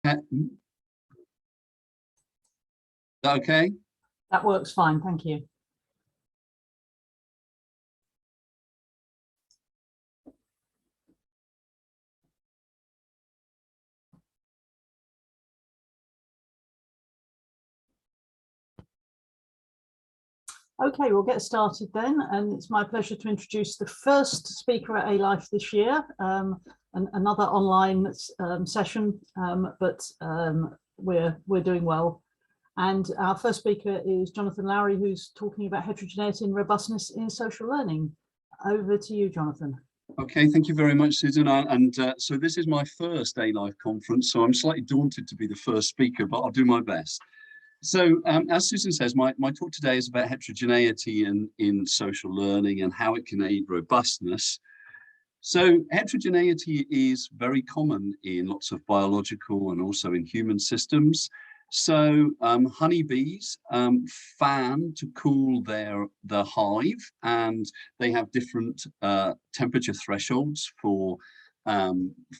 Is that okay? That works fine, thank you. Okay, we'll get started then, and it's my pleasure to introduce the first speaker at ALife this year, another online session, but we're doing well. And our first speaker is Jonathan Lowry, who's talking about heterogeneity and robustness in social learning. Over to you, Jonathan. Okay, thank you very much, Susan. So this is my first ALife conference, so I'm slightly daunted to be the first speaker, but I'll do my best. So as Susan says, my talk today is about heterogeneity in social learning and how it can aid robustness. So heterogeneity is very common in lots of biological and also in human systems. So honeybees fan to cool their hive, and they have different temperature thresholds for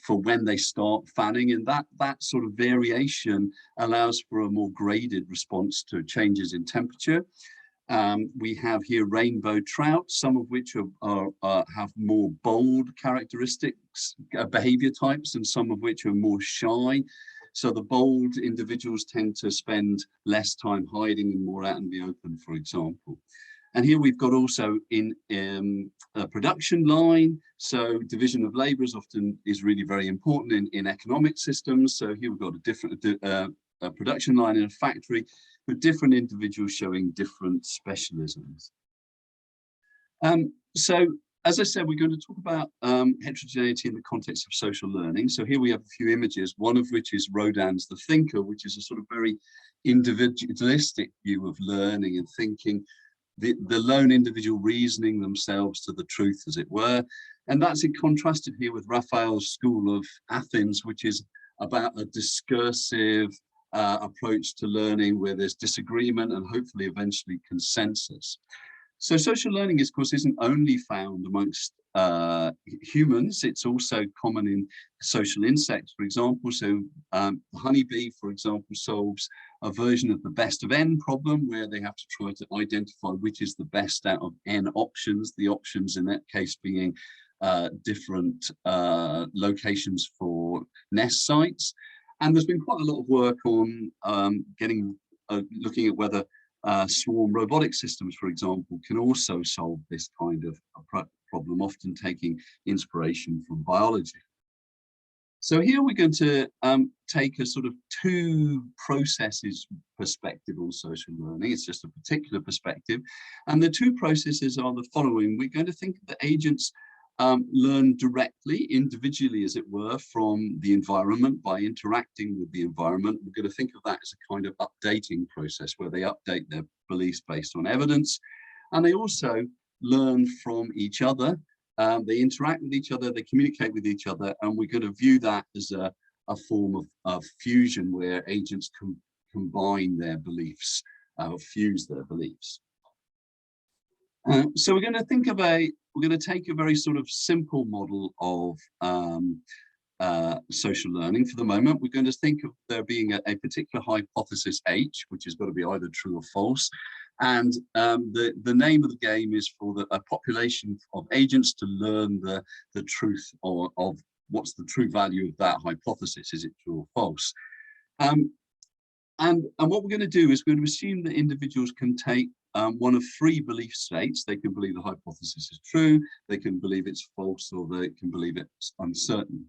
when they start fanning, and that sort of variation allows for a more graded response to changes in temperature. We have here rainbow trout, some of which have more bold characteristics, behavior types, and some of which are more shy. So the bold individuals tend to spend less time hiding and more out in the open, for example. And here we've got also in a production line. So division of labor is really very important in economic systems. So here we've got a different production line in a factory with different individuals showing different specialisms. So as I said, we're going to talk about heterogeneity in the context of social learning. So here we have a few images, one of which is Rodin's The Thinker, which is a sort of very individualistic view of learning and thinking, the lone individual reasoning themselves to the truth, as it were. And that's contrasted here with Raphael's School of Athens, which is about a discursive approach to learning where there's disagreement and hopefully eventually consensus. So social learning, of course, isn't only found amongst humans, it's also common in social insects, for example. So the honeybee, for example, solves a version of the best of n problem where they have to try to identify which is the best out of n options, the options in that case being different locations for nest sites. And there's been quite a lot of work on looking at whether swarm robotic systems, for example, can also solve this kind of problem, often taking inspiration from biology. So here we're going to take a sort of two processes perspective on social learning. It's just a particular perspective. And the two processes are the following. We're going to think that agents learn directly, individually, as it were, from the environment by interacting with the environment. We're going to think of that as a kind of updating process where they update their beliefs based on evidence. And they also learn from each other. They interact with each other, they communicate with each other, and we're going to view that as a form of fusion where agents combine their beliefs, fuse their beliefs. So we're going to take a very sort of simple model of social learning for the moment. We're going to think of there being a particular hypothesis H, which has got to be either true or false. And the name of the game is for a population of agents to learn the truth of what's the true value of that hypothesis. Is it true or false? And what we're going to do is we're going to assume that individuals can take one of three belief states. They can believe the hypothesis is true, they can believe it's false, or they can believe it's uncertain.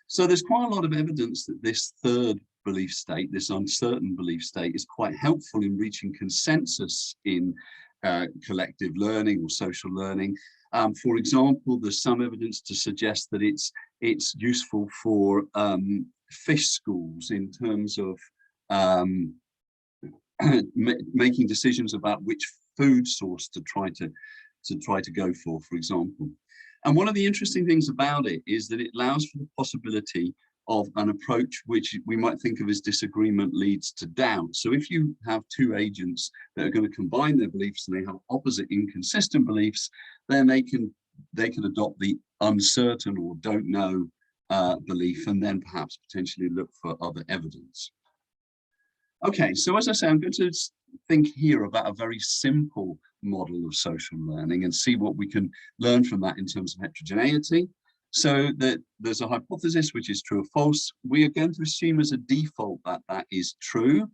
So there's quite a lot of evidence that this third belief state, this uncertain belief state, is quite helpful in reaching consensus in collective learning or social learning. For example, there's some evidence to suggest that it's useful for fish schools in terms of making decisions about which food source to try to go for example. And one of the interesting things about it is that it allows for the possibility of an approach which we might think of as disagreement leads to doubt. So if you have two agents that are going to combine their beliefs and they have opposite inconsistent beliefs, then they can adopt the uncertain or don't know belief, and then perhaps potentially look for other evidence. Okay, so as I say, I'm going to think here about a very simple model of social learning and see what we can learn from that in terms of heterogeneity. So that there's a hypothesis which is true or false. We are going to assume as a default that that is true.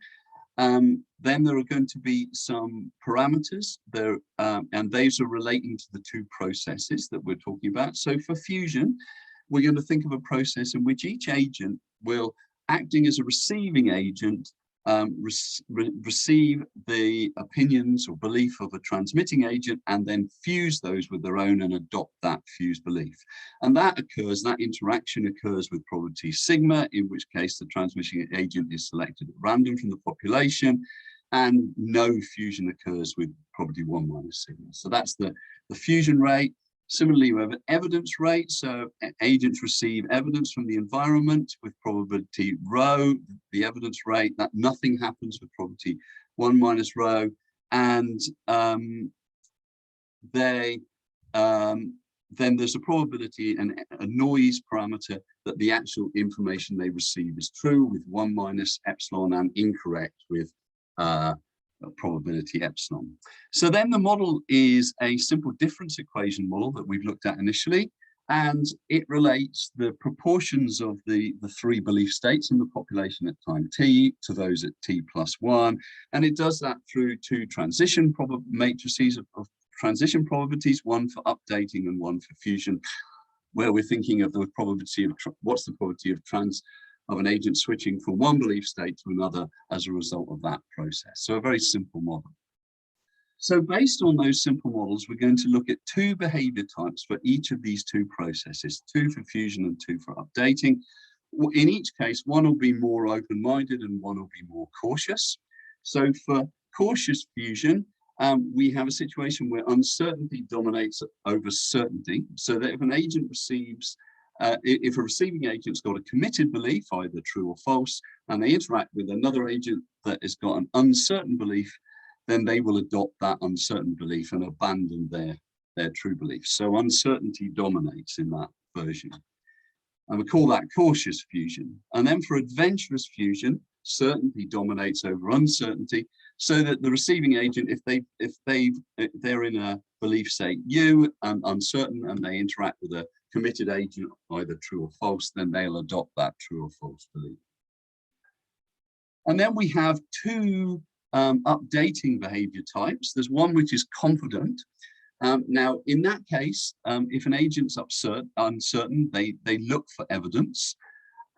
Then there are going to be some parameters there, and those are relating to the two processes that we're talking about. So for fusion, we're going to think of a process in which each agent will, acting as a receiving agent, receive the opinions or belief of a transmitting agent and then fuse those with their own and adopt that fused belief. And that interaction occurs with probability sigma, in which case the transmitting agent is selected at random from the population, and no fusion occurs with probability 1 minus sigma. So that's the fusion rate. Similarly, we have an evidence rate. So agents receive evidence from the environment with probability rho, the evidence rate, that nothing happens with probability 1 minus rho. And then there's a probability and a noise parameter that the actual information they receive is true with 1 minus epsilon and incorrect with probability epsilon. So then the model is a simple difference equation model that we've looked at initially, and it relates the proportions of the three belief states in the population at time t to those at t plus 1, and it does that through two transition matrices of transition probabilities, one for updating and one for fusion, where we're thinking of the probability of what's the probability of an agent switching from one belief state to another as a result of that process. So a very simple model. So based on those simple models, we're going to look at two behavior types for each of these two processes, two for fusion and two for updating. In each case, one will be more open-minded and one will be more cautious. So for cautious fusion, we have a situation where uncertainty dominates over certainty, so that if an agent receives if a receiving agent's got a committed belief, either true or false, and they interact with another agent that has got an uncertain belief, then they will adopt that uncertain belief and abandon their true belief. So uncertainty dominates in that version. And we call that cautious fusion. And then for adventurous fusion, certainty dominates over uncertainty, so that the receiving agent, if they're in a belief state U and uncertain, and they interact with a committed agent, either true or false, then they'll adopt that true or false belief. And then we have two updating behavior types. There's one which is confident. Now, in that case, if an agent's uncertain, they look for evidence.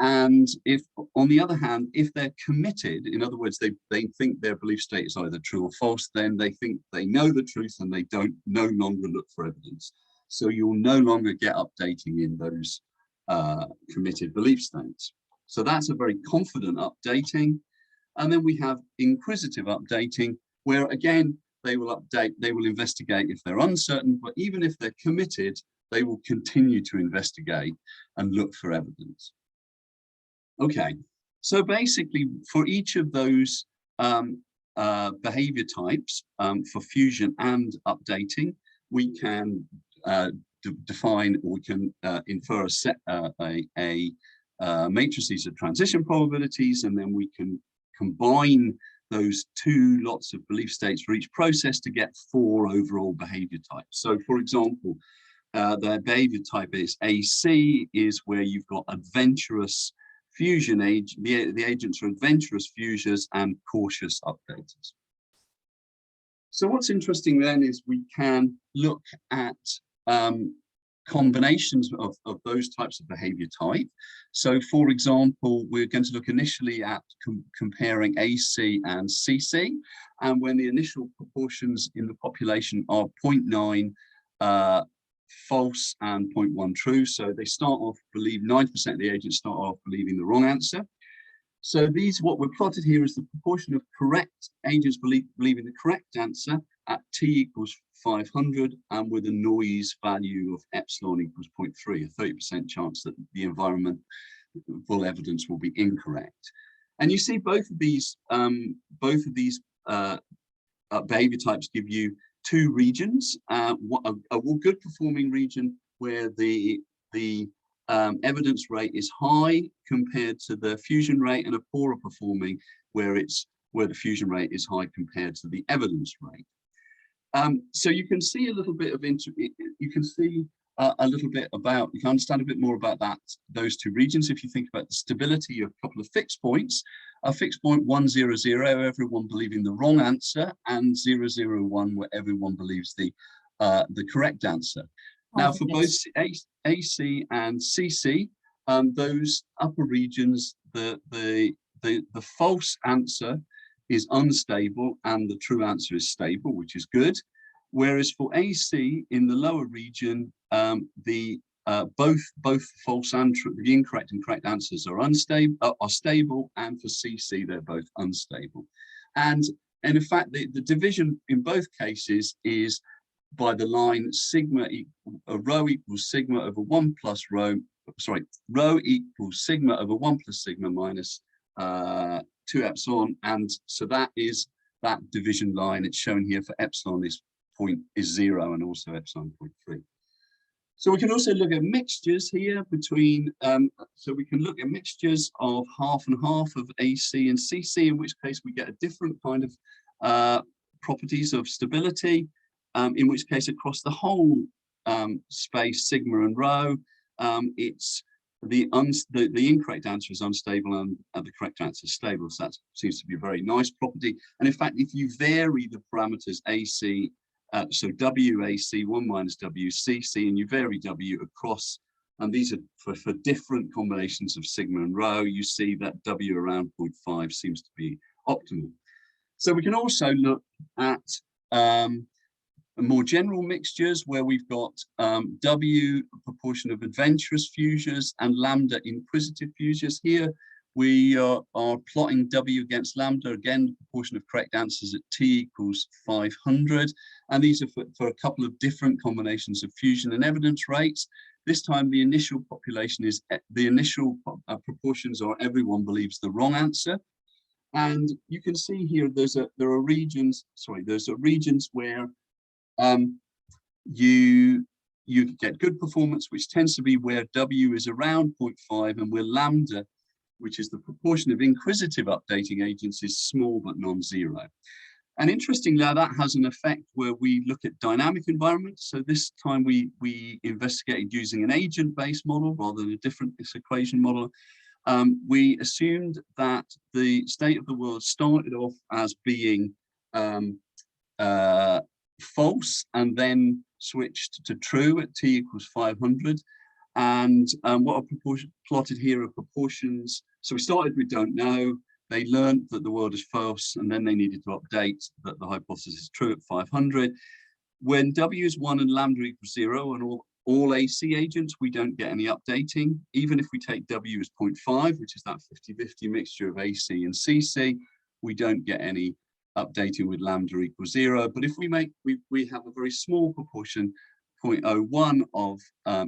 And if, on the other hand, if they're committed, in other words, they think their belief state is either true or false, then they think they know the truth and they no longer look for evidence. So you'll no longer get updating in those committed belief states. So that's a very confident updating. And then we have inquisitive updating, where again, they will investigate if they're uncertain, but even if they're committed, they will continue to investigate and look for evidence. Okay, so basically for each of those behavior types for fusion and updating, we can define, or we can infer matrices of transition probabilities, and then we can combine those two lots of belief states for each process to get 4 overall behavior types. So for example, the behavior type is AC, is where you've got adventurous fusion the agents are adventurous fusers and cautious updaters. So what's interesting then is we can look at combinations of those types of behavior type. So for example, we're going to look initially at comparing AC and CC, and when the initial proportions in the population are 0.9 false and 0.1 true. So they start off 90% of the agents start off believing the wrong answer. So what we're plotted here is the proportion of correct agents believing the correct answer at t equals 500, and with a noise value of epsilon equals 0.3, a 30% chance that the environmental evidence will be incorrect. And you see both of these behavior types give you 2 regions, a good performing region where the evidence rate is high compared to the fusion rate, and a poorer performing where the fusion rate is high compared to the evidence rate. So you can see a little bit of you can see a little bit about, you can understand a bit more about those two regions if you think about the stability of a couple of fixed points. A fixed point 100, everyone believing the wrong answer, and 001, where everyone believes the correct answer. Now, for both AC and CC, those upper regions, the false answer is unstable and the true answer is stable, which is good. Whereas for AC in the lower region, both false and true, the incorrect and correct answers are stable, and for CC they're both unstable. And in fact, the division in both cases is by the line rho equals sigma over 1 plus rho, rho equals sigma over 1 plus sigma minus 2 epsilon, and so that is that division line. It's shown here for epsilon is 0 and also epsilon 0.3. So we can also look at mixtures here between, so we can look at mixtures of half and half of AC and CC, in which case we get a different kind of properties of stability, in which case across the whole space, sigma and rho, it's the incorrect answer is unstable and the correct answer is stable. So that seems to be a very nice property. And in fact, if you vary the parameters AC, so WAC 1 minus WCC, and you vary W across, and these are for different combinations of sigma and rho, you see that W around 0.5 seems to be optimal. So we can also look at more general mixtures where we've got W, a proportion of adventurous fusers, and lambda inquisitive fusers. Here we are plotting W against lambda, again, the proportion of correct answers at T equals 500. And these are for a couple of different combinations of fusion and evidence rates. This time the initial population is, the initial proportions are everyone believes the wrong answer. And you can see here there's regions where you get good performance, which tends to be where W is around 0.5 and where lambda, which is the proportion of inquisitive updating agents, is small but non-zero. And interestingly, that has an effect where we look at dynamic environments. So this time we investigated using an agent-based model rather than a different equation model. We assumed that the state of the world started off as being false and then switched to true at T equals 500. And what are plotted here are proportions. So we started with don't know. They learned that the world is false, and then they needed to update that the hypothesis is true at 500. When W is 1 and lambda equals 0 and all AC agents, we don't get any updating. Even if we take W as 0.5, which is that 50-50 mixture of AC and CC, we don't get any updating with lambda equals 0. But if we have a very small proportion, 0.01 of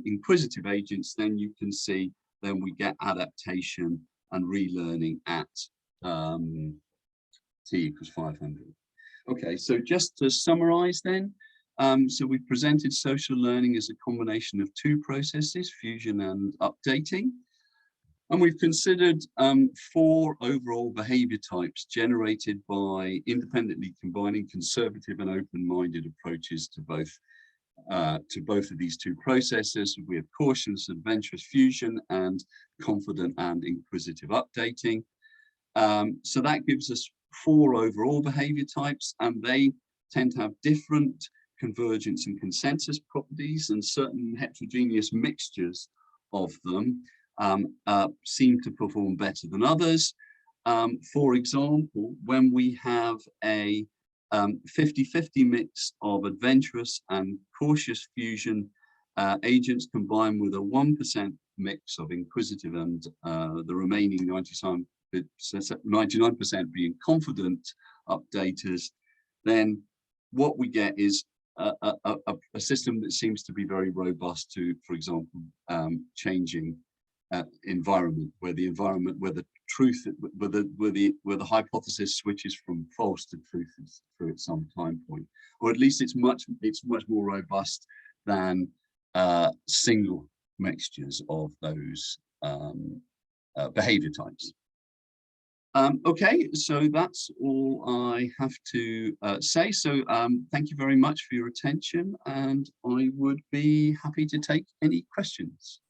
inquisitive agents, then you can see then we get adaptation and relearning at T equals 500. Okay, so just to summarize then, so we've presented social learning as a combination of two processes, fusion and updating. And we've considered 4 overall behavior types generated by independently combining conservative and open-minded approaches to both of these two processes. We have cautious, adventurous fusion and confident and inquisitive updating. So that gives us 4 overall behavior types, and they tend to have different convergence and consensus properties, and certain heterogeneous mixtures of them seem to perform better than others. For example, when we have a 50-50 mix of adventurous and cautious fusion agents combined with a 1% mix of inquisitive and the remaining 99% being confident updaters, then what we get is a system that seems to be very robust to, for example, changing environment, where the hypothesis switches from false to truth through at some time point, or at least it's much more robust than single mixtures of those behavior types. Okay, so that's all I have to say. So thank you very much for your attention, and I would be happy to take any questions.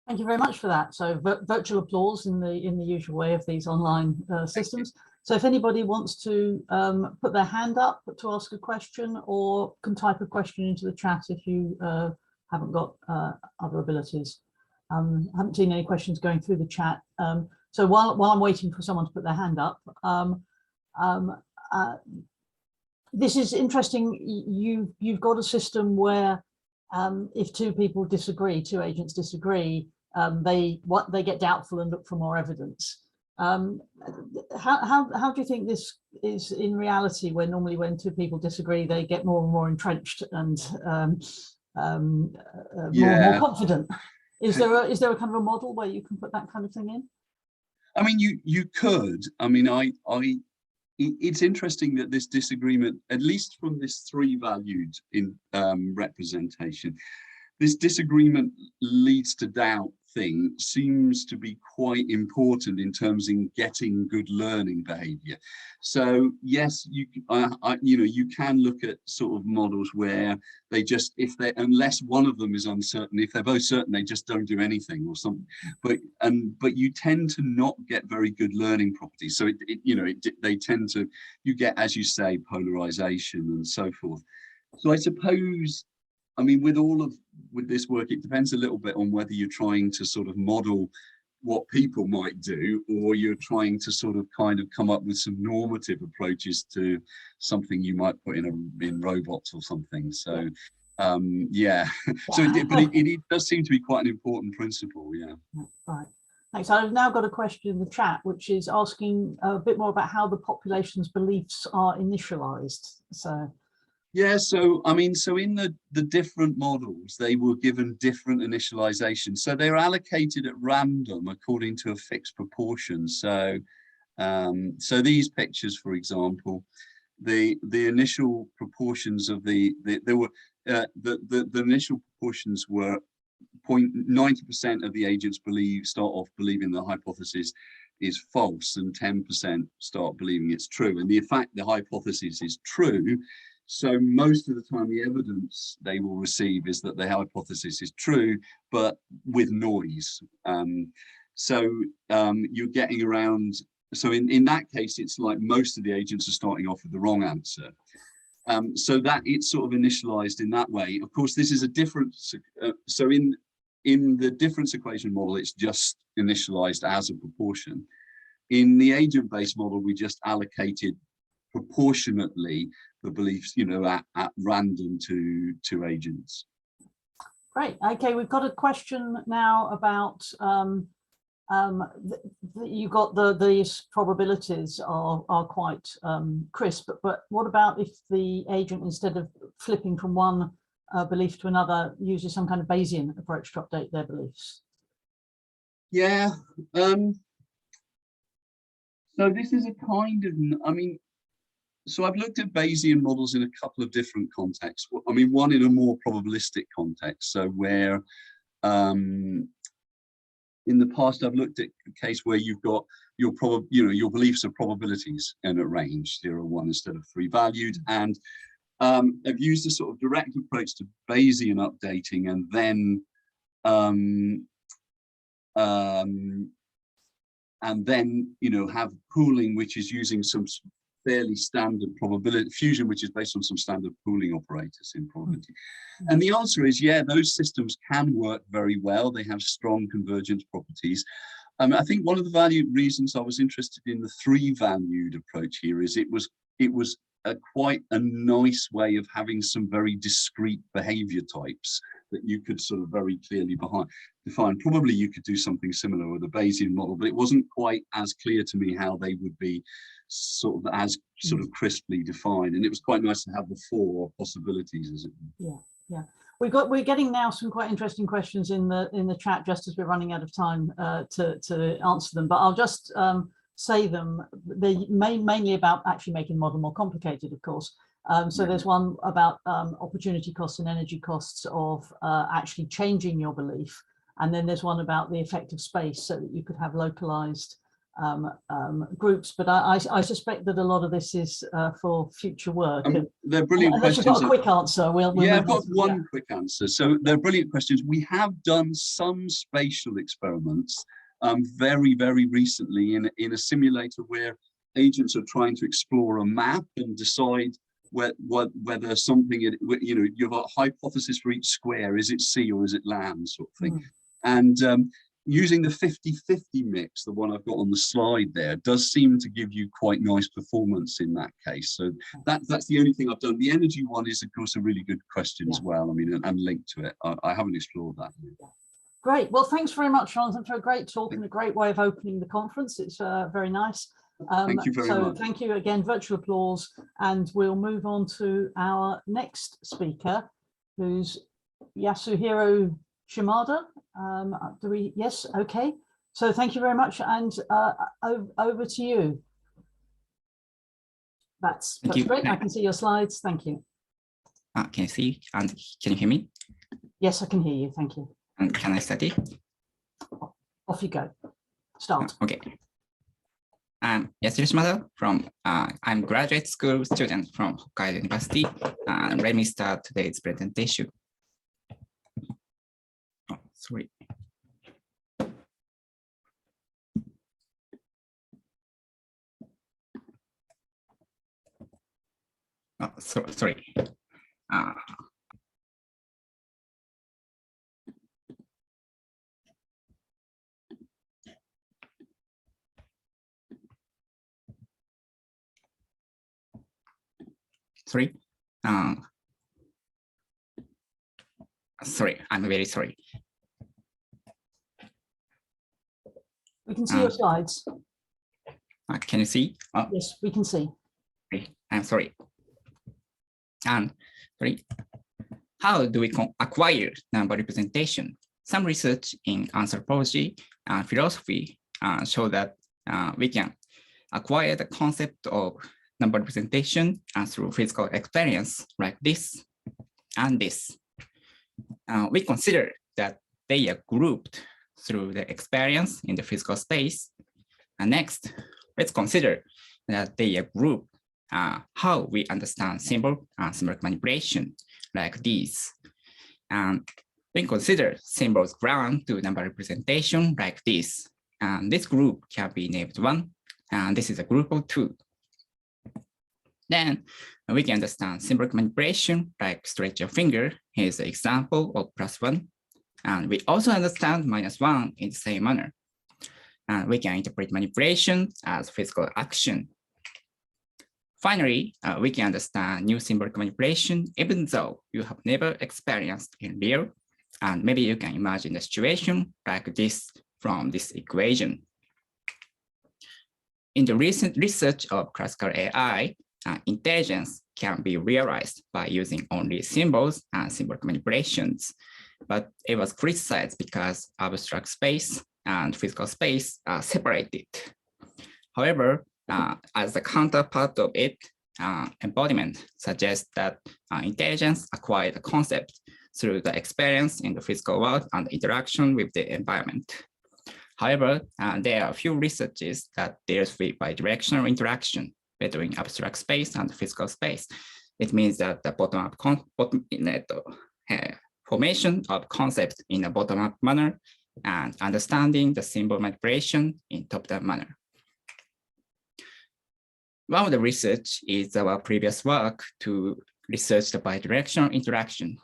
Thank you very much for that. So virtual applause in the usual way of these online systems. So if anybody wants to put their hand up to ask a question, or can type a question into the chat if you haven't got other abilities. I haven't seen any questions going through the chat. So while I'm waiting for someone to put their hand up, this is interesting. You've got a system where if two people disagree, two agents disagree, they get doubtful and look for more evidence. How do you think this is in reality, where normally when two people disagree, they get more and more entrenched and more and more confident? Is there a kind of a model where you can put that kind of thing in? I mean, you could. I mean, it's interesting that this disagreement, at least from this three-valued representation, this disagreement leads to doubt thing seems to be quite important in terms of getting good learning behavior. So yes, you can look at sort of models where they just, unless one of them is uncertain, if they're both certain, they just don't do anything or something. But you tend to not get very good learning properties. So they tend to, you get, as you say, polarization and so forth. So I suppose, I mean, with this work, it depends a little bit on whether you're trying to sort of model what people might do, or you're trying to sort of kind of come up with some normative approaches to something you might put in robots or something. So yeah, so it does seem to be quite an important principle. Yeah. Right. Thanks. I've now got a question in the chat, which is asking a bit more about how the population's beliefs are initialized. So. Yeah, so I mean, so in the different models, they were given different initializations. So they're allocated at random according to a fixed proportion. So so these pictures, for example, the initial proportions of the initial proportions were 90% of the agents start off believing the hypothesis is false, and 10% start believing it's true. And the fact the hypothesis is true, so most of the time the evidence they will receive is that the hypothesis is true, but with noise. You're getting around, so in that case, it's like most of the agents are starting off with the wrong answer. So that it's sort of initialized in that way. Of course, this is a difference. So in the difference equation model, it's just initialized as a proportion. In the agent-based model, we just allocated proportionately the beliefs, at random to agents. Great. Okay, we've got a question now about you've got these probabilities are quite crisp, but what about if the agent, instead of flipping from one belief to another, uses some kind of Bayesian approach to update their beliefs? Yeah. So this is a kind of, so I've looked at Bayesian models in a couple of different contexts. I mean, one in a more probabilistic context. So where in the past, I've looked at a case where you've got your beliefs are probabilities in a range, 0, 1 instead of 3 valued. And I've used a sort of direct approach to Bayesian updating, and then have pooling, which is using some fairly standard probability fusion, which is based on some standard pooling operators in probability. And the answer is, yeah, those systems can work very well. They have strong convergence properties. I think one of the reasons I was interested in the 3-valued approach here is it was quite a nice way of having some very discrete behavior types that you could sort of very clearly define. Probably you could do something similar with a Bayesian model, but it wasn't quite as clear to me how they would be sort of crisply defined. And it was quite nice to have the 4 possibilities, as it were. Yeah. We're getting now some quite interesting questions in the chat, just as we're running out of time to answer them. But I'll just say them. They're mainly about actually making the model more complicated, of course. So there's one about opportunity costs and energy costs of actually changing your belief. And then there's one about the effect of space, so that you could have localized groups. But I suspect that a lot of this is for future work. They're brilliant unless questions. You've got a quick answer. We'll yeah, I've got one quick answer. So they're brilliant questions. We have done some spatial experiments very, very recently in a simulator where agents are trying to explore a map and decide whether something, you have a hypothesis for each square. Is it sea or is it land, sort of thing? And using the 50-50 mix, the one I've got on the slide there, does seem to give you quite nice performance in that case. So that's the only thing I've done. The energy one is, of course, a really good question as well. I mean, and linked to it. I haven't explored that. Great. Well, thanks very much, Jonathan, for a great talk and a great way of opening the conference. It's very nice. Thank you very much. Thank you again, virtual applause, and we'll move on to our next speaker, who's Yasuhiro Shimada. Yes, okay. So thank you very much, and over to you. That's great. I can see your slides. Thank you. Can you see and can you hear me? Yes, I can hear you. Thank you. And can I study? Off you go. Start. Okay. I'm Yasuhiro Shimada from, I'm a graduate school student from Hokkaido University. Let me start today's presentation. Oh, sorry. Oh, sorry. Sorry. Sorry, I'm very sorry. We can see your slides. Can you see? Oh. Yes, we can see. I'm sorry. And sorry. How do we acquire number representation? Some research in anthropology and philosophy show that we can acquire the concept of number representation through physical experience like this and this. We consider that they are grouped through the experience in the physical space. And next, let's consider that they are grouped how we understand symbol and symbolic manipulation like these. And we consider symbols ground to number representation like this. And this group can be named 1, and this is a group of 2. Then we can understand symbolic manipulation like stretch your finger. Here's the example of +1. And we also understand -1 in the same manner. And we can interpret manipulation as physical action. Finally, we can understand new symbolic manipulation even though you have never experienced in real. And maybe you can imagine a situation like this from this equation. In the recent research of classical AI, intelligence can be realized by using only symbols and symbolic manipulations, but it was criticized because abstract space and physical space are separated. However, as the counterpart of it, embodiment suggests that intelligence acquired the concept through the experience in the physical world and interaction with the environment. However, there are a few researches that deals with bidirectional interaction between abstract space and physical space. It means that the bottom-up formation of concepts in a bottom-up manner and understanding the symbol manipulation in top-down manner. One of the research is our previous work to research the bidirectional interaction.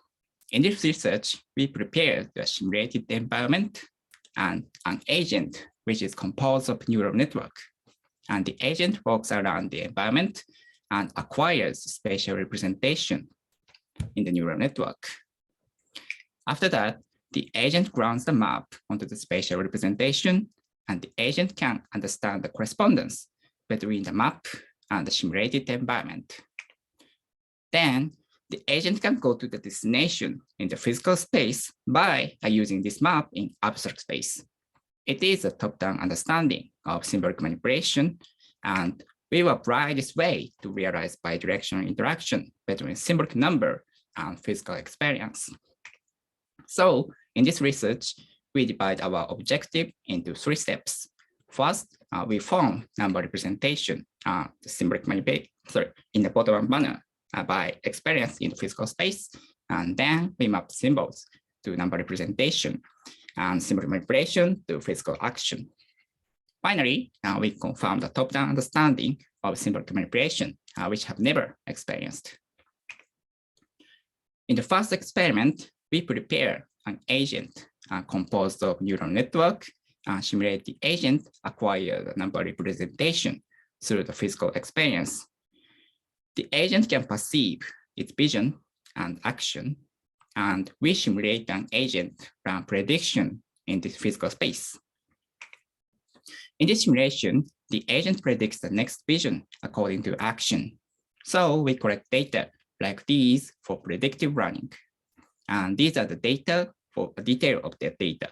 In this research, we prepared the simulated environment and an agent, which is composed of neural network. And the agent walks around the environment and acquires spatial representation in the neural network. After that, the agent grounds the map onto the spatial representation, and the agent can understand the correspondence between the map and the simulated environment. Then the agent can go to the destination in the physical space by using this map in abstract space. It is a top-down understanding of symbolic manipulation, and we will apply this way to realize bidirectional interaction between symbolic number and physical experience. So in this research, we divide our objective into 3 steps. First, we form number representation, symbolic manipulation, in the bottom-up manner by experience in physical space, and then we map symbols to number representation and symbolic manipulation to physical action. Finally, we confirm the top-down understanding of symbolic manipulation, which have never experienced. In the first experiment, we prepare an agent composed of neural network, simulate the agent, acquire the number representation through the physical experience. The agent can perceive its vision and action, and we simulate an agent run prediction in this physical space. In this simulation, the agent predicts the next vision according to action. So we collect data like these for predictive running. And these are the data for the detail of the data.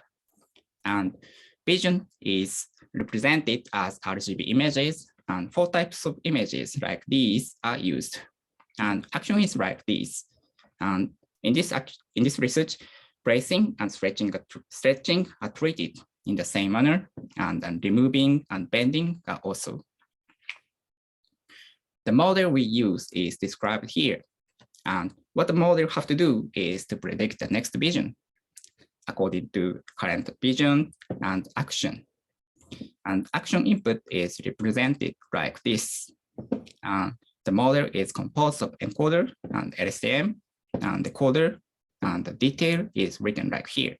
And vision is represented as RGB images, and 4 types of images like these are used. And action is like this. And in this research, bracing and stretching are treated in the same manner, and removing and bending are also. The model we use is described here. And what the model have to do is to predict the next vision according to current vision and action. And action input is represented like this. The model is composed of encoder and LSTM and decoder, and the detail is written like here.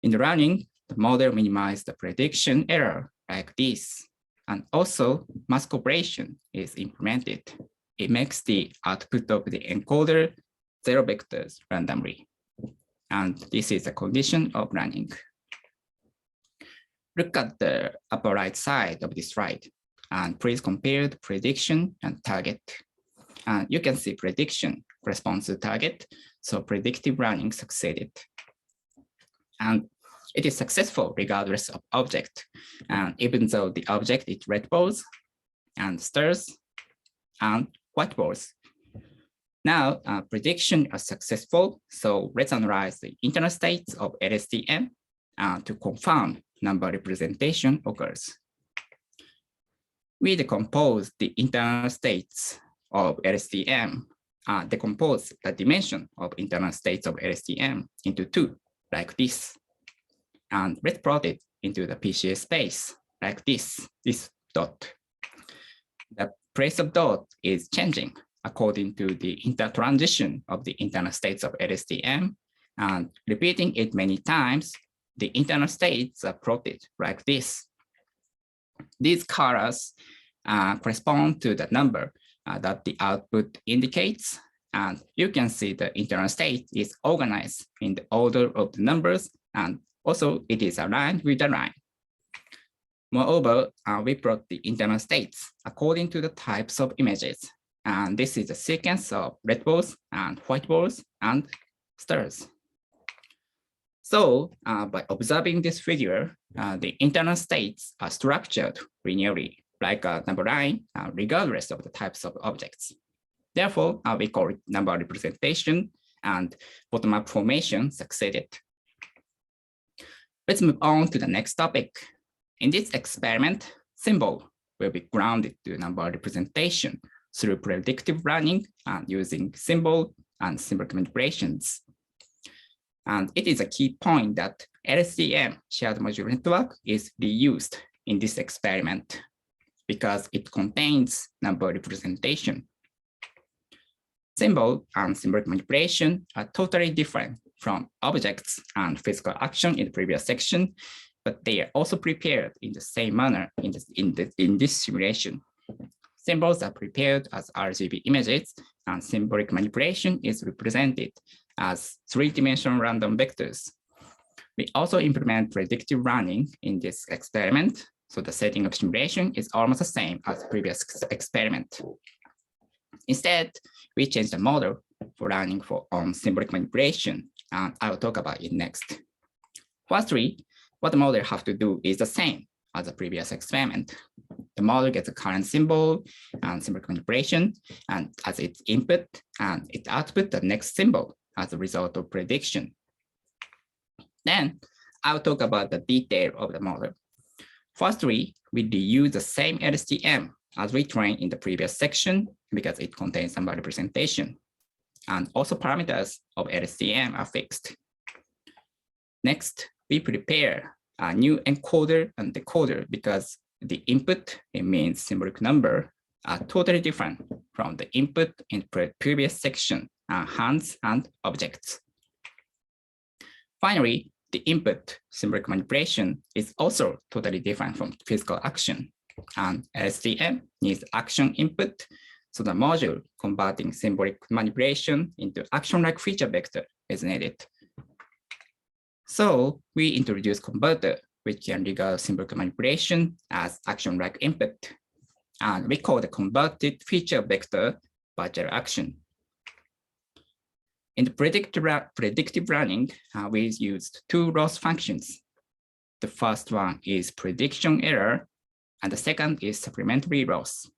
In the running, the model minimizes the prediction error like this. And also, mask operation is implemented. It makes the output of the encoder 0 vectors randomly. And this is a condition of running. Look at the upper right side of this slide, and please compare the prediction and target. And you can see prediction corresponds to target, so predictive running succeeded. And it is successful regardless of object, and even though the object is red balls and stars and white balls. Now, prediction are successful, so let's analyze the internal states of LSTM to confirm number representation occurs. We decompose the internal states of LSTM, decompose the dimension of internal states of LSTM into 2, like this. And let's plot it into the PCA space, like this dot. The place of dot is changing according to the intertransition of the internal states of LSTM, and repeating it many times, the internal states are plotted like this. These colors correspond to the number that the output indicates, and you can see the internal state is organized in the order of the numbers, and also it is aligned with the line. Moreover, we plot the internal states according to the types of images, and this is a sequence of red balls and white balls and stars. So by observing this figure, the internal states are structured linearly, like a number line, regardless of the types of objects. Therefore, we call it number representation, and bottom-up formation succeeded. Let's move on to the next topic. In this experiment, symbol will be grounded to number representation through predictive running and using symbol and symbolic manipulations. And it is a key point that LSTM, shared module network, is reused in this experiment because it contains number representation. Symbol and symbolic manipulation are totally different from objects and physical action in the previous section, but they are also prepared in the same manner in this simulation. Symbols are prepared as RGB images, and symbolic manipulation is represented as 3-dimensional random vectors. We also implement predictive running in this experiment, so the setting of simulation is almost the same as the previous experiment. Instead, we change the model for running on symbolic manipulation, and I will talk about it next. Firstly, what the model have to do is the same as the previous experiment. The model gets a current symbol and symbolic manipulation, and as its input, and it outputs the next symbol as a result of prediction. Then I'll talk about the detail of the model. Firstly, we reuse the same LSTM as we trained in the previous section because it contains some representation. And also parameters of LSTM are fixed. Next, we prepare a new encoder and decoder because the input, it means symbolic number, are totally different from the input in the previous section, hands and objects. Finally, the input symbolic manipulation is also totally different from physical action. And LSTM needs action input, so the module converting symbolic manipulation into action-like feature vector is needed. So we introduce converter, which can regard symbolic manipulation as action-like input. And we call the converted feature vector virtual action. In the predictive running, we used two loss functions. The first one is prediction error, and the second is supplementary loss.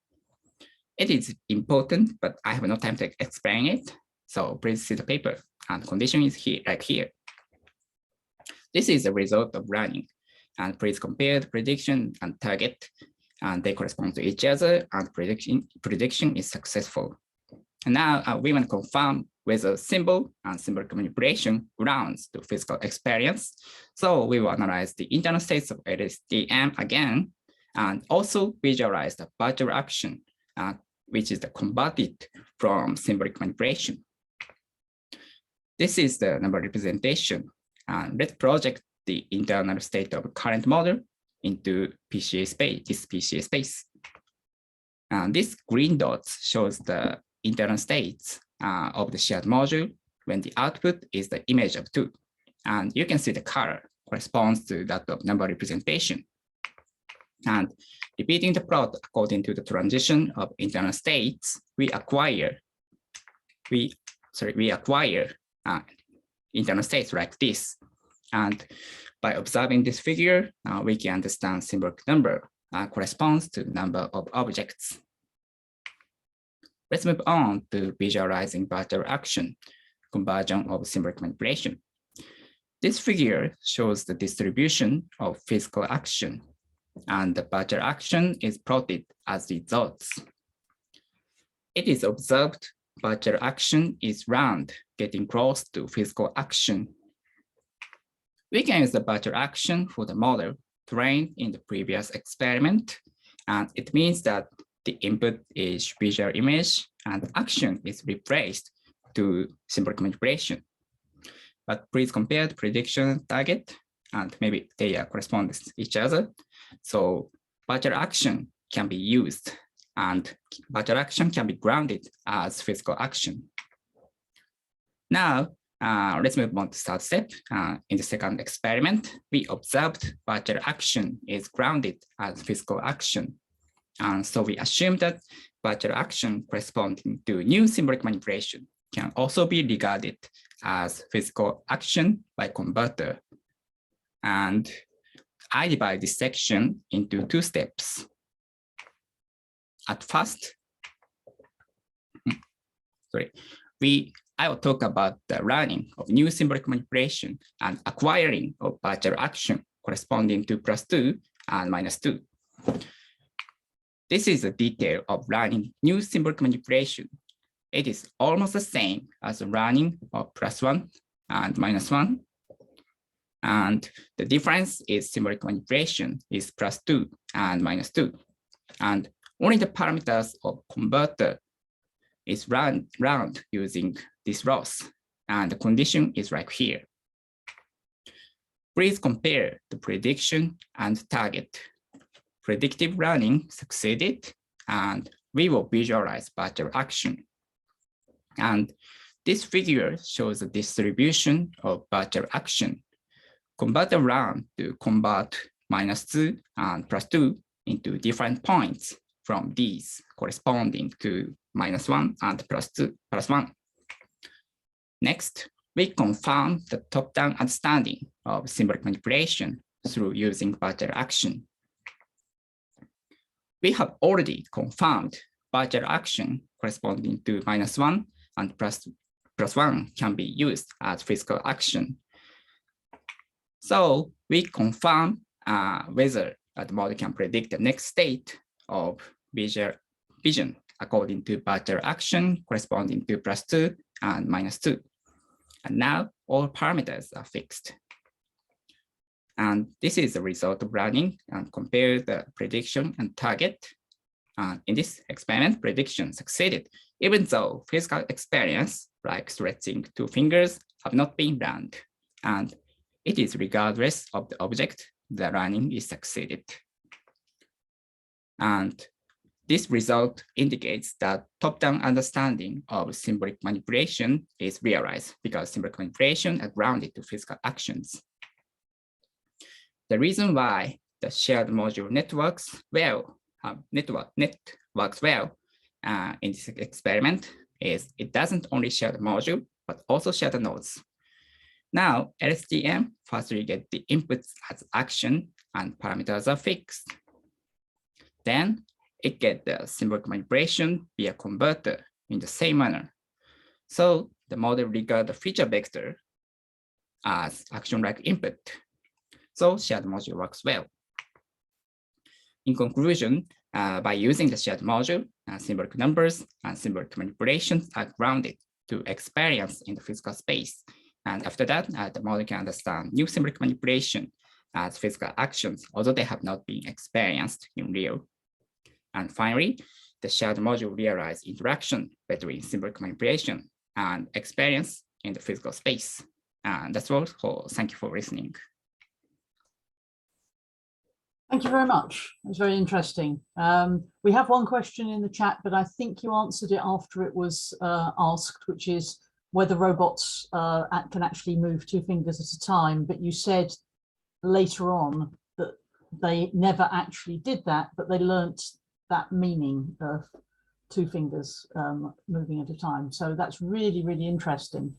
It is important, but I have no time to explain it. So please see the paper, and the condition is here, like here. This is the result of running, and please compare the prediction and target, and they correspond to each other, and prediction is successful. And now we want to confirm whether symbol and symbolic manipulation grounds to physical experience. So we will analyze the internal states of LSTM again, and also visualize the virtual action, which is the converted from symbolic manipulation. This is the number representation. Let's project the internal state of current model into PCA space, this PCA space. This green dot shows the internal states of the shared module when the output is the image of 2. And you can see the color corresponds to that of number representation. And repeating the plot according to the transition of internal states, we acquire internal states like this. And by observing this figure, we can understand symbolic number corresponds to number of objects. Let's move on to visualizing virtual action, conversion of symbolic manipulation. This figure shows the distribution of physical action, and the virtual action is plotted as results. It is observed virtual action is round, getting close to physical action. We can use the virtual action for the model trained in the previous experiment, and it means that the input is visual image and action is replaced to symbolic manipulation. But please compare the prediction and target, and maybe they correspond to each other. So virtual action can be used, and virtual action can be grounded as physical action. Now, let's move on to third step. In the second experiment, we observed virtual action is grounded as physical action. And so we assume that virtual action corresponding to new symbolic manipulation can also be regarded as physical action by converter. And I divide this section into 2 steps. At first, I will talk about the learning of new symbolic manipulation and acquiring of virtual action corresponding to +2 and -2. This is a detail of learning new symbolic manipulation. It is almost the same as the learning of +1 and -1. And the difference is symbolic manipulation is +2 and -2. And only the parameters of converter is round using this loss. And the condition is like here. Please compare the prediction and target. Predictive learning succeeded, and we will visualize virtual action. And this figure shows the distribution of virtual action. Converter learn to convert -2 and +2 into different points from these corresponding to -1 and +1. Next, we confirm the top-down understanding of symbolic manipulation through using virtual action. We have already confirmed virtual action corresponding to -1 and +1 can be used as physical action. So we confirm whether the model can predict the next state of vision according to virtual action corresponding to +2 and -2. And now all parameters are fixed. And this is the result of running and compare the prediction and target. In this experiment, prediction succeeded, even though physical experience like stretching 2 fingers have not been learned. And it is regardless of the object, the running is succeeded. And this result indicates that top-down understanding of symbolic manipulation is realized because symbolic manipulation are grounded to physical actions. The reason why the shared module networks well, works well in this experiment is it doesn't only share the module, but also share the nodes. Now, LSTM firstly get the inputs as action and parameters are fixed. Then it gets the symbolic manipulation via converter in the same manner. So the model regards the feature vector as action-like input. So shared module works well. In conclusion, by using the shared module, symbolic numbers and symbolic manipulations are grounded to experience in the physical space. And after that, the model can understand new symbolic manipulation as physical actions, although they have not been experienced in real. And finally, the shared module realizes interaction between symbolic manipulation and experience in the physical space. And that's all. Thank you for listening. Thank you very much. It was very interesting. We have one question in the chat, but I think you answered it after it was asked, which is whether robots can actually move 2 fingers at a time. But you said later on that they never actually did that, but they learnt that meaning of 2 fingers moving at a time. So that's really, really interesting.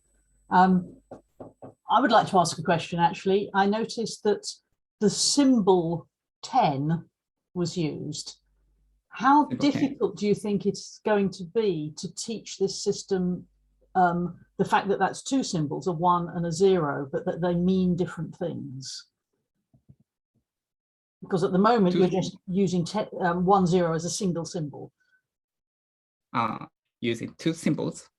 I would like to ask a question, actually. I noticed that the symbol 10 was used. How difficult do you think it's going to be to teach this system the fact that that's 2 symbols, a 1 and a 0, but that they mean different things? Because at the moment you're just using 1, 0 as a single symbol. Using 2 symbols.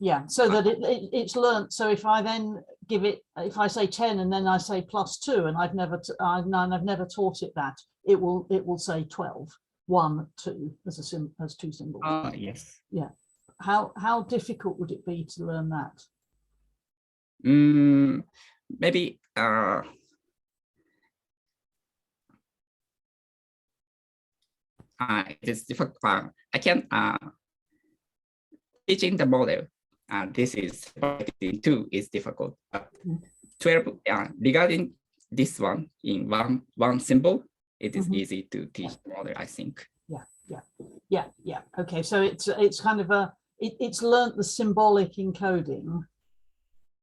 Yeah, so that it's learnt. So if I then give it, if I say 10 and then I say +2, and I've never taught it that, it will say 12, 1, 2 as 2 symbols. Yes. Yeah. How difficult would it be to learn that? Maybe it is difficult. I can teaching the model. This is 2 is difficult. 12 regarding this one in one symbol, it is easy to teach the model, I think. Yeah. Okay, so it's kind of it's learnt the symbolic encoding,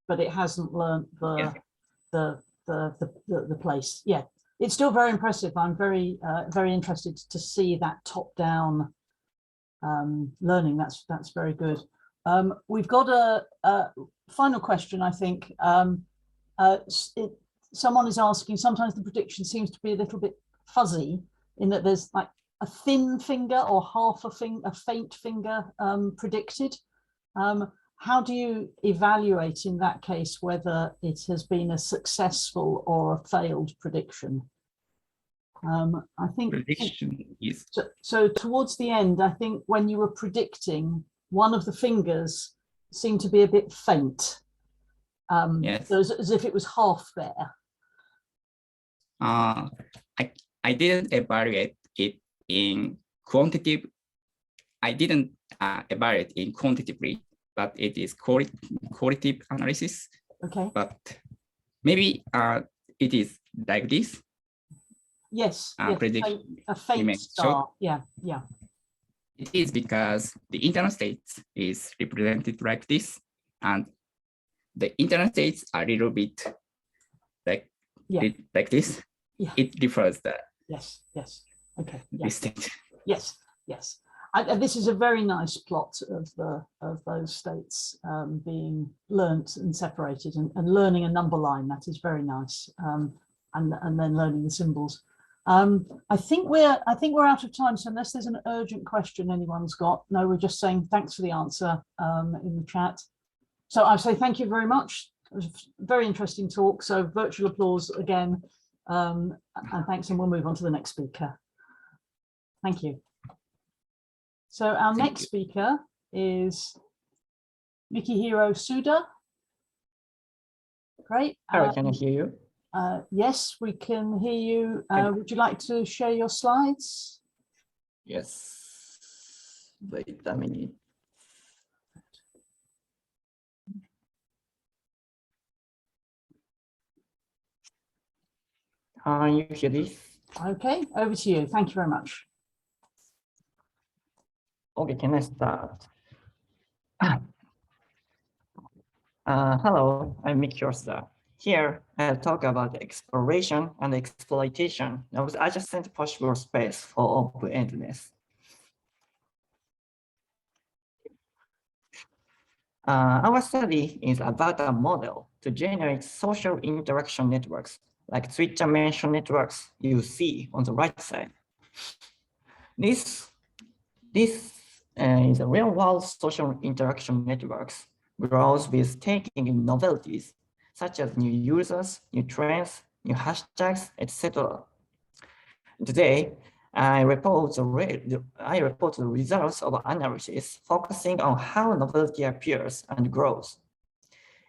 but it hasn't learnt the place. Yeah, it's still very impressive. I'm very interested to see that top-down learning. That's very good. We've got a final question, I think. Someone is asking, sometimes the prediction seems to be a little bit fuzzy in that there's like a thin finger or half a faint finger predicted. How do you evaluate in that case whether it has been a successful or a failed prediction? I think prediction is so towards the end, I think when you were predicting, one of the fingers seemed to be a bit faint. yes. So as if it was half there. I didn't evaluate it in quantitative. I didn't evaluate in quantitatively, but it is qualitative analysis. Okay. But maybe it is like this. Yes. Prediction. A faint star. Yeah. It is because the internal states is represented like this, and the internal states are a little bit like this. Yeah. It refers the yes. Okay. this state. Yes. this is a very nice plot of those states being learnt and separated, and learning a number line. That is very nice, and then learning the symbols. I think we're out of time. So unless there's an urgent question anyone's got, no, we're just saying thanks for the answer in the chat. So I say thank you very much. It was a very interesting talk. So virtual applause again, and thanks. And we'll move on to the next speaker. Thank you. So our next speaker is Mikihiro Suda. Great. Hello, can I hear you? Yes, we can hear you. Would you like to share your slides? Yes. Wait a minute. You hear this? Okay, over to you. Thank you very much. Okay, can I start? Hello, I'm Mikihiro Suda. Here, I'll talk about the exploration and exploitation of the adjacent possible space for open-endedness. Our study is about a model to generate social interaction networks like three-dimensional networks you see on the right side. This is a real-world social interaction networks grows with taking in novelties such as new users, new trends, new hashtags, etc. Today, I report the results of analysis focusing on how novelty appears and grows.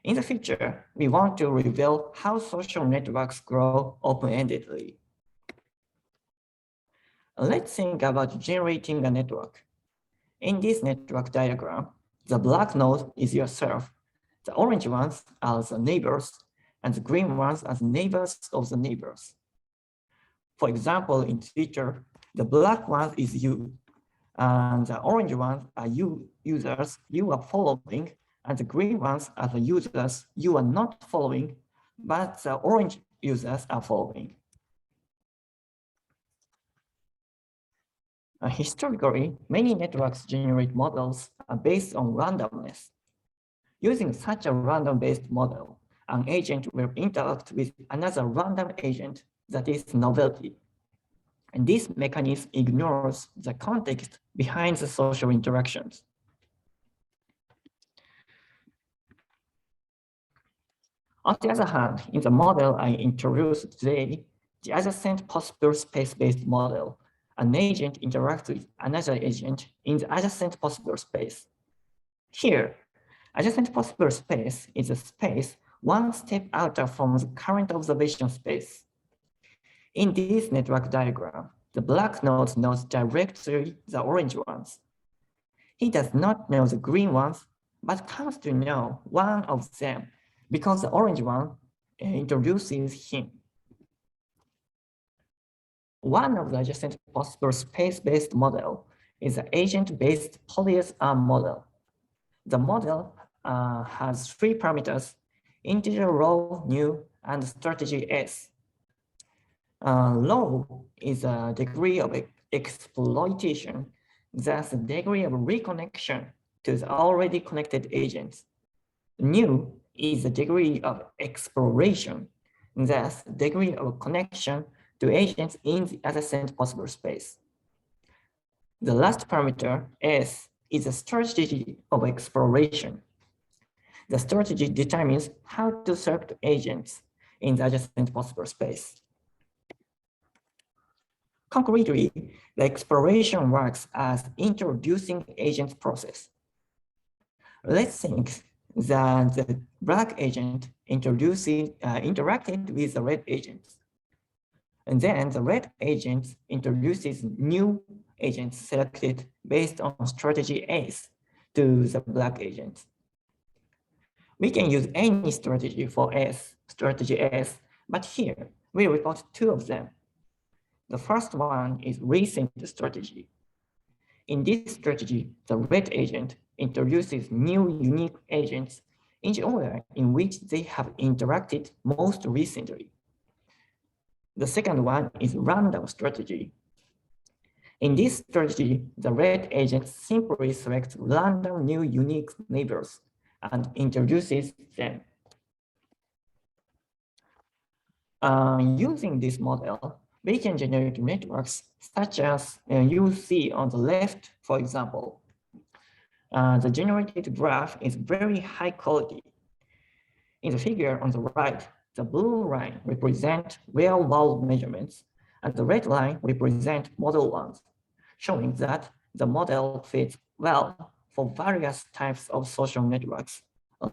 In the future, we want to reveal how social networks grow open-endedly. Let's think about generating a network. In this network diagram, the black node is yourself, the orange ones are the neighbors, and the green ones are the neighbors of the neighbors. For example, in Twitter, the black one is you, and the orange ones are you users you are following, and the green ones are the users you are not following, but the orange users are following. Historically, many networks generate models based on randomness. Using such a random-based model, an agent will interact with another random agent that is novelty. And this mechanism ignores the context behind the social interactions. On the other hand, in the model I introduced today, the adjacent possible space-based model, an agent interacts with another agent in the adjacent possible space. Here, adjacent possible space is a space one step out from the current observation space. In this network diagram, the black node knows directly the orange ones. He does not know the green ones, but comes to know one of them because the orange one introduces him. One of the adjacent possible space-based model is the agent-based Polias-arm model. The model has three parameters: integer row, new, and strategy S. Low is a degree of exploitation, thus the degree of reconnection to the already connected agents. New is the degree of exploration, thus the degree of connection to agents in the adjacent possible space. The last parameter, S, is a strategy of exploration. The strategy determines how to select agents in the adjacent possible space. Concretely, the exploration works as introducing agent process. Let's think that the black agent interacted with the red agent. And then the red agent introduces new agents selected based on strategy S to the black agent. We can use any strategy for strategy S, but here we report two of them. The first one is recent strategy. In this strategy, the red agent introduces new unique agents in the order in which they have interacted most recently. The second one is random strategy. In this strategy, the red agent simply selects random new unique neighbors and introduces them. Using this model, we can generate networks such as you see on the left, for example. The generated graph is very high quality. In the figure on the right, the blue line represents real-world measurements, and the red line represents model ones, showing that the model fits well for various types of social networks,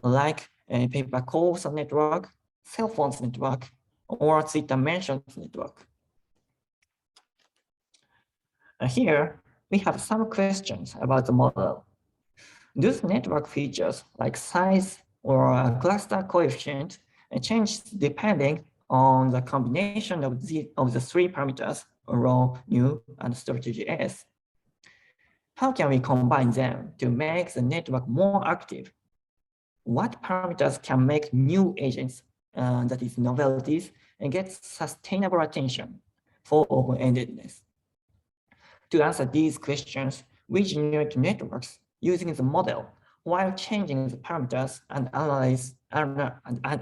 like a paper calls network, cell phones network, or Twitter mentions network. Here, we have some questions about the model. Those network features like size or cluster coefficient change depending on the combination of the three parameters, rho, nu, and strategy S. How can we combine them to make the network more active? What parameters can make new agents, that is novelties, and get sustainable attention for open-endedness? To answer these questions, we generate networks using the model while changing the parameters and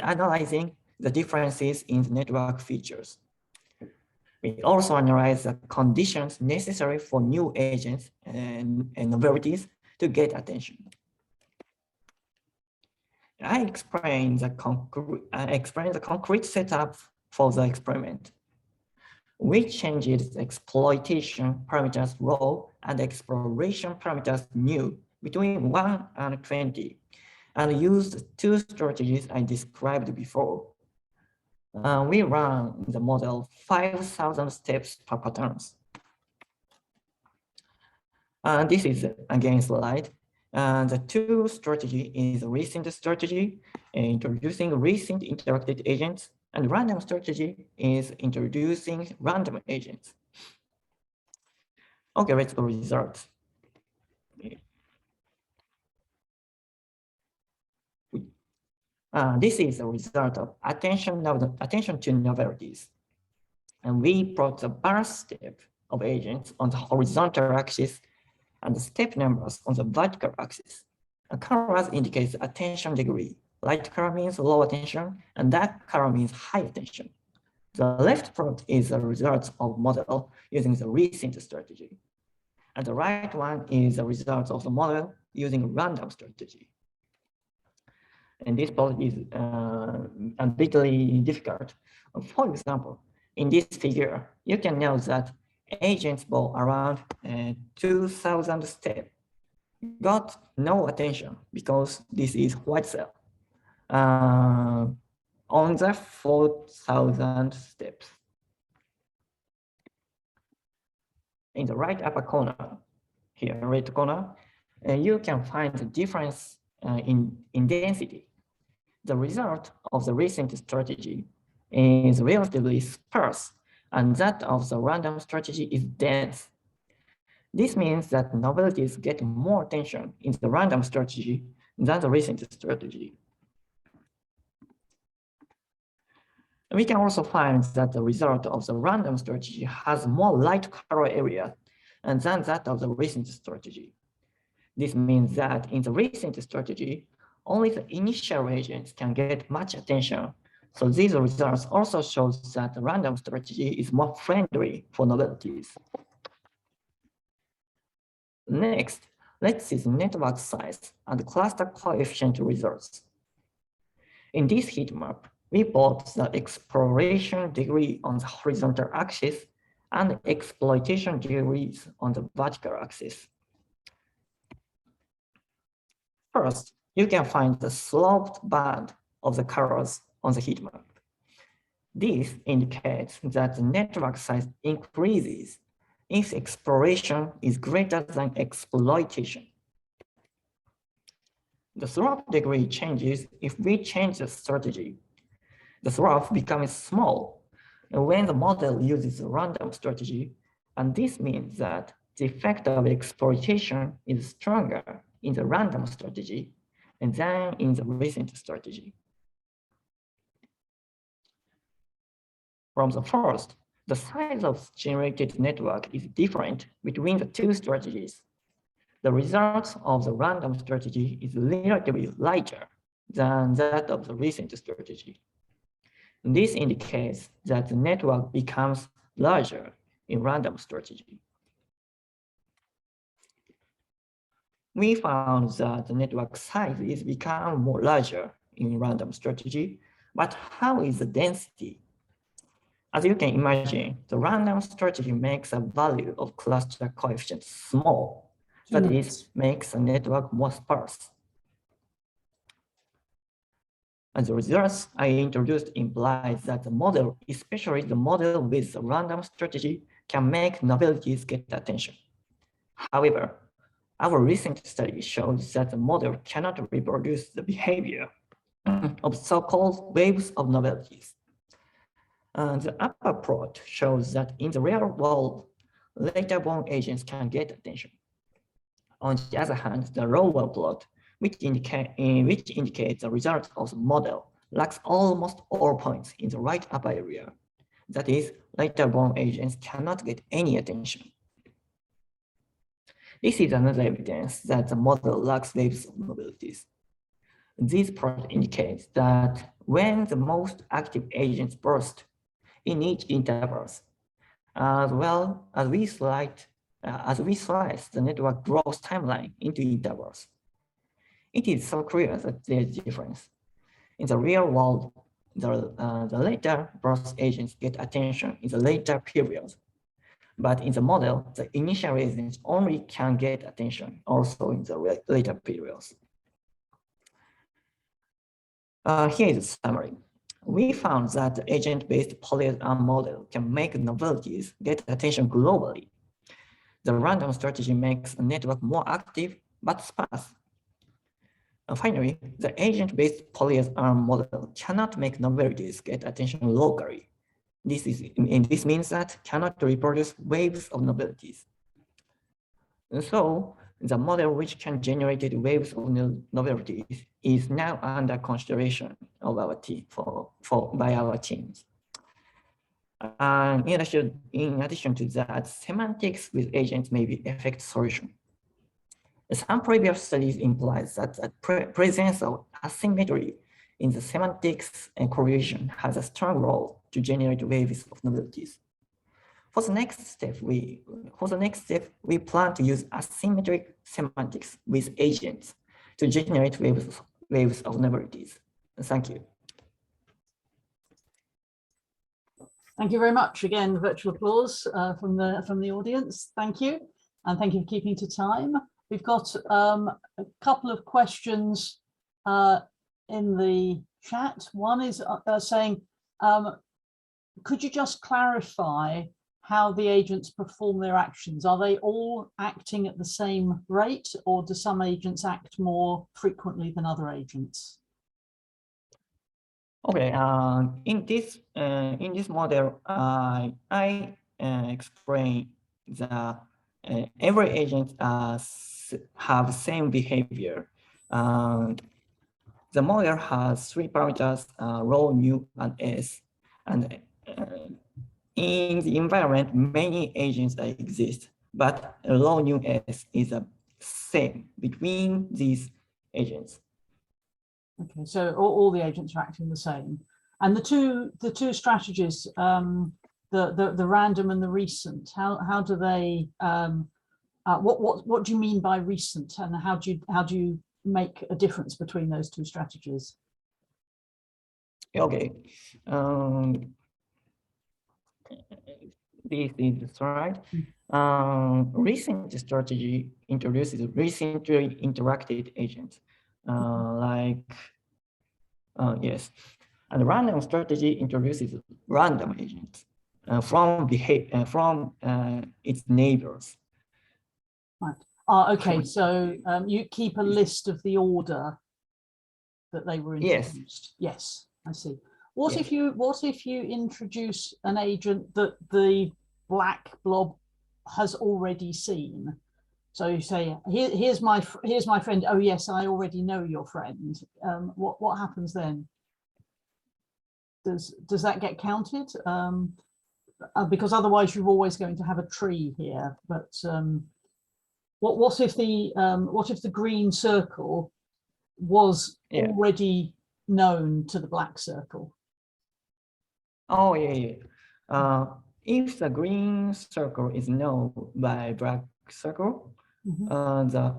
analyzing the differences in the network features. We also analyze the conditions necessary for new agents and novelties to get attention. I explain the concrete setup for the experiment. We changed the exploitation parameters rho and exploration parameters nu between 1 and 20 and used two strategies I described before. We run the model 5,000 steps per patterns. This is again slide. The two strategy is recent strategy, introducing recent interacted agents, and random strategy is introducing random agents. Okay, let's go results. This is a result of attention to novelties. And we plot the bar step of agents on the horizontal axis and the step numbers on the vertical axis. Colors indicates attention degree. Light color means low attention, and dark color means high attention. The left plot is the results of model using the recent strategy. And the right one is the results of the model using random strategy. And this plot is a bit difficult. For example, in this figure, you can note that agents for around 2,000 steps got no attention because this is white cell. On the 4,000 steps. In the right upper corner, here, right corner, you can find the difference in density. The result of the recent strategy is relatively sparse, and that of the random strategy is dense. This means that novelties get more attention in the random strategy than the recent strategy. We can also find that the result of the random strategy has more light color area than that of the recent strategy. This means that in the recent strategy, only the initial agents can get much attention. So these results also show that the random strategy is more friendly for novelties. Next, let's see the network size and cluster coefficient results. In this heat map, we plot the exploration degree on the horizontal axis and exploitation degrees on the vertical axis. First, you can find the sloped band of the colors on the heat map. This indicates that the network size increases if exploration is greater than exploitation. The slope degree changes if we change the strategy. The slope becomes small when the model uses a random strategy, and this means that the effect of exploitation is stronger in the random strategy than in the recent strategy. From the first, the size of generated network is different between the two strategies. The result of the random strategy is relatively lighter than that of the recent strategy. This indicates that the network becomes larger in random strategy. We found that the network size is become more larger in random strategy, but how is the density? As you can imagine, the random strategy makes a value of cluster coefficient small. That is, makes a network more sparse. As a result, I introduced implies that the model, especially the model with a random strategy, can make novelties get attention. However, our recent study shows that the model cannot reproduce the behavior of so-called waves of novelties. The upper plot shows that in the real world, later-born agents can get attention. On the other hand, the lower plot, which indicates the result of the model, lacks almost all points in the right upper area. That is, later-born agents cannot get any attention. This is another evidence that the model lacks waves of novelties. This plot indicates that when the most active agents burst in each intervals, as well as we slice the network growth timeline into intervals, it is so clear that there is a difference. In the real world, the later burst agents get attention in the later periods. But in the model, the initial agents only can get attention also in the later periods. Here is a summary. We found that the agent-based polyarm model can make novelties get attention globally. The random strategy makes a network more active but sparse. Finally, the agent-based polyarm model cannot make novelties get attention locally. This means that cannot reproduce waves of novelties. And so the model which can generate waves of novelties is now under consideration of our team by our teams. In addition to that, semantics with agents may be effective solution. Some previous studies imply that the presence of asymmetry in the semantics and correlation has a strong role to generate waves of novelties. For the next step, we plan to use asymmetric semantics with agents to generate waves of novelties. Thank you. Thank you very much. Again, virtual applause from the audience. Thank you, and thank you for keeping to time. We've got a couple of questions in the chat. One is saying, could you just clarify how the agents perform their actions? Are they all acting at the same rate, or do some agents act more frequently than other agents? Okay, in this model, I explain that every agent have the same behavior. The model has three parameters, rho, mu, and s. And in the environment, many agents exist, but rho, mu, s is the same between these agents. Okay, so all the agents are acting the same. And the two strategies, the random and the recent, how do they what do you mean by recent, and how do you make a difference between those two strategies? Okay, this is the slide. Recent strategy introduces recently interacted agents, yes, and random strategy introduces random agents from its neighbors. Right. Okay, so you keep a list of the order that they were introduced. Yes, I see. What if you introduce an agent that the black blob has already seen? So you say, here's my friend. Oh yes, I already know your friend. What happens then? Does that get counted? because otherwise you're always going to have a tree here. But what if the green circle was already known to the black circle? Oh, yeah. If the green circle is known by black circle, the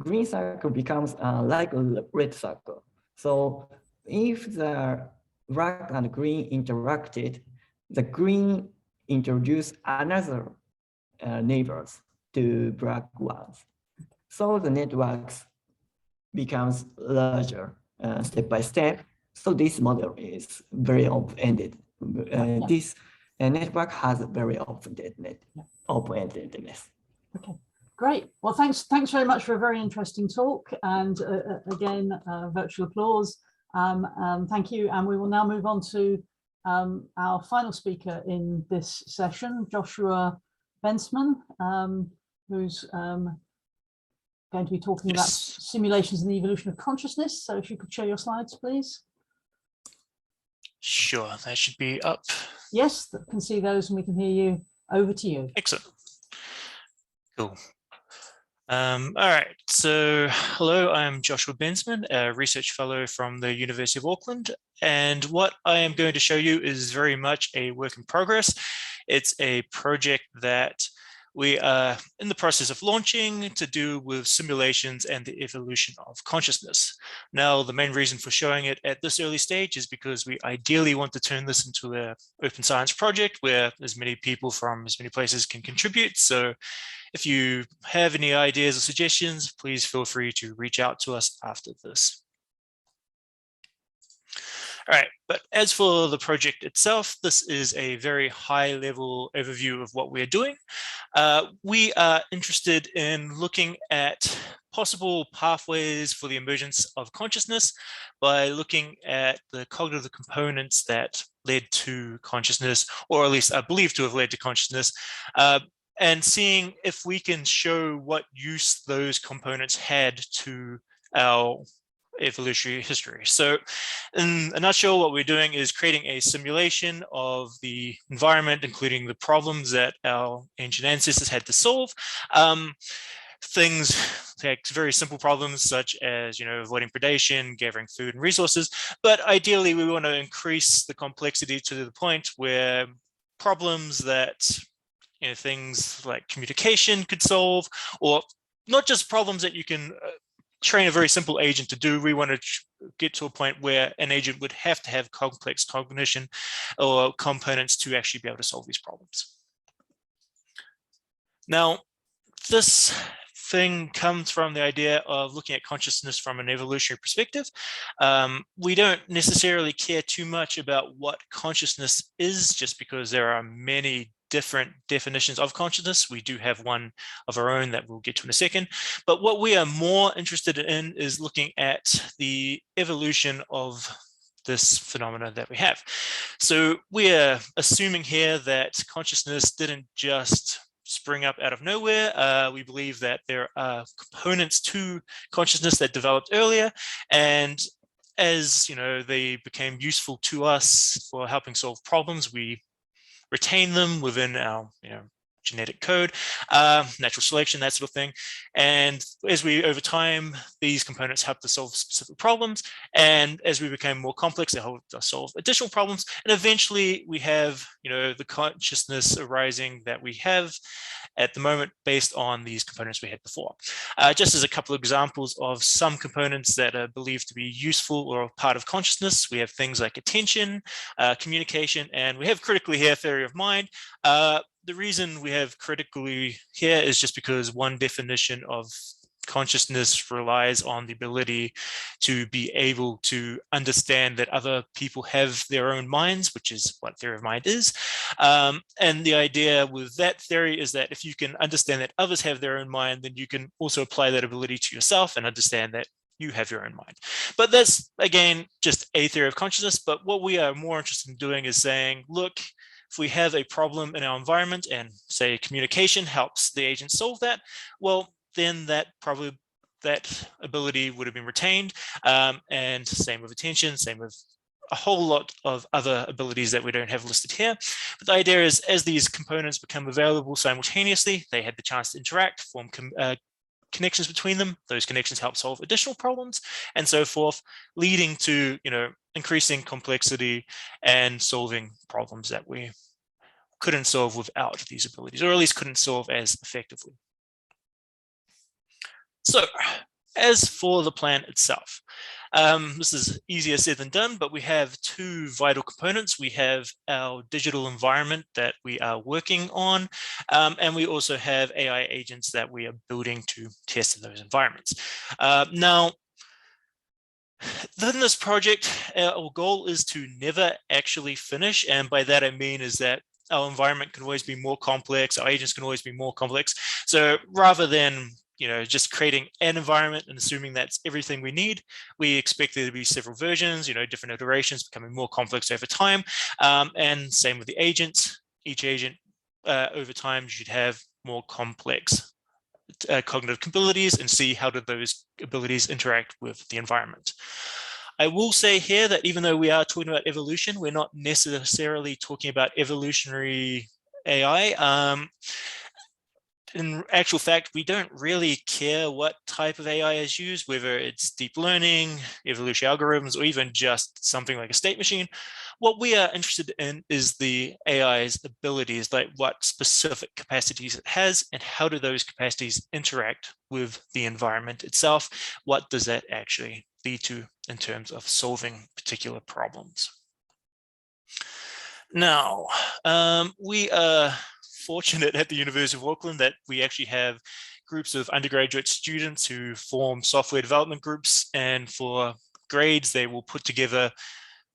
green circle becomes like a red circle. So if the black and green interacted, the green introduce another neighbors to black ones. So the networks becomes larger step by step. So this model is very open-ended. This network has a very open-endedness. Okay, great. Well, thanks very much for a very interesting talk, and again, virtual applause. Thank you, and we will now move on to our final speaker in this session, Joshua Bensman, who's going to be talking about simulations and the evolution of consciousness. So if you could share your slides, please. Sure, that should be up. Yes, can see those and we can hear you. Over to you. Excellent. Cool. All right, so hello, I'm Joshua Bensman, a research fellow from the University of Auckland, and what I am going to show you is very much a work in progress. It's a project that we are in the process of launching to do with simulations and the evolution of consciousness. Now, the main reason for showing it at this early stage is because we ideally want to turn this into an open science project where as many people from as many places can contribute. So if you have any ideas or suggestions, please feel free to reach out to us after this. All right, but as for the project itself, this is a very high-level overview of what we're doing. We are interested in looking at possible pathways for the emergence of consciousness by looking at the cognitive components that led to consciousness, or at least are believed to have led to consciousness, and seeing if we can show what use those components had to our evolutionary history. So in a nutshell, what we're doing is creating a simulation of the environment, including the problems that our ancient ancestors had to solve. Things like very simple problems such as, avoiding predation, gathering food and resources. But ideally, we want to increase the complexity to the point where problems that things like communication could solve, or not just problems that you can train a very simple agent to do. We want to get to a point where an agent would have to have complex cognition or components to actually be able to solve these problems. Now, this thing comes from the idea of looking at consciousness from an evolutionary perspective. We don't necessarily care too much about what consciousness is, just because there are many different definitions of consciousness. We do have one of our own that we'll get to in a second. But what we are more interested in is looking at the evolution of this phenomena that we have. So we are assuming here that consciousnness didn't just spring up out of nowhere. We believe that there are components to consciousness that developed earlier, and as they became useful to us for helping solve problems, we retain them within our genetic code, natural selection, that sort of thing. And as we, over time, these components help to solve specific problems. And as we became more complex, they help to solve additional problems. And eventually we have, the consciousness arising that we have at the moment based on these components we had before. Just as a couple of examples of some components that are believed to be useful or part of consciousness, we have things like attention, communication, and we have critically here theory of mind. The reason we have critically here is just because one definition of consciousness relies on the ability to be able to understand that other people have their own minds, which is what theory of mind is. And the idea with that theory is that if you can understand that others have their own mind, then you can also apply that ability to yourself and understand that you have your own mind. But that's, again, just a theory of consciousness. But what we are more interested in doing is saying, look, if we have a problem in our environment and say communication helps the agent solve that, well, then that ability would have been retained. And same with attention, same with a whole lot of other abilities that we don't have listed here. But the idea is, as these components become available simultaneously, they had the chance to interact, form connections between them. Those connections help solve additional problems and so forth, leading to, increasing complexity and solving problems that we couldn't solve without these abilities, or at least couldn't solve as effectively. So as for the plan itself, this is easier said than done, but we have two vital components. We have our digital environment that we are working on, and we also have AI agents that we are building to test in those environments. Now, in this project, our goal is to never actually finish, and by that I mean is that our environment can always be more complex, our agents can always be more complex. So rather than just creating an environment and assuming that's everything we need, we expect there to be several versions, different iterations becoming more complex over time. And same with the agents. Each agent over time should have more complex cognitive abilities, and see how do those abilities interact with the environment. I will say here that even though we are talking about evolution, we're not necessarily talking about evolutionary AI. In actual fact, we don't really care what type of AI is used, whether it's deep learning, evolutionary algorithms, or even just something like a state machine. What we are interested in is the AI's abilities, like what specific capacities it has, and how do those capacities interact with the environment itself? What does that actually lead to in terms of solving particular problems? Now, we are fortunate at the University of Auckland that we actually have groups of undergraduate students who form software development groups, and for grades they will put together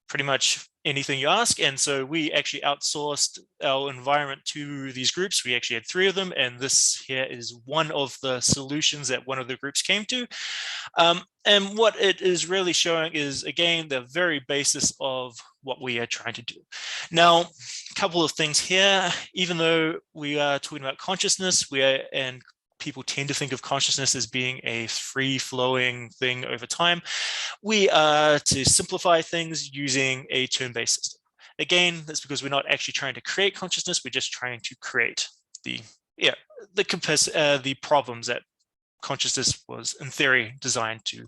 pretty much anything you ask. And so we actually outsourced our environment to these groups. We actually had 3 of them, and this here is one of the solutions that one of the groups came to. And what it is really showing is, again, the very basis of what we are trying to do. Now, a couple of things here. Even though we are talking about consciousness, and people tend to think of consciousness as being a free-flowing thing over time, we are to simplify things using a turn-based system. Again, that's because we're not actually trying to create consciousness, we're just trying to create the problems that consciousness was, in theory, designed to,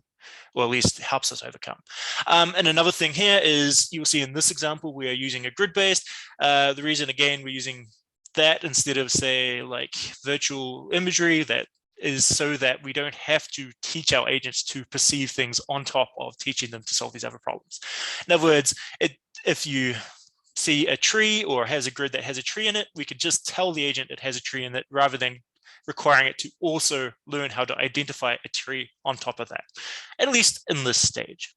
or at least helps us overcome. And another thing here is, you'll see in this example, we are using a grid-based. The reason, again, we're using that instead of, say, like virtual imagery, that is so that we don't have to teach our agents to perceive things on top of teaching them to solve these other problems. In other words, if you see a tree or has a grid that has a tree in it, we could just tell the agent it has a tree in it, rather than requiring it to also learn how to identify a tree on top of that, at least in this stage.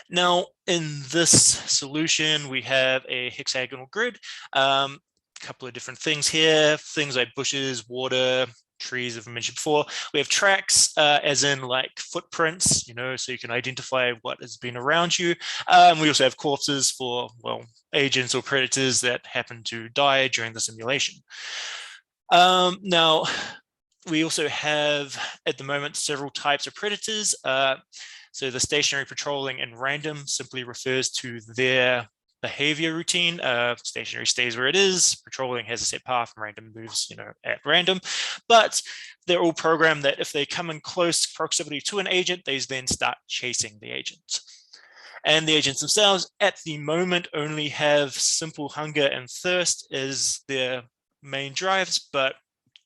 Now, in this solution, we have a hexagonal grid. A couple of different things here, things like bushes, water, trees, as I mentioned before. We have tracks, as in like footprints, so you can identify what has been around you. We also have corpses for, well, agents or predators that happen to die during the simulation. Now, we also have, at the moment, several types of predators. So the stationary, patrolling, and random simply refers to their behavior routine. Stationary stays where it is, patrolling has a set path, and random moves, at random. But they're all programmed that if they come in close proximity to an agent, they then start chasing the agent. And the agents themselves, at the moment, only have simple hunger and thirst as their main drives, but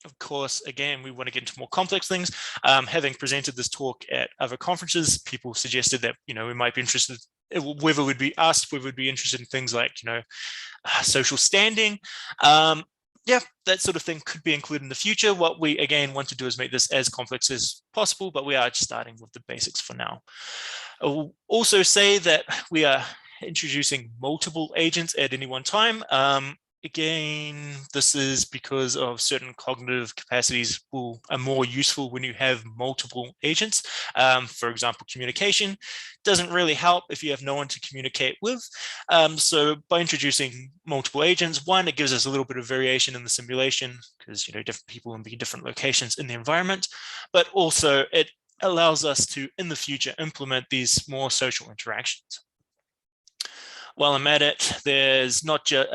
of course, again, we want to get into more complex things. Having presented this talk at other conferences, people suggested that we might be interested, whether we'd be asked whether we'd be interested in things like social standing. Yeah, that sort of thing could be included in the future. What we again want to do is make this as complex as possible, but we are just starting with the basics for now. I will also say that we are introducing multiple agents at any one time. Again, this is because of certain cognitive capacities are more useful when you have multiple agents. For example, communication doesn't really help if you have no one to communicate with. So by introducing multiple agents, one, it gives us a little bit of variation in the simulation because different people will be in different locations in the environment, but also it allows us to, in the future, implement these more social interactions. while I'm at it, there's not just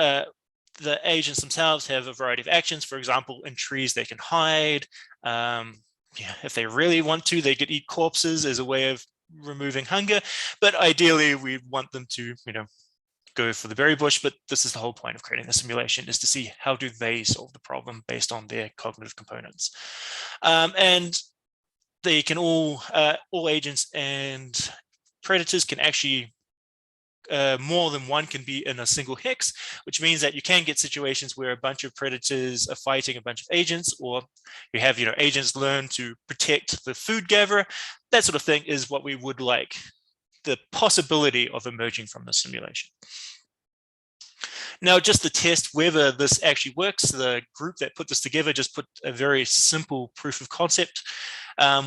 the agents themselves have a variety of actions. For example, in trees, they can hide. If they really want to, they could eat corpses as a way of removing hunger. But ideally, we want them to, go for the berry bush. But this is the whole point of creating the simulation, is to see how do they solve the problem based on their cognitive components. And they can all agents and predators can actually more than one can be in a single hex, which means that you can get situations where a bunch of predators are fighting a bunch of agents, or you have agents learn to protect the food gatherer. That sort of thing is what we would like the possibility of emerging from the simulation. Now, just to test whether this actually works, the group that put this together just put a very simple proof of concept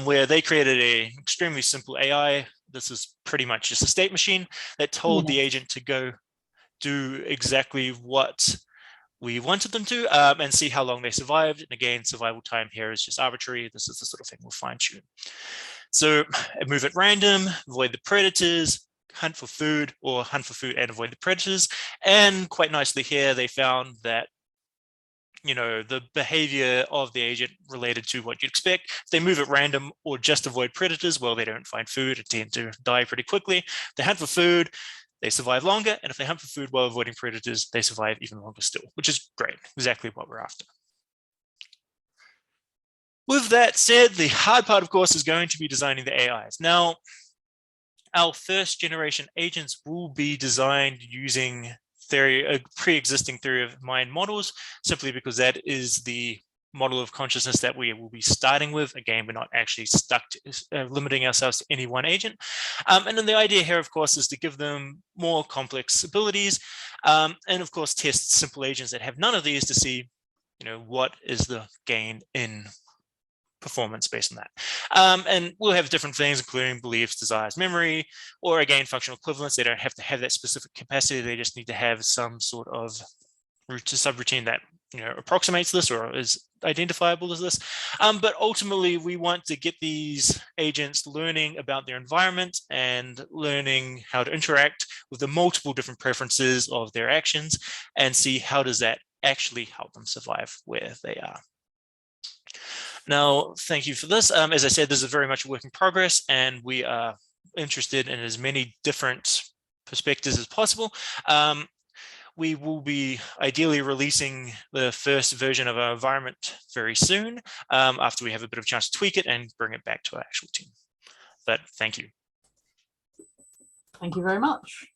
where they created an extremely simple AI. This is pretty much just a state machine that told the agent to go do exactly what we wanted them to and see how long they survived. And again, survival time here is just arbitrary. This is the sort of thing we'll fine tune. So move at random, avoid the predators, hunt for food, or hunt for food and avoid the predators. And quite nicely here, they found that the behavior of the agent related to what you'd expect. If they move at random or just avoid predators, well, they don't find food and tend to die pretty quickly. If they hunt for food, they survive longer. And if they hunt for food while avoiding predators, they survive even longer still, which is great, exactly what we're after. With that said, the hard part, of course, is going to be designing the AIs. Now, our first generation agents will be designed using pre-existing theory of mind models, simply because that is the model of consciousness that we will be starting with. Again, we're not actually stuck to limiting ourselves to any one agent. And then the idea here, of course, is to give them more complex abilities, and of course, test simple agents that have none of these to see, what is the gain in performance based on that. And we'll have different things, including beliefs, desires, memory, or again, functional equivalence. They don't have to have that specific capacity. They just need to have some sort of subroutine that approximates this or is identifiable as this. But ultimately, we want to get these agents learning about their environment and learning how to interact with the multiple different preferences of their actions and see how does that actually help them survive where they are. Now, thank you for this. As I said, this is very much a work in progress, and we are interested in as many different perspectives as possible. We will be ideally releasing the first version of our environment very soon, after we have a bit of a chance to tweak it and bring it back to our actual team. But thank you. Thank you very much.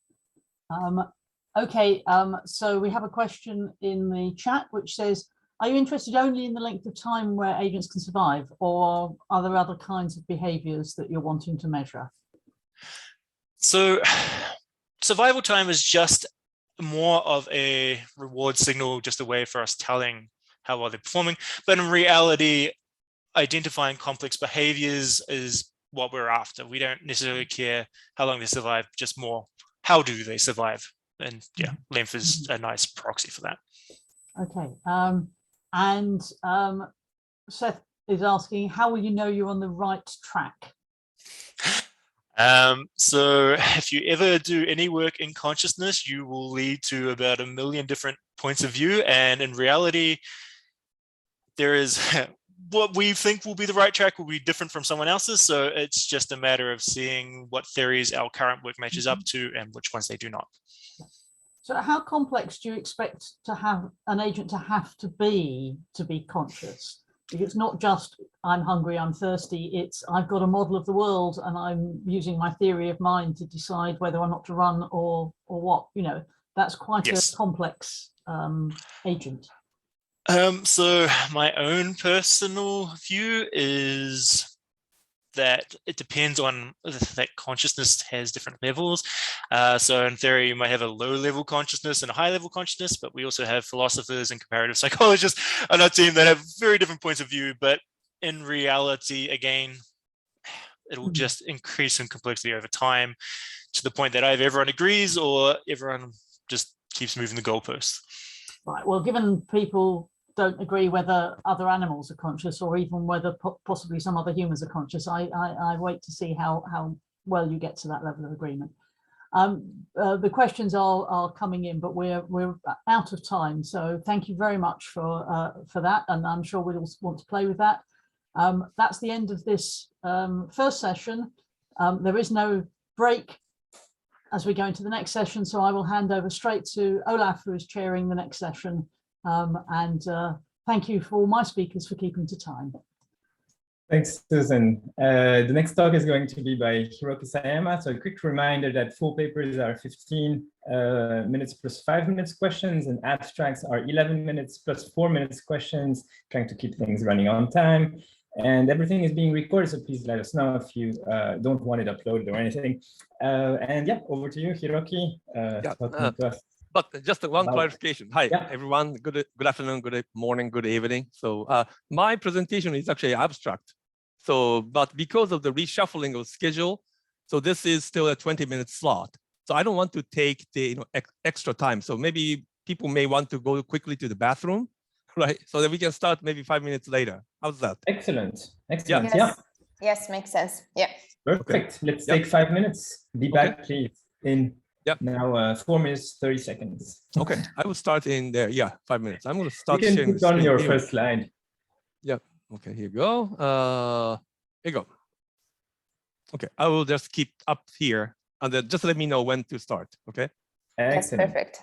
Okay, so we have a question in the chat which says, are you interested only in the length of time where agents can survive, or are there other kinds of behaviors that you're wanting to measure? So survival time is just more of a reward signal, just a way for us telling how well they're performing. But in reality, identifying complex behaviors is what we're after. We don't necessarily care how long they survive, just more how do they survive. And yeah, length is a nice proxy for that. Okay. And Seth is asking, how will you know you're on the right track? So if you ever do any work in consciousness, you will lead to about 1 million different points of view. And in reality, there is what we think will be the right track will be different from someone else's. So it's just a matter of seeing what theories our current work matches up to and which ones they do not. So how complex do you expect to have an agent to be conscious? It's not just I'm hungry, I'm thirsty. It's I've got a model of the world and I'm using my theory of mind to decide whether or not to run or what. That's quite a complex agent. So my own personal view is that it depends on that consciousness has different levels. So in theory, you might have a low level consciousness and a high level consciousness, but we also have philosophers and comparative psychologists on our team that have very different points of view. But in reality, again, it will just increase in complexity over time to the point that either everyone agrees or everyone just keeps moving the goalposts. Right. Well, given people don't agree whether other animals are conscious or even whether possibly some other humans are conscious, I wait to see how well you get to that level of agreement. The questions are coming in, but we're out of time. So thank you very much for that, and I'm sure we'll want to play with that. That's the end of this first session. There is no break as we go into the next session, so I will hand over straight to Olaf, who is chairing the next session. Thank you for all my speakers for keeping to time. Thanks, Susan. The next talk is going to be by Hiroki Sayama. So a quick reminder that full papers are 15 minutes plus 5 minutes questions, and abstracts are 11 minutes plus 4 minutes questions, trying to keep things running on time. And everything is being recorded, so please let us know if you don't want it uploaded or anything. And yeah, over to you, Hiroki. Talking to us. But just one Wow. clarification. Hi, Yeah. everyone. Good afternoon, good morning, good evening. So my presentation is actually abstract. So, but because of the reshuffling of schedule, so this is still a 20-minute slot. So I don't want to take the extra time. So maybe people may want to go quickly to the bathroom, right? So that we can start maybe 5 minutes later. How's that? Excellent. Excellent. Yes. Yeah. Yes, makes sense. Yeah. Perfect. Okay. Let's take 5 minutes. Be back, please, in now 4 minutes, 30 seconds. Okay, I will start in there. Yeah, 5 minutes. I'm going to start You can sharing the put on screen your anyway. first slide. Yeah. Okay, here you go. Here you go. Okay, I will just keep up here and then just let me know when to start. Okay. Yes, Excellent. perfect.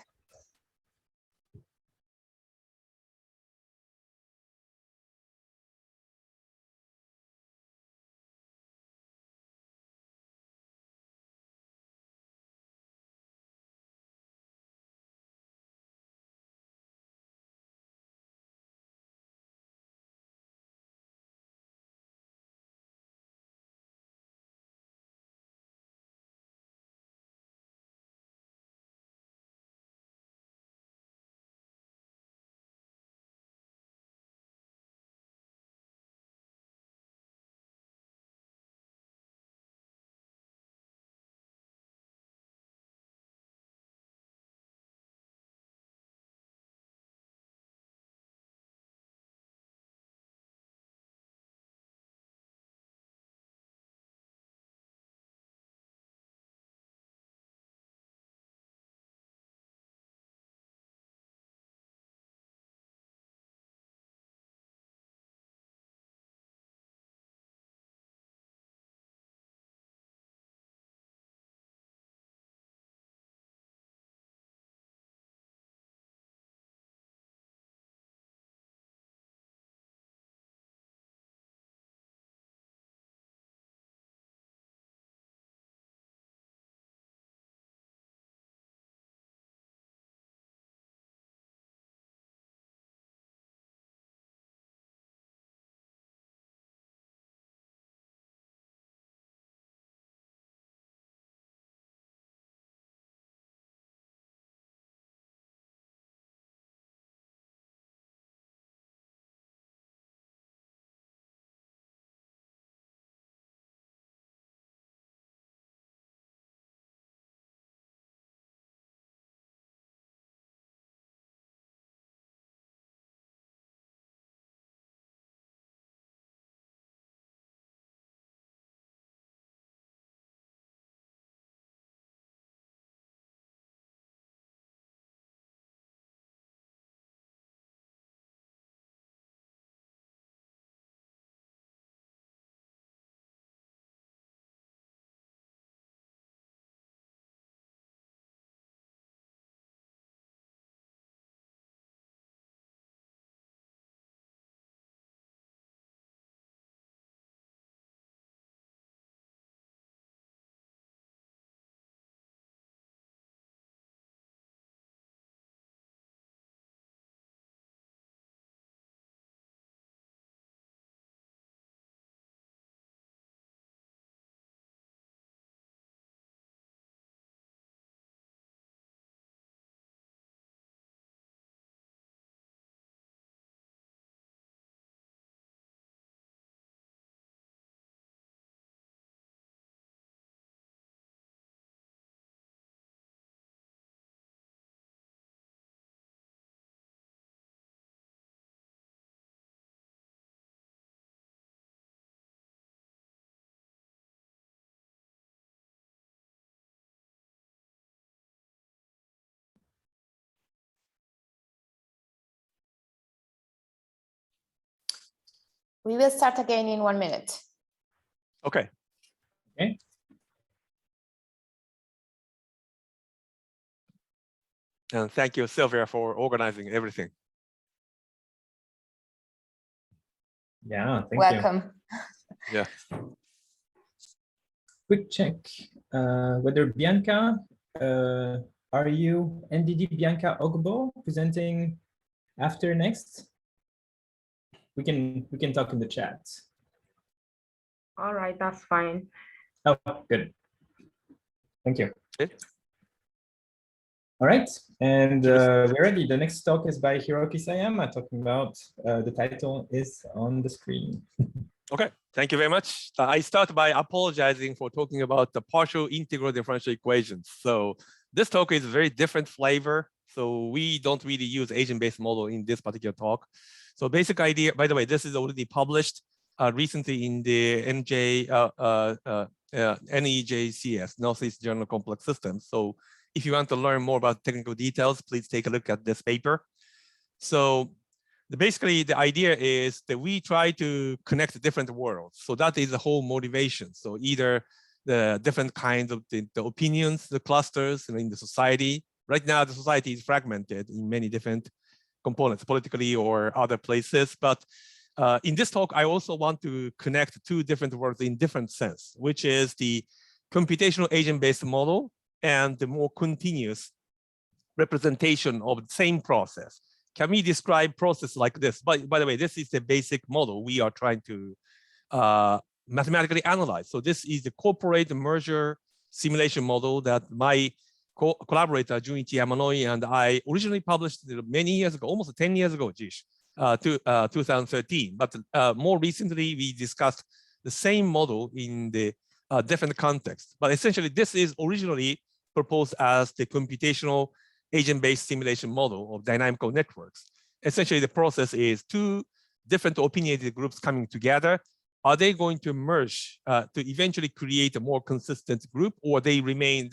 We will start again in 1 minute. Okay. Okay. And thank you, Sylvia, for organizing everything. Yeah, thank Welcome. you. Yeah. Quick check whether Bianca, are you NDD Bianca Ogbo presenting after next? We can talk in the chat. All right, that's fine. Oh, good. Thank you. Okay. All right, and we're ready. The next talk is by Hiroki Sayama, talking about the title is on the screen. Okay, thank you very much. I start by apologizing for talking about the partial integral differential equations. So this talk is a very different flavor. So we don't really use agent-based model in this particular talk. So basic idea, by the way, this is already published recently in the NEJCS, Northeast Journal Complex Systems. So if you want to learn more about technical details, please take a look at this paper. So basically, the idea is that we try to connect different worlds. So that is the whole motivation. So either the different kinds of the opinions, the clusters in the society. Right now, the society is fragmented in many different components, politically or other places. But in this talk, I also want to connect two different worlds in different sense, which is the computational agent-based model and the more continuous representation of the same process. Can we describe process like this? By the way, this is the basic model we are trying to mathematically analyze. So this is the corporate merger simulation model that my collaborator Junichi Yamanoi and I originally published many years ago, almost 10 years ago, 2013. But more recently, we discussed the same model in the different context. But essentially, this is originally proposed as the computational agent-based simulation model of dynamical networks. Essentially, the process is two different opinionated groups coming together. Are they going to merge to eventually create a more consistent group, or they remain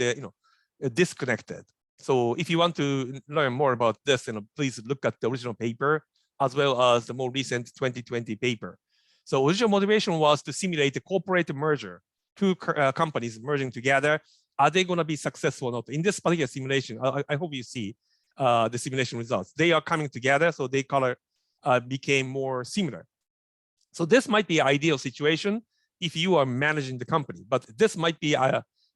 disconnected? So if you want to learn more about this, please look at the original paper as well as the more recent 2020 paper. So original motivation was to simulate a corporate merger, two companies merging together. Are they going to be successful or not? In this particular simulation, I hope you see the simulation results. They are coming together, so they became more similar. So this might be an ideal situation if you are managing the company, but this might be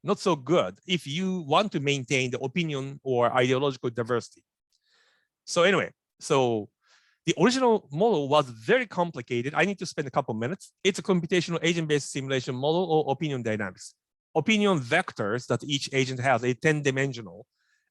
not so good if you want to maintain the opinion or ideological diversity. So anyway, so the original model was very complicated. I need to spend a couple minutes. It's a computational agent-based simulation model or opinion dynamics. Opinion vectors that each agent has, a 10-dimensional.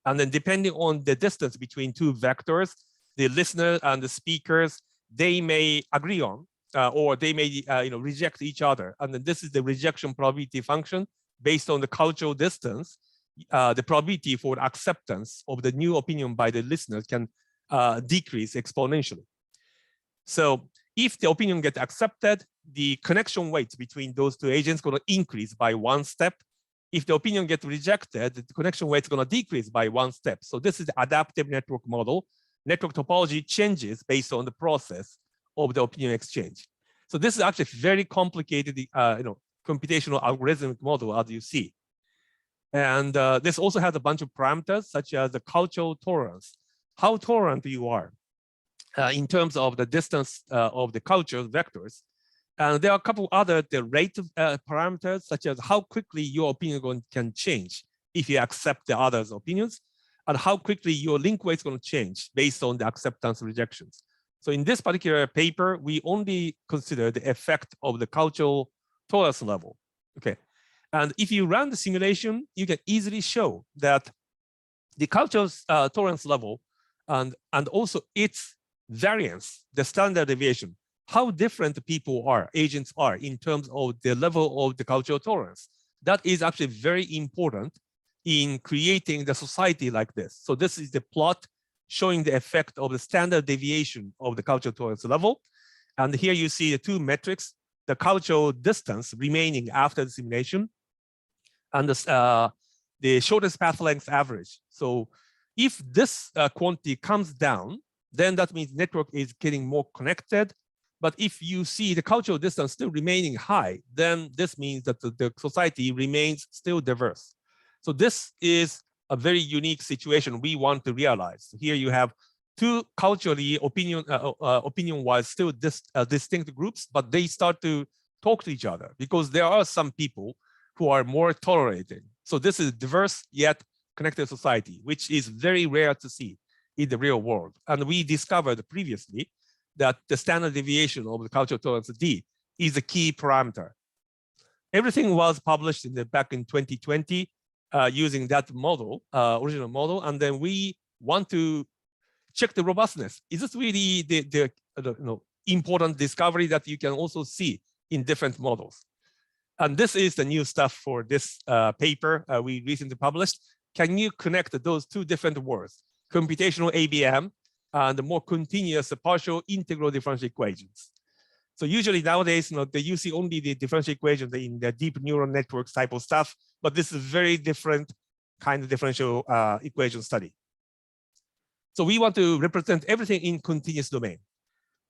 And then depending on the distance between two vectors, the listener and the speakers, they may agree on, or they may reject each other. And then this is the rejection probability function based on the cultural distance. The probability for acceptance of the new opinion by the listeners can decrease exponentially. So if the opinion gets accepted, the connection weight between those two agents is going to increase by 1 step. If the opinion gets rejected, the connection weight is going to decrease by 1 step. So this is the adaptive network model. Network topology changes based on the process of the opinion exchange. So this is actually very complicated, computational algorithmic model, as you see. And this also has a bunch of parameters, such as the cultural tolerance, how tolerant you are in terms of the distance of the cultural vectors. And there are a couple other rate parameters, such as how quickly your opinion can change if you accept the others' opinions, and how quickly your link weight is going to change based on the acceptance rejections. So in this particular paper, we only consider the effect of the cultural tolerance level. Okay, and if you run the simulation, you can easily show that the cultural tolerance level and also its variance, the standard deviation, how different people are, agents are in terms of the level of the cultural tolerance. That is actually very important in creating the society like this. So this is the plot showing the effect of the standard deviation of the cultural tolerance level. And here you see the two metrics, the cultural distance remaining after the simulation and the shortest path length average. So if this quantity comes down, then that means network is getting more connected, But if you see the cultural distance still remaining high, then this means that the society remains still diverse. So this is a very unique situation we want to realize. Here you have two culturally opinion-wise still distinct groups, but they start to talk to each other because there are some people who are more tolerating. So this is diverse yet connected society, which is very rare to see in the real world. And we discovered previously that the standard deviation of the cultural tolerance D is a key parameter. Everything was published back in 2020 using that model, original model, and then we want to check the robustness. Is this really the important discovery that you can also see in different models? And this is the new stuff for this paper we recently published. Can you connect those two different words, computational ABM and the more continuous partial integral differential equations? So usually nowadays, you see only the differential equations in the deep neural networks type of stuff, but this is very different kind of differential equation study. So we want to represent everything in continuous domain.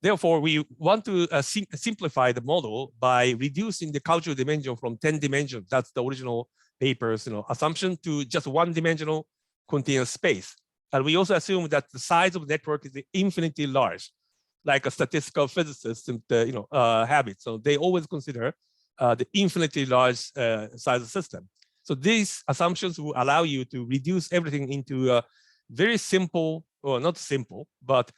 Therefore, we want to simplify the model by reducing the cultural dimension from 10 dimensions. That's the original paper's assumption, to just one-dimensional continuous space. And we also assume that the size of the network is infinitely large, like a statistical physicist habit. So they always consider the infinitely large size system. So these assumptions will allow you to reduce everything into a very simple, or not simple, but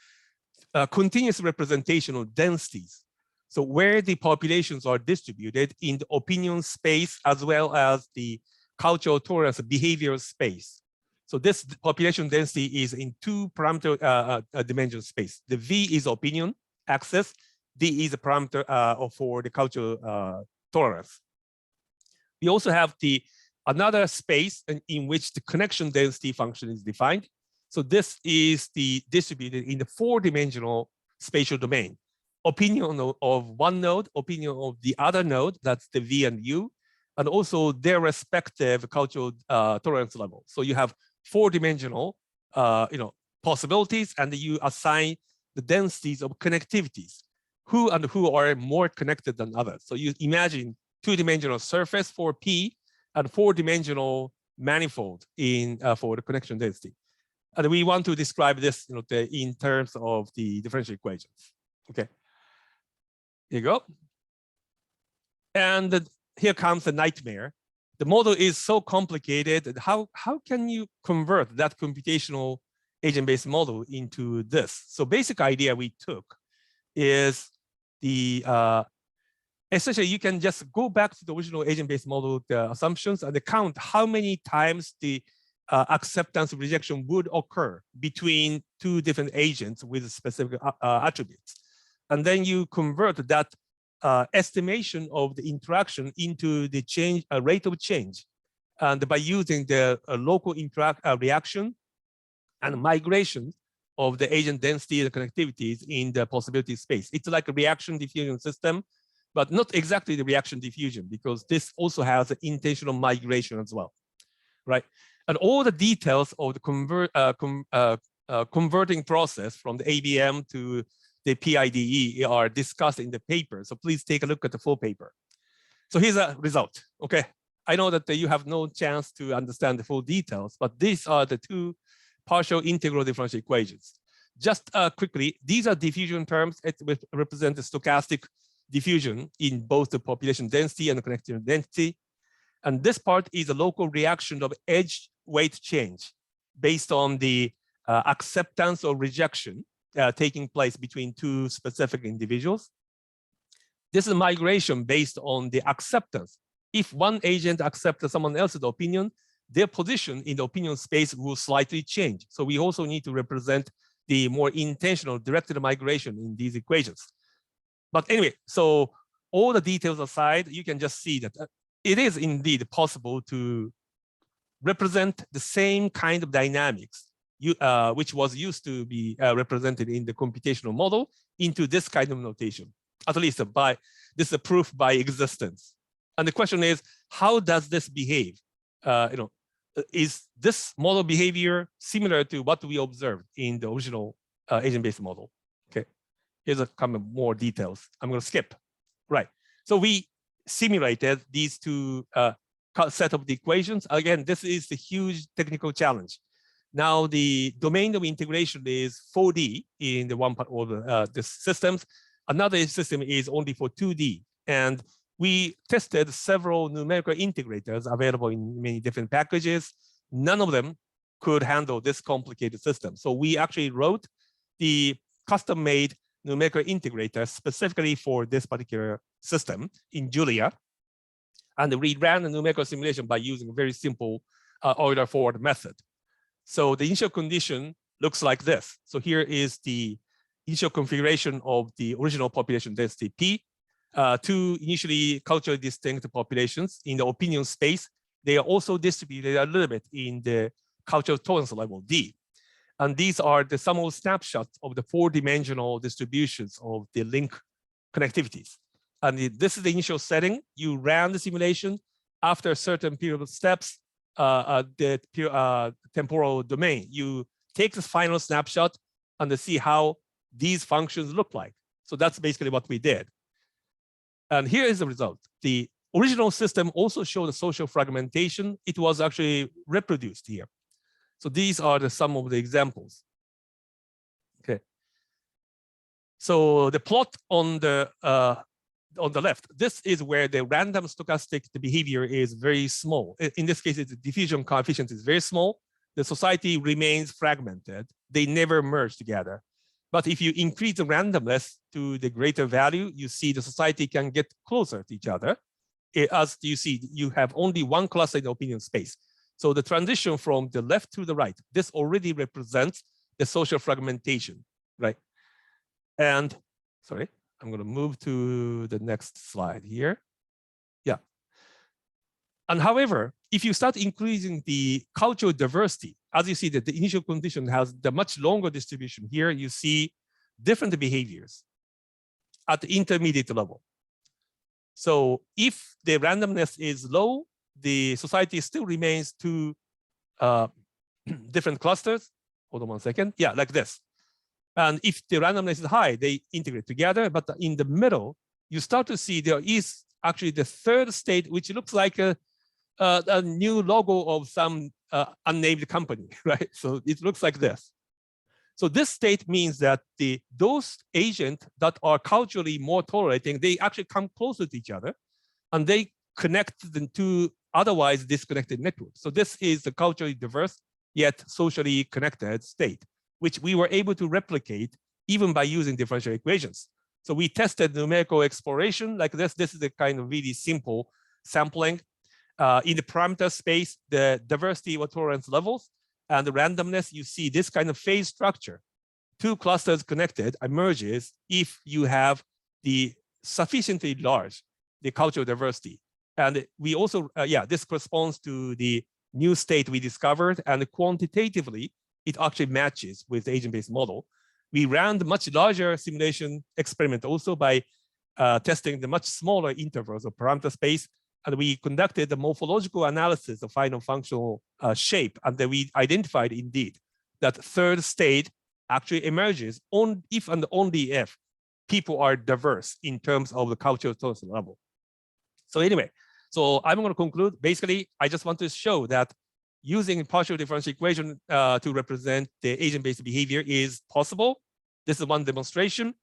continuous representation of densities. So where the populations are distributed in the opinion space as well as the cultural tolerance behavioral space. So this population density is in two parameter dimension space. The V is opinion axis, D is a parameter for the cultural tolerance. We also have another space in which the connection density function is defined. So this is distributed in the four-dimensional spatial domain. Opinion of one node, opinion of the other node, that's the V and U, and also their respective cultural tolerance level. So you have four-dimensional possibilities, and you assign the densities of connectivities, who are more connected than others. So you imagine two-dimensional surface for P and four-dimensional manifold for the connection density. And we want to describe this in terms of the differential equations. Okay, here you go. And here comes the nightmare. The model is so complicated. How can you convert that computational agent-based model into this? So basic idea we took is essentially you can just go back to the original agent-based model assumptions and count how many times the acceptance rejection would occur between two different agents with specific attributes. And then you convert that estimation of the interaction into the rate of change. And by using the local reaction and migration of the agent density and connectivities in the possibility space. It's like a reaction diffusion system, but not exactly the reaction diffusion, because this also has an intentional migration as well, right? And all the details of the converting process from the ABM to the PIDE are discussed in the paper. So please take a look at the full paper. So here's a result, okay? I know that you have no chance to understand the full details, but these are the two partial integral differential equations. Just quickly, these are diffusion terms. It represent the stochastic diffusion in both the population density and the connection density. And this part is a local reaction of edge weight change based on the acceptance or rejection taking place between two specific individuals. This is a migration based on the acceptance. If one agent accepts someone else's opinion, their position in the opinion space will slightly change. So we also need to represent the more intentional directed migration in these equations. But anyway, so all the details aside, you can just see that it is indeed possible to represent the same kind of dynamics which was used to be represented in the computational model into this kind of notation, at least this is a proof by existence. And the question is, how does this behave? Is this model behavior similar to what we observed in the original agent-based model? Okay, Here's a couple more details. I'm going to skip. Right. So we simulated these two set of the equations. Again, this is a huge technical challenge. Now the domain of integration is 4D in the one part of the systems. Another system is only for 2D. And we tested several numerical integrators available in many different packages. None of them could handle this complicated system. So we actually wrote the custom-made numerical integrator specifically for this particular system in Julia. And we ran the numerical simulation by using a very simple Euler forward method. So the initial condition looks like this. So here is the initial configuration of the original population density P. Two initially culturally distinct populations in the opinion space. They are also distributed a little bit in the cultural tolerance level D. And these are the sum of snapshots of the 4-dimensional distributions of the link connectivities. And this is the initial setting. You ran the simulation. After a certain period of steps, the temporal domain, you take this final snapshot and see how these functions look like. So that's basically what we did. And here is the result. The original system also showed a social fragmentation. It was actually reproduced here. So these are some of the examples. Okay. So the plot on the left, this is where the random stochastic behavior is very small. In this case, the diffusion coefficient is very small. The society remains fragmented. They never merge together. But if you increase the randomness to the greater value, you see the society can get closer to each other. As you see, you have only one cluster in the opinion space. So the transition from the left to the right, this already represents the social fragmentation, right? And sorry, I'm going to move to the next slide here. Yeah. And however, if you start increasing the cultural diversity, as you see that the initial condition has the much longer distribution here, you see different behaviors at the intermediate level. So if the randomness is low, the society still remains two different clusters. Hold on one second. Yeah, like this. And if the randomness is high, they integrate together. But in the middle, you start to see there is actually the third state, which looks like a new logo of some unnamed company, right? So it looks like this. So this state means that those agents that are culturally more tolerating, they actually come closer to each other, and they connect the two otherwise disconnected networks. So this is the culturally diverse yet socially connected state, which we were able to replicate even by using differential equations. So we tested numerical exploration like this. This is a kind of really simple sampling. In the parameter space, the diversity or tolerance levels and the randomness, you see this kind of phase structure. Two clusters connected emerges if you have the sufficiently large, the cultural diversity. And we also, this corresponds to the new state we discovered, and quantitatively, it actually matches with the agent-based model. We ran the much larger simulation experiment also by testing the much smaller intervals of parameter space, and we conducted the morphological analysis of final functional shape, and then we identified indeed that third state actually emerges if and only if people are diverse in terms of the cultural tolerance level. So anyway, so I'm going to conclude. Basically, I just want to show that using partial differential equation to represent the agent-based behavior is possible. This is one demonstration.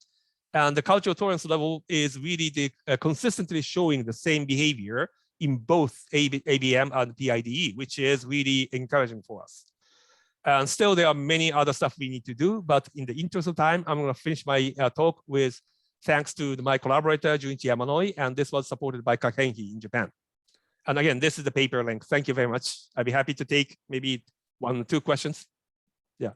And the cultural tolerance level is really consistently showing the same behavior in both ABM and PIDE, which is really encouraging for us. And still, there are many other stuff we need to do. But in the interest of time, I'm going to finish my talk with thanks to my collaborator, Junichi Yamanoi, and this was supported by Kakenhi in Japan. And again, this is the paper link. Thank you very much. I'd be happy to take maybe 1 or 2 questions. Yeah.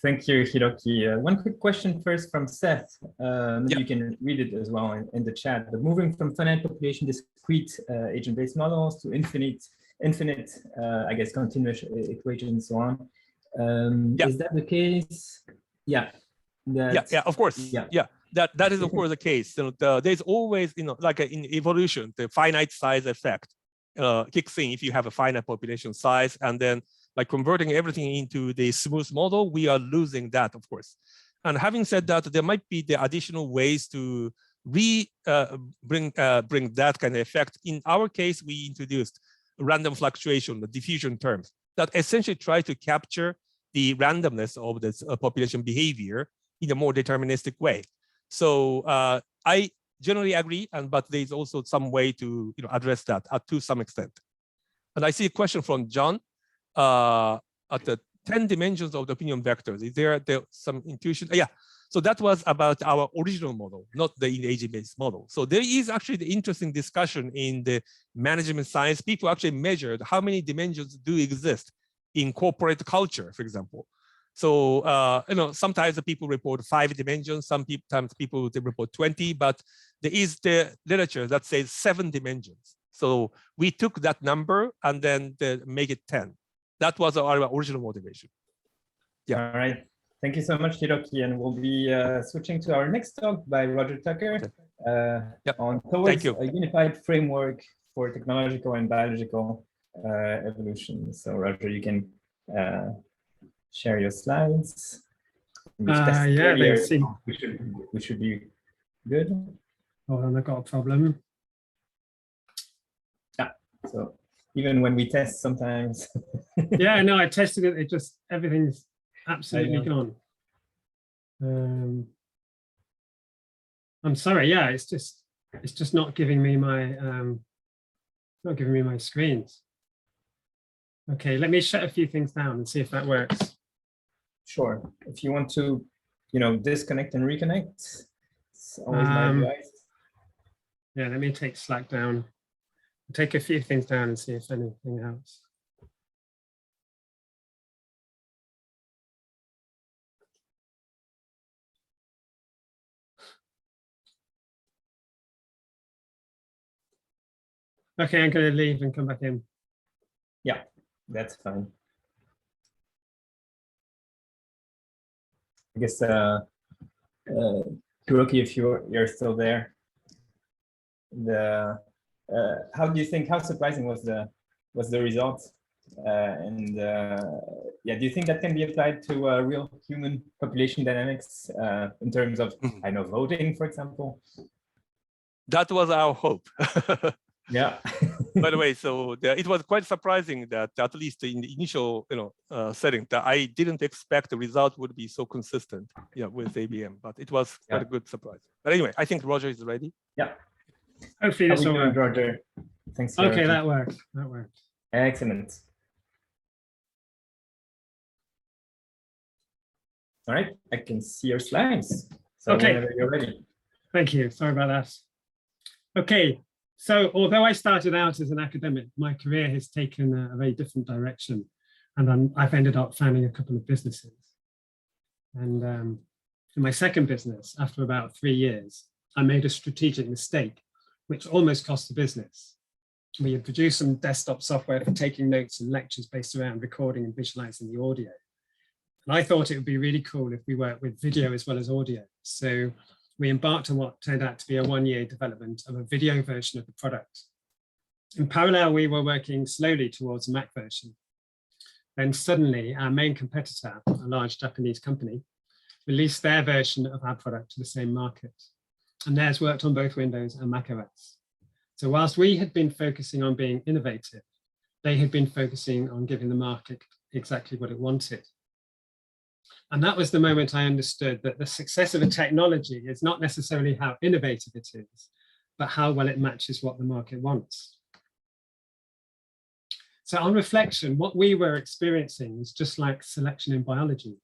Thank you, Hiroki. One quick question first from Seth. You can read it as well in the chat. But moving from finite population discrete agent-based models to infinite, I guess, continuous equations and so on. Is that the case? Yeah. Of course. Yeah. That is of course the case. So there's always, like in evolution, the finite size effect kicks in if you have a finite population size, and then by converting everything into the smooth model, we are losing that, of course. And having said that, there might be the additional ways to bring that kind of effect. In our case, we introduced random fluctuation, the diffusion terms that essentially try to capture the randomness of this population behavior in a more deterministic way. So I generally agree, but there's also some way to address that to some extent. And I see a question from John at the 10 dimensions of the opinion vectors. Is there some intuition? Yeah. So that was about our original model, not the agent-based model. So there is actually the interesting discussion in the management science. People actually measured how many dimensions do exist in corporate culture, for example. So sometimes the people report 5 dimensions, sometimes people report 20, but there is the literature that says 7 dimensions. So we took that number and then make it 10. That was our original motivation. Yeah. All right. Thank you so much, Hiroki. And we'll be switching to our next talk by Roger Tucker on towards a unified framework for technological and biological evolution. So Roger, you can share your slides. Yeah, they seem. We should be good. Hold on, I've got a problem. Yeah. So even when we test, sometimes. Yeah, no, I tested it. It just everything's absolutely gone. I'm sorry. Yeah, it's just not giving me my screens. Okay, let me shut a few things down and see if that works. Sure. If you want to, disconnect and reconnect, it's always my advice. Yeah, let me take Slack down. I'll take a few things down and see if anything else. Okay, I'm going to leave and come back in. Yeah, that's fine. I guess, Hiroki, if you're still there, how do you think? How surprising was the result? Yeah, do you think that can be applied to real human population dynamics in terms of, I know, voting, for example? That was our hope. Yeah. By the way, so it was quite surprising that at least in the initial setting, that I didn't expect the result would be so consistent, with ABM, but it was quite a good surprise. But anyway, I think Roger is ready. Yeah. Hopefully this will work. Roger. Thanks. Okay, that worked. That worked. Excellent. All right, I can see your slides. So okay, whenever you're ready. Thank you. Sorry about that. Okay. So although I started out as an academic, my career has taken a very different direction, and I've ended up founding a couple of businesses. And in my second business, after about 3 years, I made a strategic mistake, which almost cost the business. We had produced some desktop software for taking notes and lectures based around recording and visualizing the audio. And I thought it would be really cool if we worked with video as well as audio. So we embarked on what turned out to be a 1-year development of a video version of the product. In parallel, we were working slowly towards a Mac version. Then suddenly, our main competitor, a large Japanese company, released their version of our product to the same market. And theirs worked on both Windows and Mac OS. So whilst we had been focusing on being innovative, they had been focusing on giving the market exactly what it wanted. And that was the moment I understood that the success of a technology is not necessarily how innovative it is, but how well it matches what the market wants. So on reflection, what we were experiencing was just like selection in biology,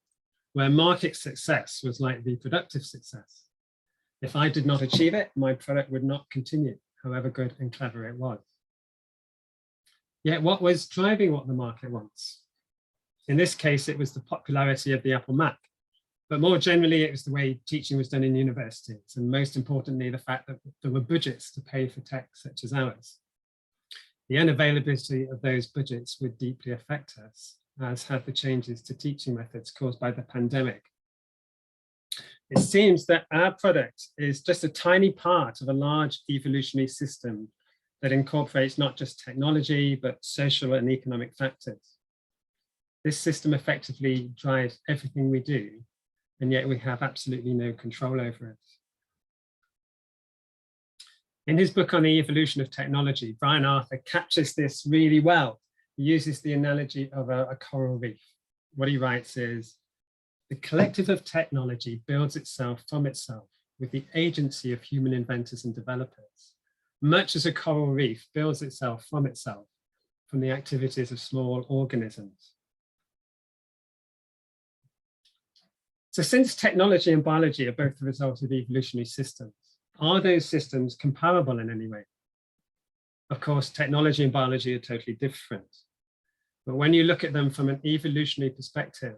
where market success was like reproductive success. If I did not achieve it, my product would not continue, however good and clever it was. Yet what was driving what the market wants? In this case, it was the popularity of the Apple Mac, but more generally, it was the way teaching was done in universities, and most importantly, the fact that there were budgets to pay for tech such as ours. The unavailability of those budgets would deeply affect us, as had the changes to teaching methods caused by the pandemic. It seems that our product is just a tiny part of a large evolutionary system that incorporates not just technology, but social and economic factors. This system effectively drives everything we do, and yet we have absolutely no control over it. In his book on the evolution of technology, Brian Arthur captures this really well. He uses the analogy of a coral reef. What he writes is, the collective of technology builds itself from itself with the agency of human inventors and developers, much as a coral reef builds itself from the activities of small organisms. So since technology and biology are both the result of evolutionary systems, are those systems comparable in any way? Of course, technology and biology are totally different. But when you look at them from an evolutionary perspective,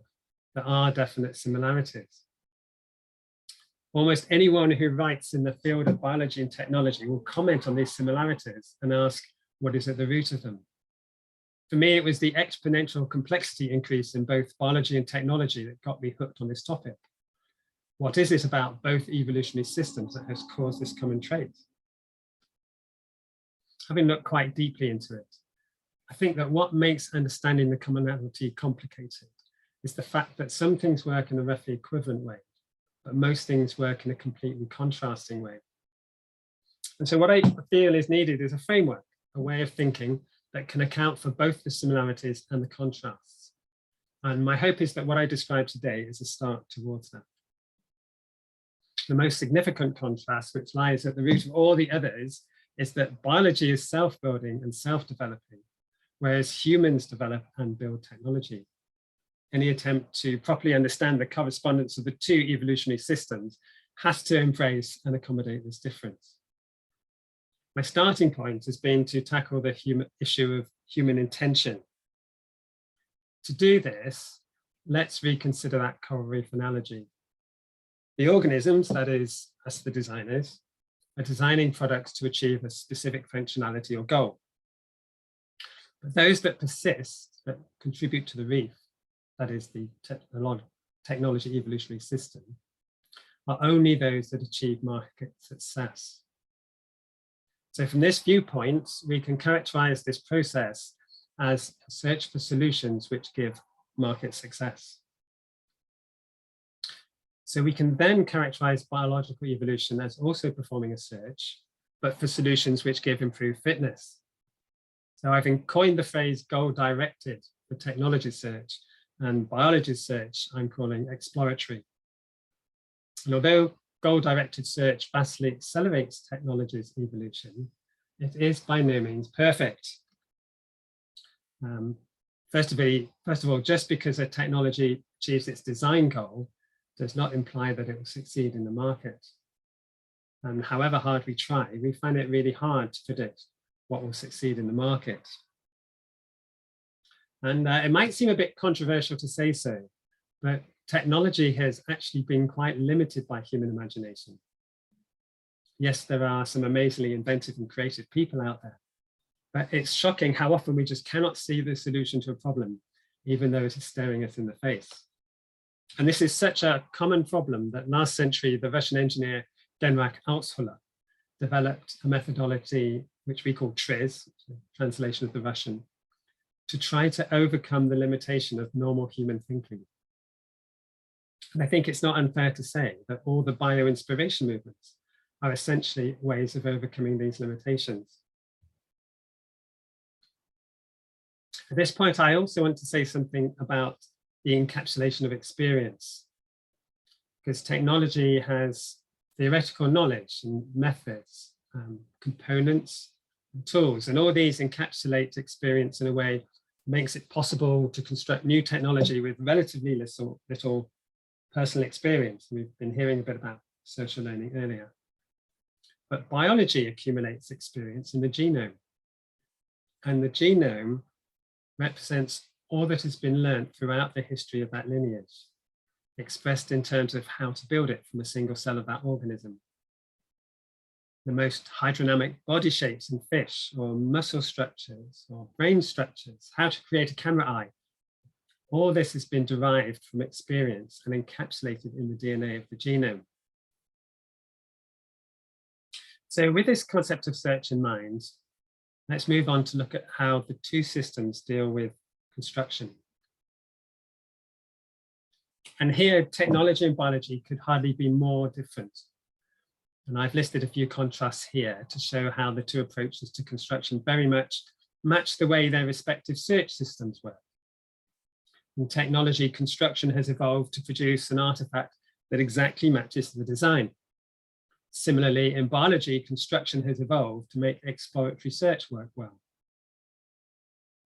there are definite similarities. Almost anyone who writes in the field of biology and technology will comment on these similarities and ask, what is at the root of them? For me, it was the exponential complexity increase in both biology and technology that got me hooked on this topic. What is it about both evolutionary systems that has caused this common trait? Having looked quite deeply into it, I think that what makes understanding the commonality complicated is the fact that some things work in a roughly equivalent way, but most things work in a completely contrasting way. And so what I feel is needed is a framework, a way of thinking that can account for both the similarities and the contrasts. And my hope is that what I described today is a start towards that. The most significant contrast, which lies at the root of all the others, is that biology is self-building and self-developing, whereas humans develop and build technology. Any attempt to properly understand the correspondence of the two evolutionary systems has to embrace and accommodate this difference. My starting point has been to tackle the issue of human intention. To do this, let's reconsider that coral reef analogy. The organisms, that is, us the designers, are designing products to achieve a specific functionality or goal. But those that persist, that contribute to the reef, that is the technology evolutionary system, are only those that achieve market success. So from this viewpoint, we can characterize this process as a search for solutions which give market success. So we can then characterize biological evolution as also performing a search, but for solutions which give improved fitness. So I've coined the phrase goal-directed for technology search, and biology search I'm calling exploratory. And although goal-directed search vastly accelerates technology's evolution, it is by no means perfect. First of all, just because a technology achieves its design goal does not imply that it will succeed in the market. And however hard we try, we find it really hard to predict what will succeed in the market. And it might seem a bit controversial to say so, but technology has actually been quite limited by human imagination. Yes, there are some amazingly inventive and creative people out there, but it's shocking how often we just cannot see the solution to a problem, even though it is staring us in the face. And this is such a common problem that last century, the Russian engineer Genrikh Altshuller developed a methodology which we call TRIZ, translation of the Russian, to try to overcome the limitation of normal human thinking. And I think it's not unfair to say that all the bio-inspiration movements are essentially ways of overcoming these limitations. At this point, I also want to say something about the encapsulation of experience, because technology has theoretical knowledge and methods, components, and tools, and all these encapsulate experience in a way that makes it possible to construct new technology with relatively little personal experience. We've been hearing a bit about social learning earlier. But biology accumulates experience in the genome, and the genome represents all that has been learned throughout the history of that lineage, expressed in terms of how to build it from a single cell of that organism. The most hydrodynamic body shapes in fish, or muscle structures, or brain structures, how to create a camera eye. All this has been derived from experience and encapsulated in the DNA of the genome. So with this concept of search in mind, let's move on to look at how the two systems deal with construction. And here, technology and biology could hardly be more different. And I've listed a few contrasts here to show how the two approaches to construction very much match the way their respective search systems work. In technology, construction has evolved to produce an artifact that exactly matches the design. Similarly, in biology, construction has evolved to make exploratory search work well.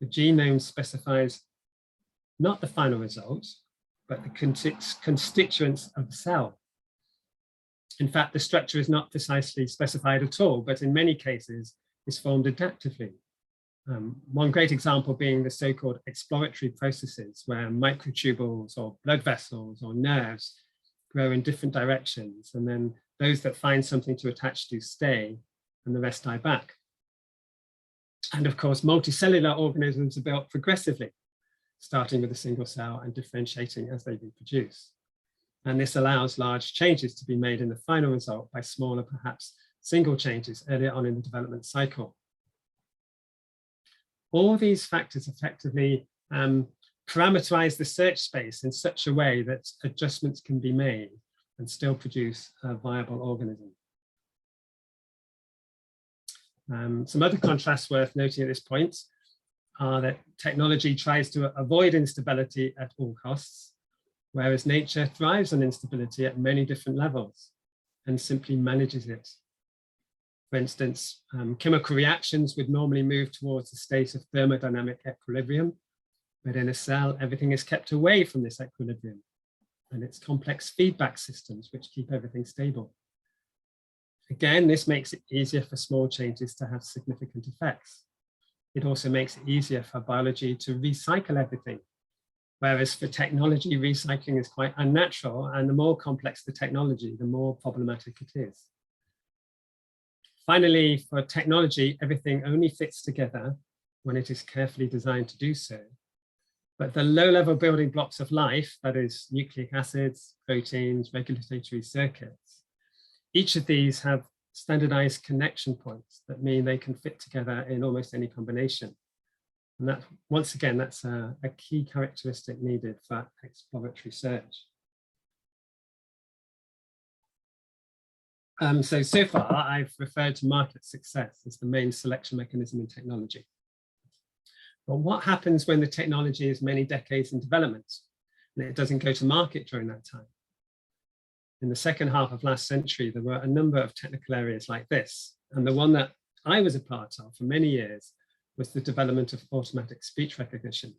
The genome specifies not the final result, but the constituents of the cell. In fact, the structure is not precisely specified at all, but in many cases is formed adaptively. One great example being the so-called exploratory processes, where microtubules or blood vessels or nerves grow in different directions, and then those that find something to attach to stay, and the rest die back. And of course, multicellular organisms are built progressively, starting with a single cell and differentiating as they reproduce. And this allows large changes to be made in the final result by smaller, perhaps single changes earlier on in the development cycle. All these factors effectively parameterize the search space in such a way that adjustments can be made and still produce a viable organism. Some other contrasts worth noting at this point are that technology tries to avoid instability at all costs, whereas nature thrives on instability at many different levels and simply manages it. For instance, chemical reactions would normally move towards a state of thermodynamic equilibrium, but in a cell, everything is kept away from this equilibrium, and it's complex feedback systems which keep everything stable. Again, this makes it easier for small changes to have significant effects. It also makes it easier for biology to recycle everything, whereas for technology, recycling is quite unnatural, and the more complex the technology, the more problematic it is. Finally, for technology, everything only fits together when it is carefully designed to do so. But the low-level building blocks of life, that is nucleic acids, proteins, regulatory circuits, each of these have standardized connection points that mean they can fit together in almost any combination. And that, once again, that's a key characteristic needed for exploratory search. So far, I've referred to market success as the main selection mechanism in technology. But what happens when the technology is many decades in development and it doesn't go to market during that time? In the second half of last century, there were a number of technical areas like this. And the one that I was a part of for many years was the development of automatic speech recognition.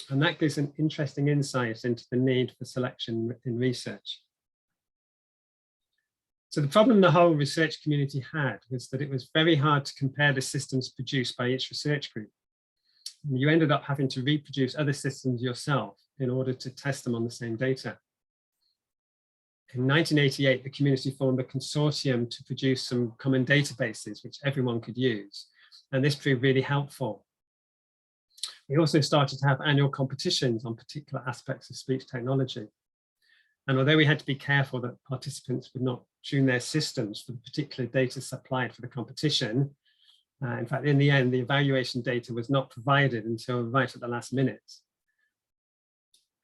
And that gives an interesting insight into the need for selection in research. So the problem the whole research community had was that it was very hard to compare the systems produced by each research group. And you ended up having to reproduce other systems yourself in order to test them on the same data. In 1988, the community formed a consortium to produce some common databases which everyone could use. And this proved really helpful. We also started to have annual competitions on particular aspects of speech technology. And although we had to be careful that participants would not tune their systems for the particular data supplied for the competition, in fact, in the end, the evaluation data was not provided until right at the last minute.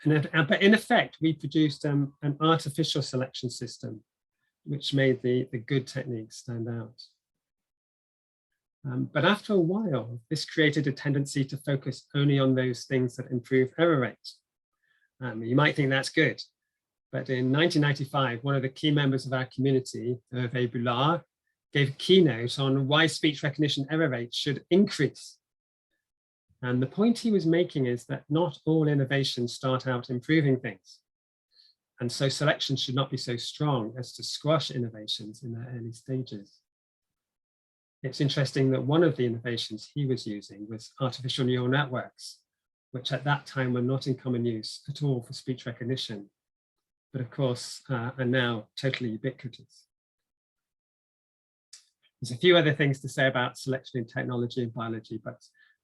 But in effect, we produced an artificial selection system, which made the good techniques stand out. But after a while, this created a tendency to focus only on those things that improve error rates. You might think that's good, but in 1995, one of the key members of our community, Hervé Boulard, gave a keynote on why speech recognition error rates should increase. And the point he was making is that not all innovations start out improving things. And so selection should not be so strong as to squash innovations in their early stages. It's interesting that one of the innovations he was using was artificial neural networks, which at that time were not in common use at all for speech recognition, but of course are now totally ubiquitous. There's a few other things to say about selection in technology and biology, but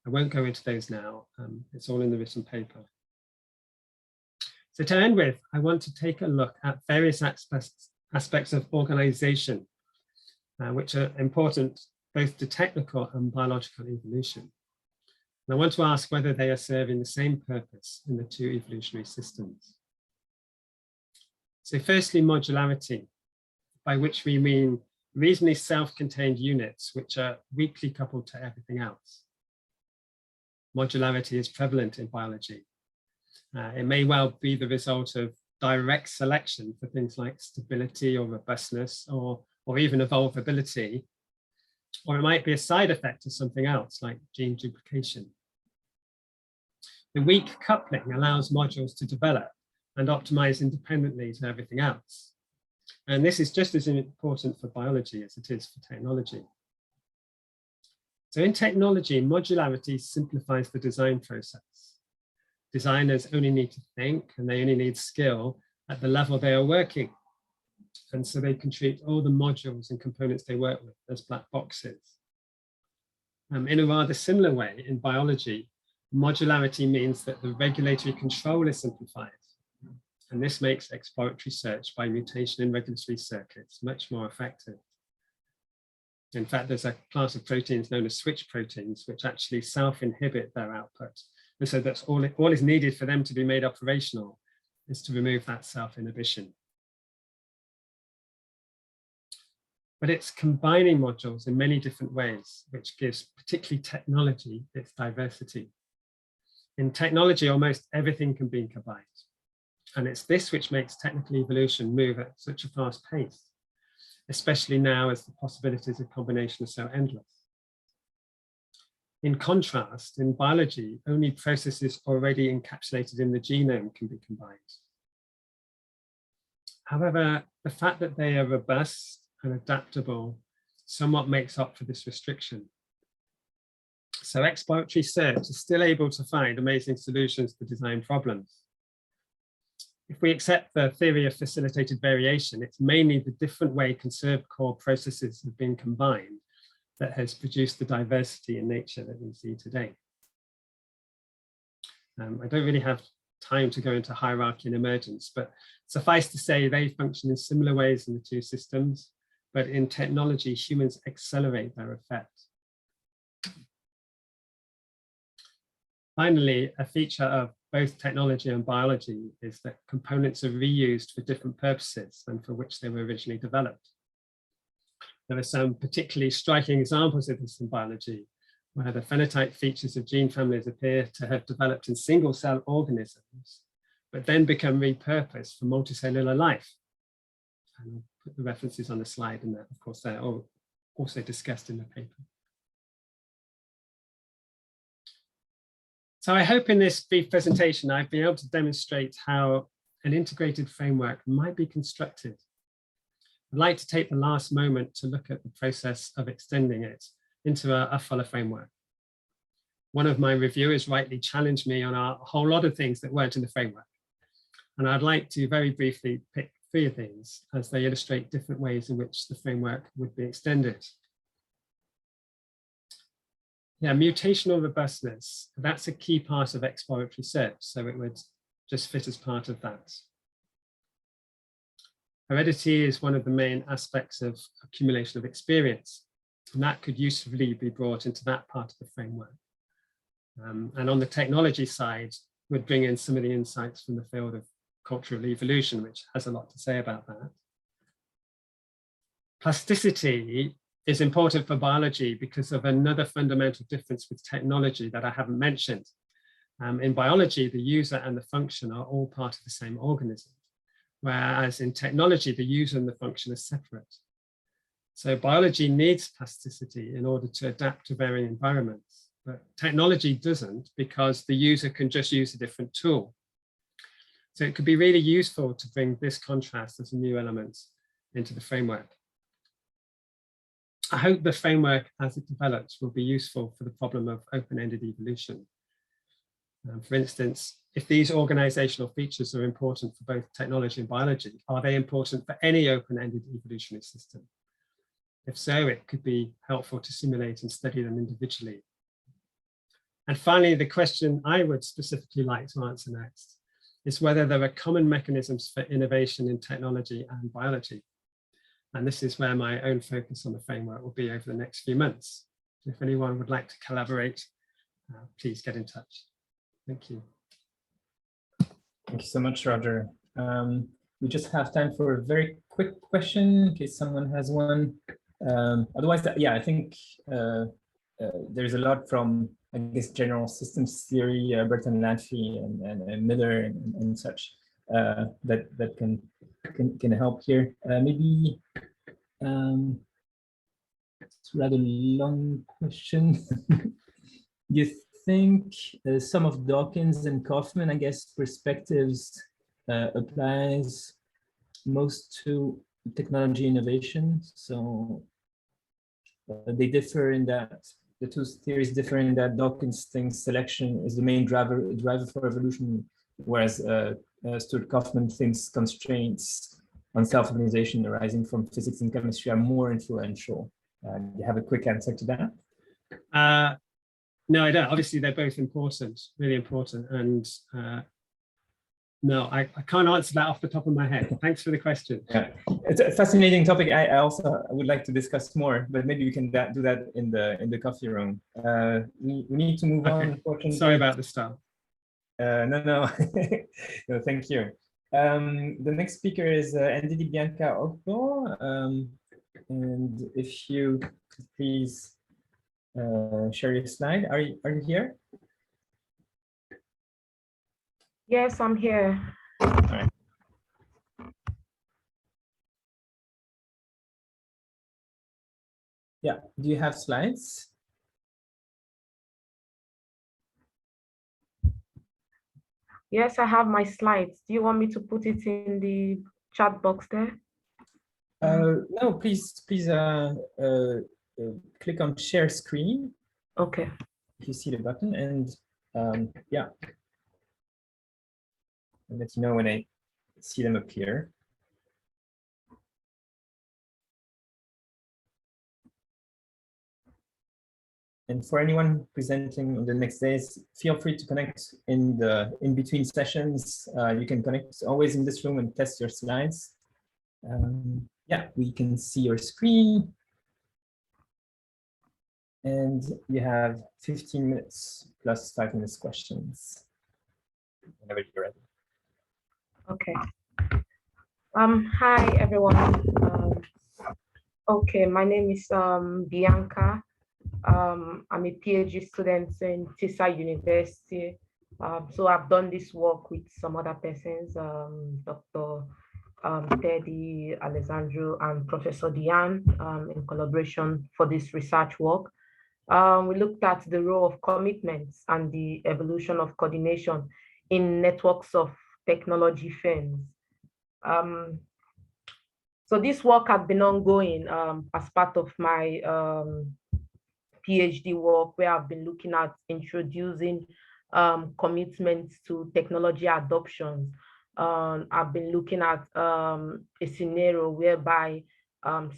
I won't go into those now. It's all in the written paper. So to end with, I want to take a look at various aspects of organization, which are important both to technical and biological evolution. And I want to ask whether they are serving the same purpose in the two evolutionary systems. So firstly, modularity, by which we mean reasonably self-contained units which are weakly coupled to everything else. Modularity is prevalent in biology. It may well be the result of direct selection for things like stability or robustness or even evolvability, or it might be a side effect of something else like gene duplication. The weak coupling allows modules to develop and optimize independently to everything else. And this is just as important for biology as it is for technology. So in technology, modularity simplifies the design process. Designers only need to think, and they only need skill at the level they are working. And so they can treat all the modules and components they work with as black boxes. In a rather similar way, in biology, modularity means that the regulatory control is simplified. And this makes exploratory search by mutation in regulatory circuits much more effective. In fact, there's a class of proteins known as switch proteins, which actually self-inhibit their output. And so that's all is needed for them to be made operational is to remove that self-inhibition. But it's combining modules in many different ways, which gives particularly technology its diversity. In technology, almost everything can be combined. And it's this which makes technical evolution move at such a fast pace, especially now as the possibilities of combination are so endless. In contrast, in biology, only processes already encapsulated in the genome can be combined. However, the fact that they are robust and adaptable somewhat makes up for this restriction. So exploratory search is still able to find amazing solutions to design problems. If we accept the theory of facilitated variation, it's mainly the different way conserved core processes have been combined that has produced the diversity in nature that we see today. I don't really have time to go into hierarchy and emergence, but suffice to say they function in similar ways in the two systems, but in technology, humans accelerate their effect. Finally, a feature of both technology and biology is that components are reused for different purposes than for which they were originally developed. There are some particularly striking examples of this in biology, where the phenotype features of gene families appear to have developed in single-cell organisms, but then become repurposed for multicellular life. And I'll put the references on the slide, and of course they're also discussed in the paper. So I hope in this brief presentation, I've been able to demonstrate how an integrated framework might be constructed. I'd like to take the last moment to look at the process of extending it into a fuller framework. One of my reviewers rightly challenged me on a whole lot of things that weren't in the framework. And I'd like to very briefly pick 3 of these as they illustrate different ways in which the framework would be extended. Yeah, mutational robustness, that's a key part of exploratory search, so it would just fit as part of that. Heredity is one of the main aspects of accumulation of experience, and that could usefully be brought into that part of the framework. And on the technology side, would bring in some of the insights from the field of cultural evolution, which has a lot to say about that. Plasticity is important for biology because of another fundamental difference with technology that I haven't mentioned. In biology, the user and the function are all part of the same organism, whereas in technology, the user and the function are separate. So biology needs plasticity in order to adapt to varying environments, but technology doesn't because the user can just use a different tool. So it could be really useful to bring this contrast as a new element into the framework. I hope the framework as it develops will be useful for the problem of open-ended evolution. For instance, if these organizational features are important for both technology and biology, are they important for any open-ended evolutionary system? If so, it could be helpful to simulate and study them individually. And finally, the question I would specifically like to answer next is whether there are common mechanisms for innovation in technology and biology. And this is where my own focus on the framework will be over the next few months. If anyone would like to collaborate, please get in touch. Thank you. Thank you so much, Roger. we just have time for a very quick question in case someone has one. Otherwise, yeah, I think there's a lot from, I guess, general systems theory, Burton Latfy and Miller and such that can help here. Maybe it's a rather long question. You think some of Dawkins and Kaufman, I guess, perspectives applies most to technology innovation. So they differ in that the two theories differ in that Dawkins thinks selection is the main driver for evolution, whereas Stuart Kaufman thinks constraints on self-organization arising from physics and chemistry are more influential. Do you have a quick answer to that? No, I don't. Obviously, they're both important, really important. And no, I can't answer that off the top of my head. Thanks for the question. Yeah, it's a fascinating topic. I also would like to discuss more, but maybe we can do that in the coffee room. We need to move on. Unfortunately. Sorry about the start. No, no, thank you. The next speaker is Ndidi Bianca Ogbo. And if you could please share your slide. Are you here? Yes, I'm here. All right. Yeah, do you have slides? Yes, I have my slides. Do you want me to put it in the chat box there? No, please click on share screen. Okay. If you see the button, and yeah, I'll let you know when I see them appear. And for anyone presenting in the next days, feel free to connect in between sessions. You can connect always in this room and test your slides. Yeah, we can see your screen. And you have 15 minutes plus 5 minutes questions. Whenever you're ready. Okay. Hi everyone. Okay, my name is Bianca. I'm a PhD student in TISA University. So I've done this work with some other persons, Dr. Teddy, Alessandro, and Professor Diane in collaboration for this research work. We looked at the role of commitments and the evolution of coordination in networks of technology firms. So this work has been ongoing as part of my PhD work, where I've been looking at introducing commitments to technology adoptions. I've been looking at a scenario whereby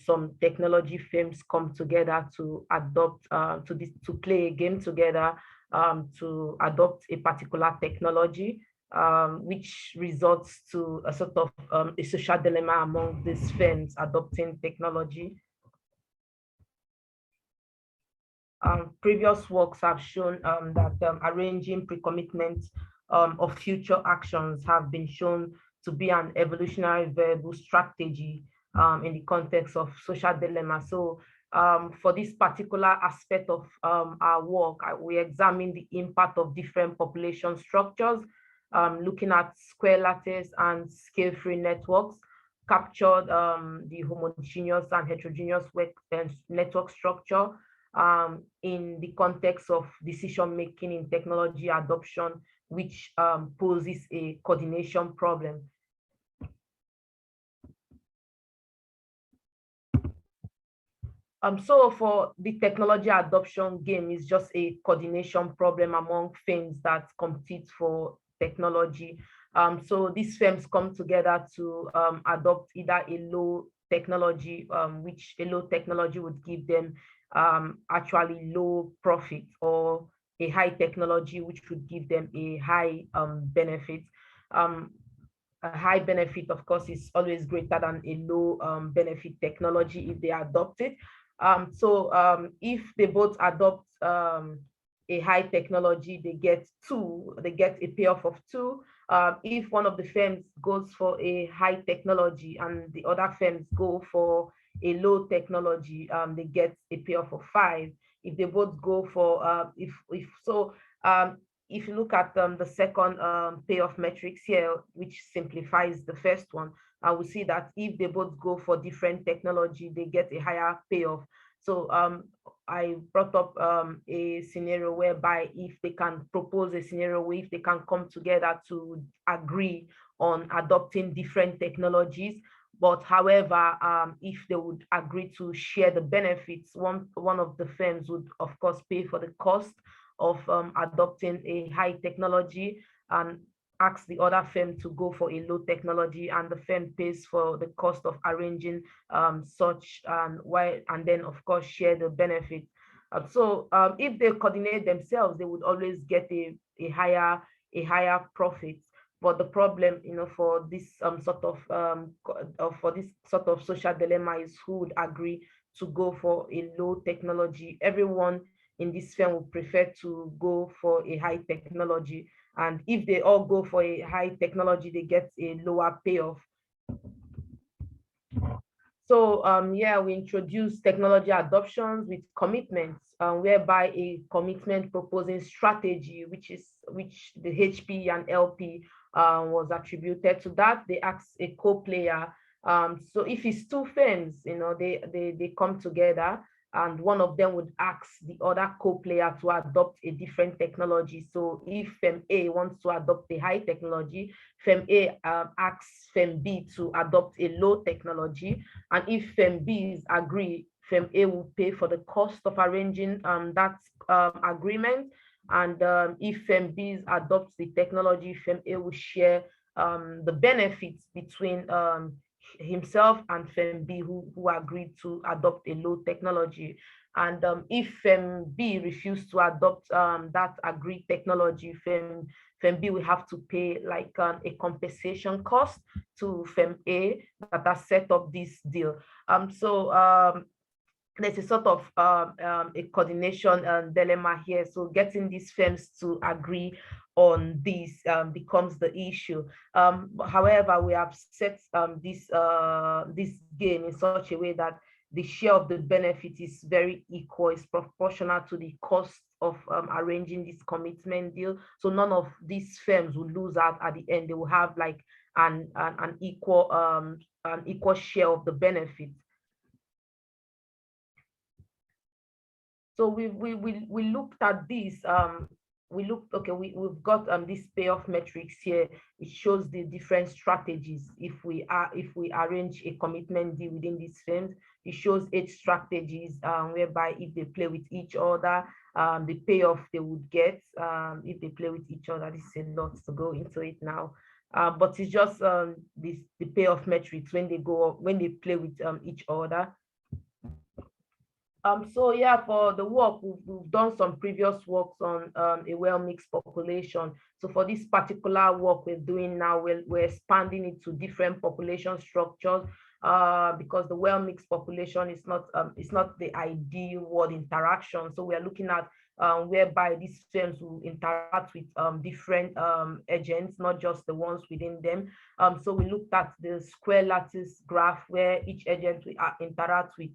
some technology firms come together to adopt, to play a game together, to adopt a particular technology, which results to a sort of a social dilemma among these firms adopting technology. Previous works have shown that arranging pre-commitments of future actions have been shown to be an evolutionary viable strategy in the context of social dilemma. So for this particular aspect of our work, we examine the impact of different population structures, looking at square lattice and scale-free networks, captured the homogeneous and heterogeneous network structure, in the context of decision-making in technology adoption, which poses a coordination problem. So for the technology adoption game, is just a coordination problem among firms that compete for technology. So these firms come together to adopt either a low technology, which a low technology would give them actually low profit, or a high technology which would give them a high benefit. A high benefit, of course, is always greater than a low benefit technology if they adopt it. So if they both adopt a high technology, they get a payoff of 2. If one of the firms goes for a high technology and the other firms go for a low technology, they get a payoff of 5. If they both go for, if you look at the second payoff metrics here, which simplifies the first one, I will see that if they both go for different technology, they get a higher payoff. So I brought up a scenario whereby if they can propose a scenario where if they can come together to agree on adopting different technologies, but however, if they would agree to share the benefits, one of the firms would of course pay for the cost of adopting a high technology and ask the other firm to go for a low technology, and the firm pays for the cost of arranging such, and then of course share the benefit. So if they coordinate themselves, they would always get a higher profit. But the problem, for this sort of social dilemma is who would agree to go for a low technology. Everyone in this firm would prefer to go for a high technology. And if they all go for a high technology, they get a lower payoff. So yeah, we introduced technology adoptions with commitments, whereby a commitment proposing strategy, which the HP and LP was attributed to that. They asked a co-player. So if it's 2 firms, they come together, and one of them would ask the other co-player to adopt a different technology. So if firm A wants to adopt a high technology, firm A asks firm B to adopt a low technology. And if firm B's agree, firm A will pay for the cost of arranging that agreement. And if firm B adopts the technology, firm A will share the benefits between himself and firm B who agreed to adopt a low technology. And if firm B refused to adopt that agreed technology, firm B will have to pay like a compensation cost to firm A that has set up this deal. There's a sort of a coordination dilemma here. So getting these firms to agree on this becomes the issue. However, we have set this game in such a way that the share of the benefit is very equal, is proportional to the cost of arranging this commitment deal. So none of these firms will lose out at the end. They will have like an equal share of the benefit. So we looked at this. We've got these payoff metrics here. It shows the different strategies. If we arrange a commitment deal within these firms, it shows 8 strategies whereby if they play with each other, the payoff they would get. If they play with each other, this is a lot to go into it now. But it's just the payoff metrics when they play with each other. So yeah, for the work, we've done some previous works on a well-mixed population. So for this particular work we're doing now, we're expanding it to different population structures because the well-mixed population is not the ideal word interaction. So we are looking at whereby these firms will interact with different agents, not just the ones within them. So we looked at the square lattice graph where each agent will interact with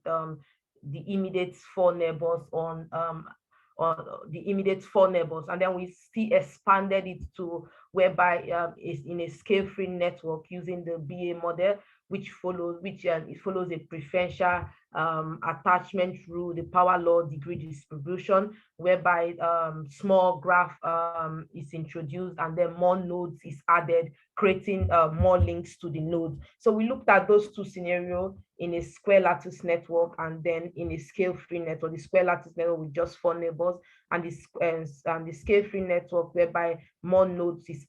the immediate 4 neighbors on the immediate 4 neighbors, and then we still expanded it to whereby is in a scale-free network using the BA model, which follows a preferential attachment rule, the power law degree distribution, whereby small graph is introduced and then more nodes is added, creating more links to the node. So we looked at those 2 scenarios in a square lattice network and then in a scale-free network. The square lattice network with just 4 neighbors, and the scale-free network whereby more nodes is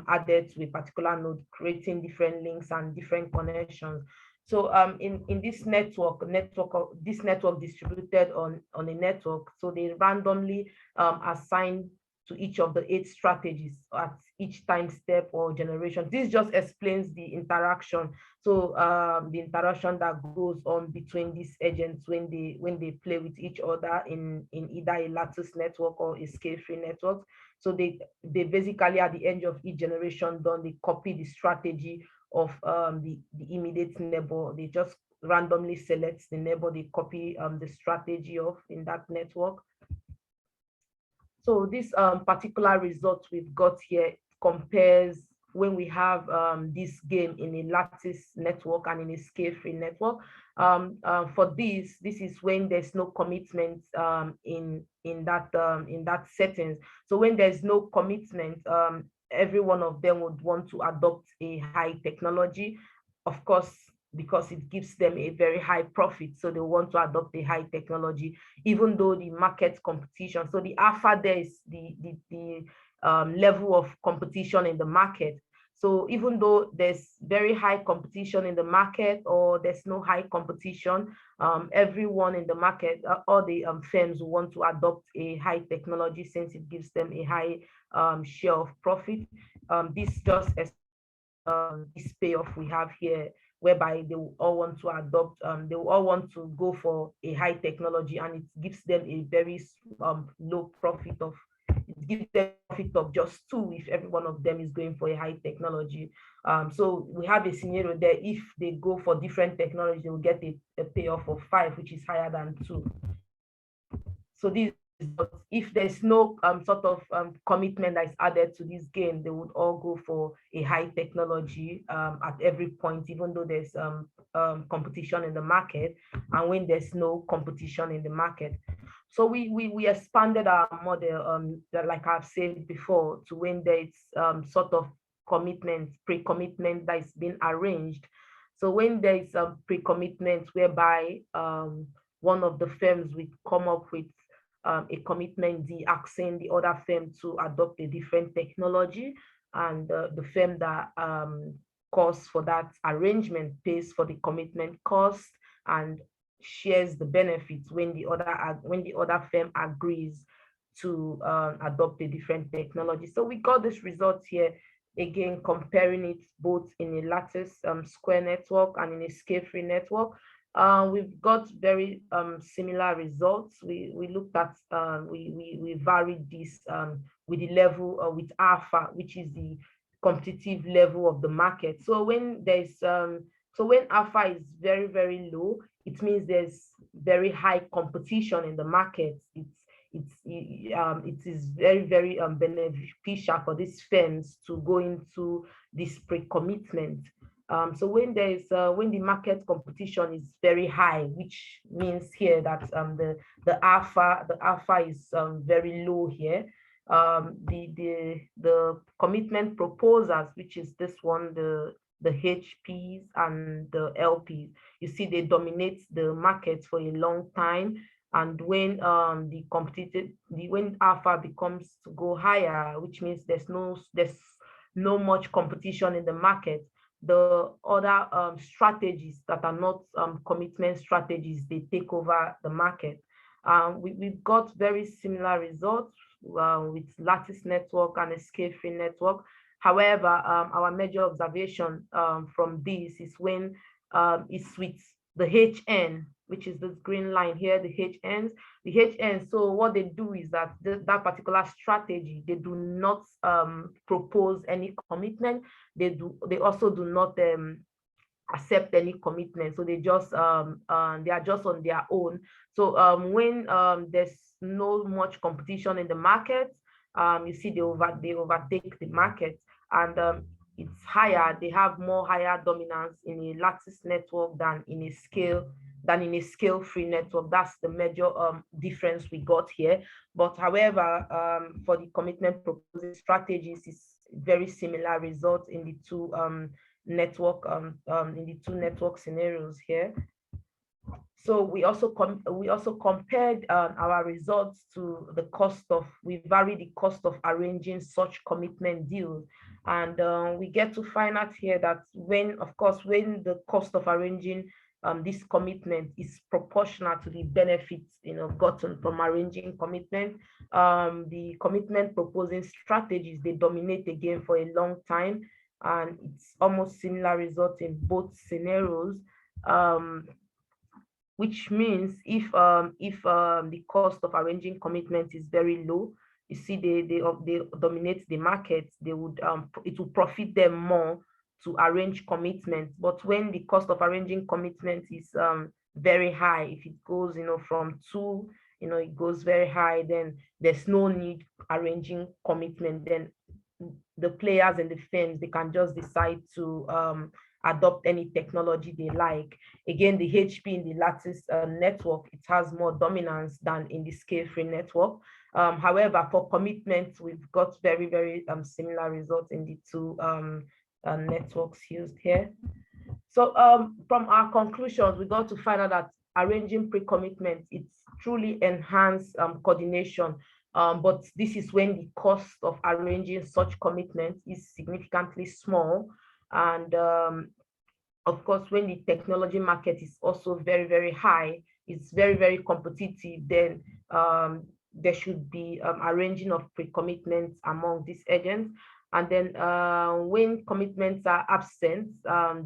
added to a particular node, creating different links and different connections. So in this network distributed on a network, so they randomly assign to each of the 8 strategies at each time step or generation. This just explains the interaction. So the interaction that goes on between these agents when they play with each other in either a lattice network or a scale-free network. So they basically at the end of each generation done, they copy the strategy of the immediate neighbor. They just randomly select the neighbor they copy the strategy of in that network. So this particular result we've got here compares when we have this game in a lattice network and in a scale-free network. For this is when there's no commitment in that settings. So when there's no commitment, every one of them would want to adopt a high technology, of course, because it gives them a very high profit. So they want to adopt a high technology, even though the market competition. So the alpha there is the level of competition in the market. So even though there's very high competition in the market or there's no high competition, everyone in the market, all the firms want to adopt a high technology since it gives them a high share of profit. This just this payoff we have here, whereby they will all want to adopt, they will all want to go for a high technology, and it gives them a very low profit of, it gives them a profit of just 2 if every one of them is going for a high technology. So we have a scenario there, if they go for different technology, they will get a payoff of 5, which is higher than 2. So this, if there's no sort of commitment that is added to this game, they would all go for a high technology at every point, even though there's competition in the market, and when there's no competition in the market. So we expanded our model, like I've said before, to when there's sort of commitment, pre-commitment that is being arranged. So when there is a pre-commitment whereby one of the firms will come up with a commitment deed asking the other firm to adopt a different technology, and the firm that calls for that arrangement pays for the commitment cost and shares the benefits when the other firm agrees to adopt a different technology. So we got this result here, again comparing it both in a lattice square network and in a scale-free network. We've got very similar results. We looked at, we varied this with the level with alpha, which is the competitive level of the market. So when there's so when alpha is very, very low, it means there's very high competition in the market. It is very, very beneficial for these firms to go into this pre-commitment. So when there's when the market competition is very high, which means here that the alpha is very low here. The commitment proposers, which is this one, the HPs and the LPs, you see they dominate the market for a long time. And when when alpha becomes to go higher, which means there's no much competition in the market, the other strategies that are not commitment strategies, they take over the market. We've got very similar results with lattice network and a scale-free network. However, our major observation from this is when it's with the HN, which is this green line here, the HNs. The HNs, so what they do is that that particular strategy, they do not propose any commitment. They also do not accept any commitment. So they just they are just on their own. So when there's no much competition in the market, you see they overtake the market, and it's higher. They have more higher dominance in a lattice network than in a scale-free network. That's the major difference we got here. But however, for the commitment proposal strategies, is very similar results in the two network scenarios here. So we also compared our results to the cost of, we vary the cost of arranging such commitment deals, and we get to find out here that when the cost of arranging this commitment is proportional to the benefits, gotten from arranging commitment. The commitment proposing strategies, they dominate again for a long time, and it's almost similar results in both scenarios. Which means if the cost of arranging commitment is very low, you see they dominate the market, they would it will profit them more to arrange commitment. But when the cost of arranging commitment is very high, if it goes from 2, it goes very high, then there's no need arranging commitment. Then the players and the firms, they can just decide to adopt any technology they like. Again, the HP in the lattice network, it has more dominance than in the scale-free network. However, for commitment, we've got very, very similar results in the two networks used here. So from our conclusions, we got to find out that arranging pre-commitment, it's truly enhanced coordination. But this is when the cost of arranging such commitment is significantly small. And of course, when the technology market is also very, very high, it's very, very competitive, then there should be arranging of pre-commitments among these agents. And then when commitments are absent,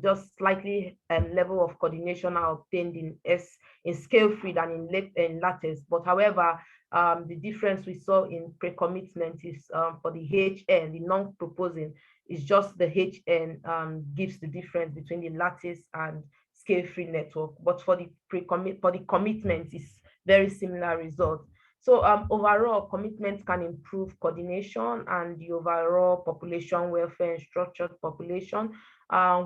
just slightly level of coordination are obtained in scale-free than in lattice. But however, the difference we saw in pre-commitment is for the HN, the non-proposing, is just the HN gives the difference between the lattice and scale-free network. But for the commitment, it's very similar results. So overall, commitment can improve coordination and the overall population welfare and structured population.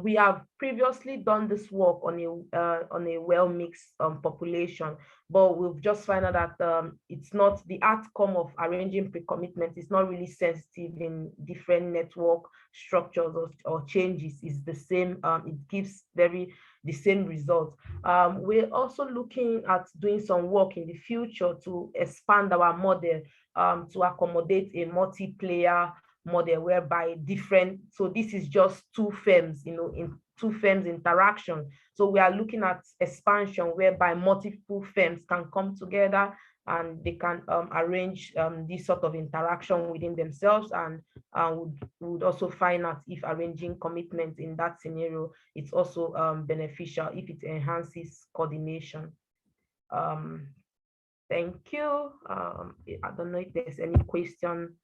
We have previously done this work on a well-mixed population, but we've just found out that it's not the outcome of arranging pre-commitment is not really sensitive in different network structures or changes. It's the same. It gives the same results. We're also looking at doing some work in the future to expand our model to accommodate a multiplayer model whereby so this is just two firms, in two firms interaction. So we are looking at expansion whereby multiple firms can come together and they can arrange this sort of interaction within themselves, and would also find out if arranging commitment in that scenario, it's also beneficial if it enhances coordination. Thank you. I don't know if there's any question.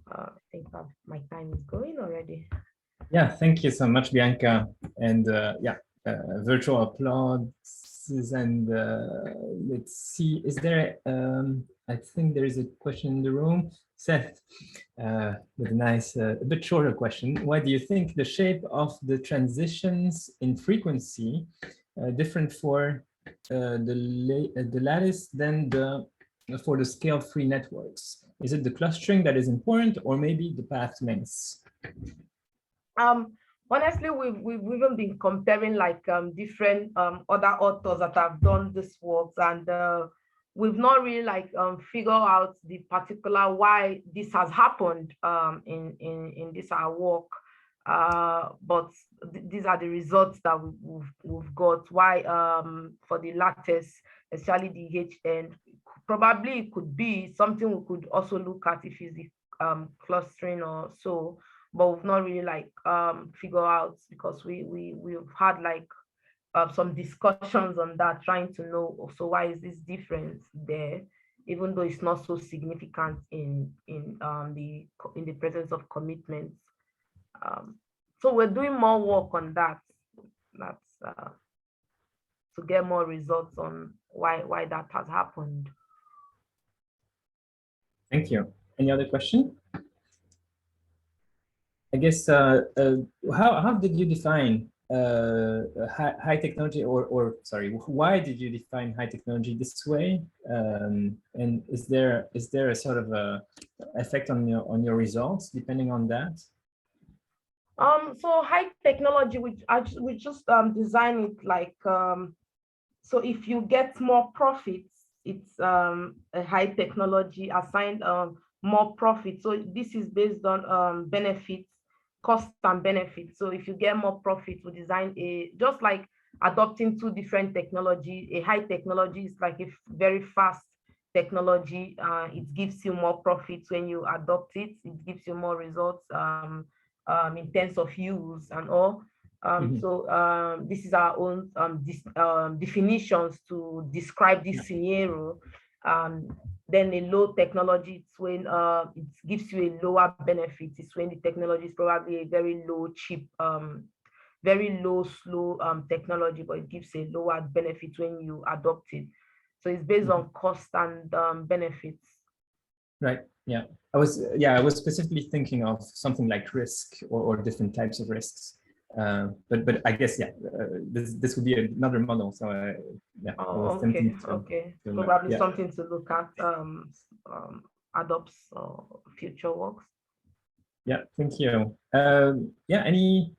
I think my time is going already. Yeah, thank you so much, Bianca. And virtual applause. And let's see, is there, I think there is a question in the room. Seth, with a nice, a bit shorter question. Why do you think the shape of the transitions in frequency different for the lattice than for the scale-free networks? Is it the clustering that is important, or maybe the path lengths? Honestly, we've even been comparing like different other authors that have done this work, and we've not really like figured out the particular why this has happened in this our work. But these are the results that we've got. Why for the lattice, especially the HN, probably it could be something we could also look at if it's the clustering or so, but we've not really like figure out, because we've had like some discussions on that, trying to know also why is this difference there, even though it's not so significant in the presence of commitments. So we're doing more work on that. That's to get more results on why that has happened. Thank you. Any other question? I guess how did you define high technology, or sorry, why did you define high technology this way? And is there a sort of a effect on your results depending on that? So high technology, we just design it like so if you get more profits, it's a high technology assigned more profit. So this is based on benefits, cost and benefits. So if you get more profit, we design just like adopting two different technology. A high technology is like a very fast technology. It gives you more profits when you adopt it. It gives you more results in terms of use and all. So this is our own definitions to describe this scenario. Then a low technology, it's when it gives you a lower benefit. It's when the technology is probably a very low, cheap, very low, slow technology, but it gives a lower benefit when you adopt it. So it's based on cost and benefits. Right. Yeah. I was specifically thinking of something like risk or different types of risks. But I guess this would be another model. So yeah. Okay. Probably something to look at. Adopts future works. Yeah. Thank you. Any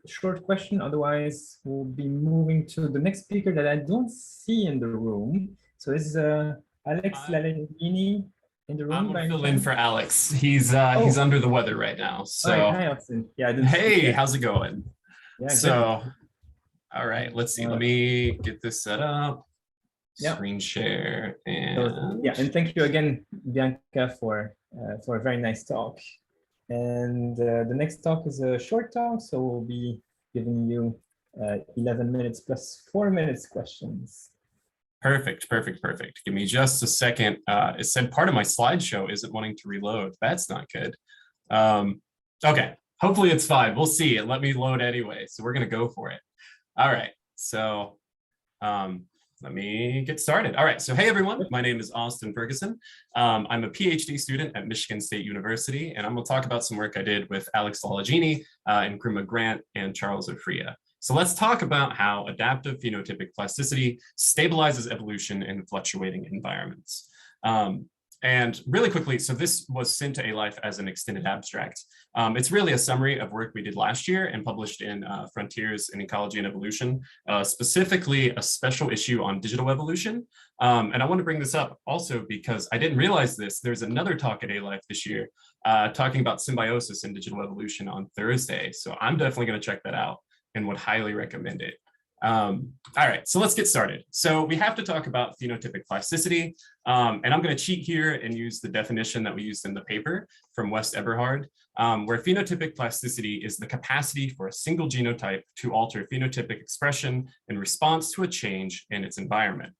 short question? Otherwise, we'll be moving to the next speaker that I don't see in the room. So this is Alex Lalini in the room. I'm gonna fill in for Alex. He's under the weather right now. So hi, Austin. Yeah. Hey, how's it going? Yeah. So, all right. Let's see. Let me get this set up. Yeah. Screen share and and thank you again, Bianca, for a very nice talk. And the next talk is a short talk, so we'll be giving you 11 minutes plus 4 minutes questions. Perfect. Give me just a second. It said part of my slideshow isn't wanting to reload. That's not good. Okay, hopefully it's fine. We'll see. It let me load anyway, so we're gonna go for it. All right, so let me get started. All right, so hey everyone, my name is Austin Ferguson. I'm a PhD student at Michigan State University, and I'm gonna talk about some work I did with Alex Lalagini, Nkrumah Grant, and Charles Ofria. So let's talk about how adaptive phenotypic plasticity stabilizes evolution in fluctuating environments. And really quickly, so this was sent to ALife as an extended abstract. It's really a summary of work we did last year and published in Frontiers in Ecology and Evolution, specifically a special issue on digital evolution. And I want to bring this up also because I didn't realize this. There's another talk at ALife this year talking about symbiosis and digital evolution on Thursday. So I'm definitely going to check that out and would highly recommend it. All right, so let's get started. So we have to talk about phenotypic plasticity, and I'm going to cheat here and use the definition that we used in the paper from West Eberhard, where phenotypic plasticity is the capacity for a single genotype to alter phenotypic expression in response to a change in its environment.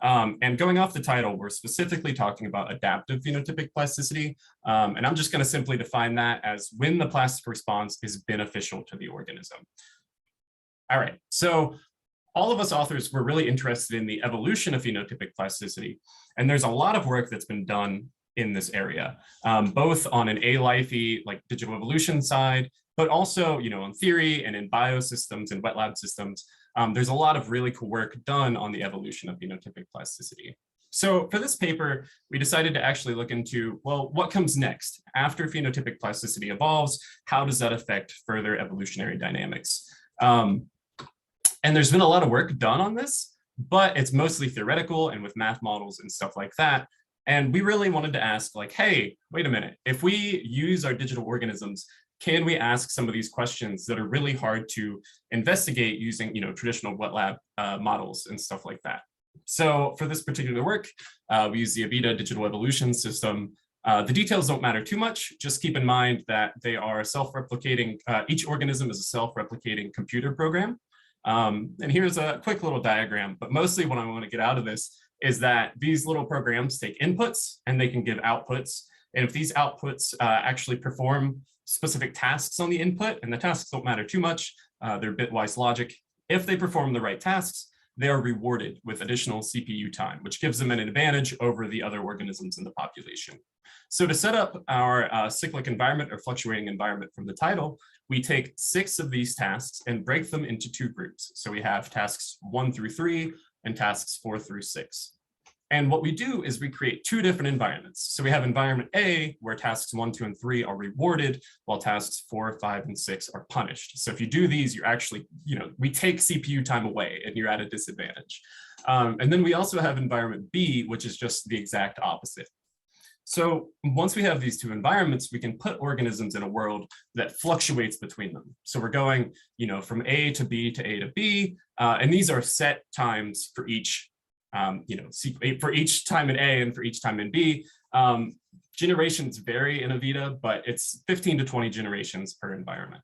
And going off the title, we're specifically talking about adaptive phenotypic plasticity, and I'm just going to simply define that as when the plastic response is beneficial to the organism. All right, so all of us authors were really interested in the evolution of phenotypic plasticity, and there's a lot of work that's been done in this area, both on an ALife-y, like digital evolution side, but also, in theory and in biosystems and wet lab systems. There's a lot of really cool work done on the evolution of phenotypic plasticity. So for this paper, we decided to actually look into, well, what comes next? After phenotypic plasticity evolves, how does that affect further evolutionary dynamics? And there's been a lot of work done on this, but it's mostly theoretical and with math models and stuff like that. And we really wanted to ask, like, hey, wait a minute, if we use our digital organisms, can we ask some of these questions that are really hard to investigate using, traditional wet lab models and stuff like that? So for this particular work, we use the AVITA digital evolution system. The details don't matter too much. Just keep in mind that they are self-replicating. Each organism is a self-replicating computer program. And here's a quick little diagram, but mostly what I want to get out of this is that these little programs take inputs and they can give outputs. And if these outputs actually perform specific tasks on the input, and the tasks don't matter too much, they're bitwise logic. If they perform the right tasks, they are rewarded with additional CPU time, which gives them an advantage over the other organisms in the population. So to set up our cyclic environment or fluctuating environment from the title, we take 6 of these tasks and break them into 2 groups. So we have tasks 1 through 3 and tasks 4 through 6. And what we do is we create 2 different environments. So we have environment A, where tasks 1, 2, and 3 are rewarded, while tasks 4, 5, and 6 are punished. So if you do these, you're actually, we take CPU time away and you're at a disadvantage. And then we also have environment B, which is just the exact opposite. So once we have these two environments, we can put organisms in a world that fluctuates between them. So we're going, from A to B to A to B, and these are set times for each, for each time in A and for each time in B. Generations vary in Avita, but it's 15 to 20 generations per environment.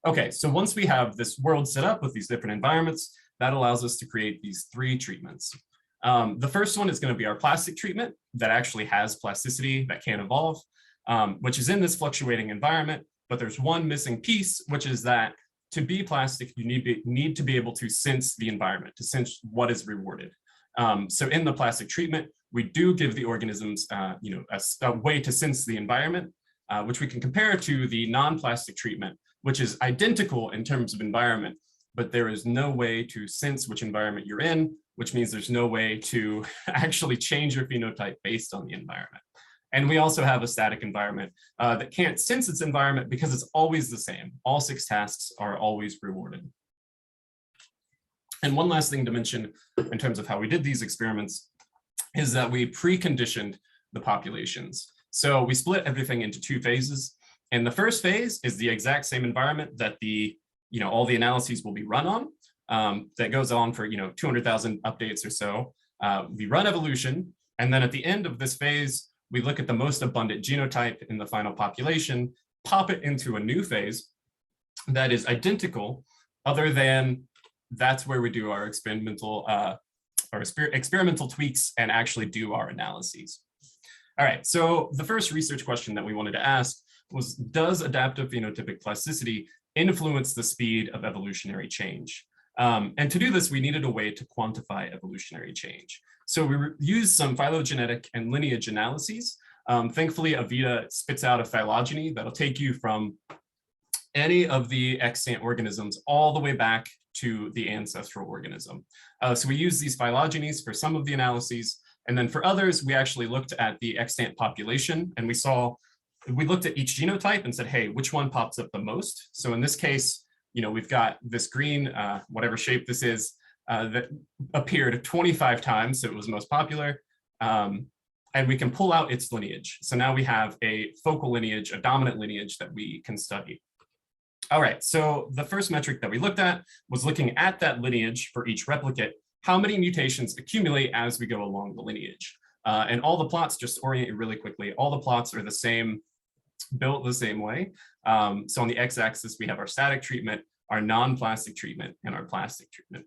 Okay, so once we have this world set up with these different environments, that allows us to create these three treatments. The first one is going to be our plastic treatment that actually has plasticity that can evolve, which is in this fluctuating environment. But there's one missing piece, which is that to be plastic, you need to be able to sense the environment, to sense what is rewarded. So in the plastic treatment, we do give the organisms, a way to sense the environment, which we can compare to the non-plastic treatment, which is identical in terms of environment, but there is no way to sense which environment you're in, which means there's no way to actually change your phenotype based on the environment. And we also have a static environment that can't sense its environment because it's always the same. All 6 tasks are always rewarded. And one last thing to mention in terms of how we did these experiments is that we preconditioned the populations. So we split everything into 2 phases. And the first phase is the exact same environment that all the analyses will be run on. That goes on for 200,000 updates or so. We run evolution, and then at the end of this phase, we look at the most abundant genotype in the final population, pop it into a new phase that is identical, other than that's where we do our experimental tweaks and actually do our analyses. All right, so the first research question that we wanted to ask was, does adaptive phenotypic plasticity influence the speed of evolutionary change? And to do this, we needed a way to quantify evolutionary change. So we used some phylogenetic and lineage analyses. Thankfully, Avita spits out a phylogeny that'll take you from any of the extant organisms all the way back to the ancestral organism. So we use these phylogenies for some of the analyses. And then for others, we actually looked at the extant population, and we looked at each genotype and said, hey, which one pops up the most? So in this case, we've got this green, whatever shape this is, that appeared 25 times, so it was most popular. And we can pull out its lineage. So now we have a focal lineage, a dominant lineage that we can study. All right, so the first metric that we looked at was looking at that lineage for each replicate, how many mutations accumulate as we go along the lineage. And all the plots, just orient you really quickly, all the plots are the same, built the same way. So on the x-axis, we have our static treatment, our non-plastic treatment, and our plastic treatment.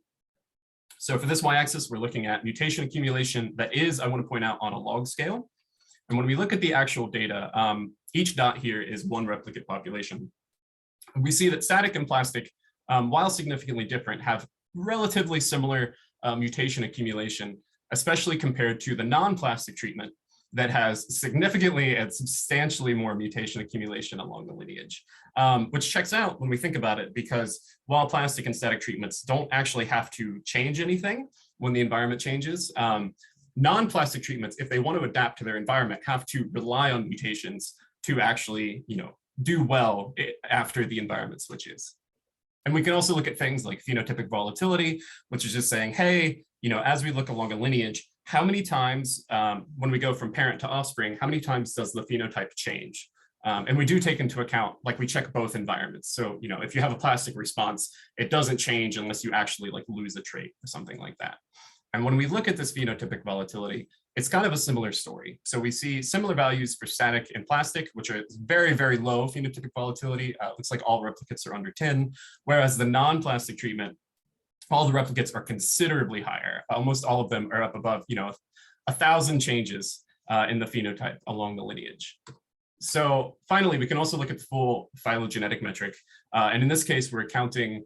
So for this y-axis, we're looking at mutation accumulation that is, I want to point out, on a log scale. And when we look at the actual data, each dot here is one replicate population. We see that static and plastic, while significantly different, have relatively similar mutation accumulation, especially compared to the non-plastic treatment that has significantly and substantially more mutation accumulation along the lineage, which checks out when we think about it, because while plastic and static treatments don't actually have to change anything when the environment changes, non-plastic treatments, if they want to adapt to their environment, have to rely on mutations to actually, do well after the environment switches. And we can also look at things like phenotypic volatility, which is just saying, hey, as we look along a lineage, how many times when we go from parent to offspring, how many times does the phenotype change? And we do take into account, like we check both environments. So, if you have a plastic response, it doesn't change unless you actually lose a trait or something like that. And when we look at this phenotypic volatility, it's kind of a similar story. So we see similar values for static and plastic, which are very, very low phenotypic volatility. Looks like all replicates are under 10, whereas the non-plastic treatment, all the replicates are considerably higher. Almost all of them are up above, 1,000 changes in the phenotype along the lineage. So finally, we can also look at the full phylogenetic metric. And in this case, we're counting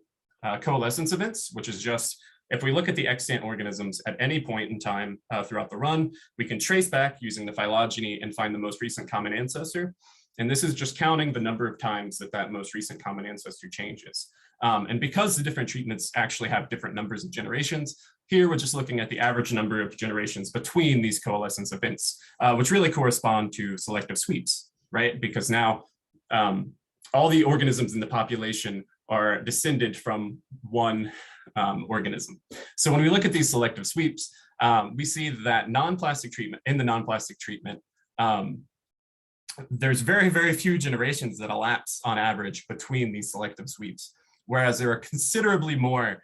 coalescence events, which is just, if we look at the extant organisms at any point in time throughout the run, we can trace back using the phylogeny and find the most recent common ancestor. And this is just counting the number of times that most recent common ancestor changes. And because the different treatments actually have different numbers of generations, here we're just looking at the average number of generations between these coalescence events, which really correspond to selective sweeps, right? Because now all the organisms in the population are descended from one organism. So when we look at these selective sweeps, we see that in the non-plastic treatment, there's very, very few generations that elapse on average between these selective sweeps, whereas there are considerably more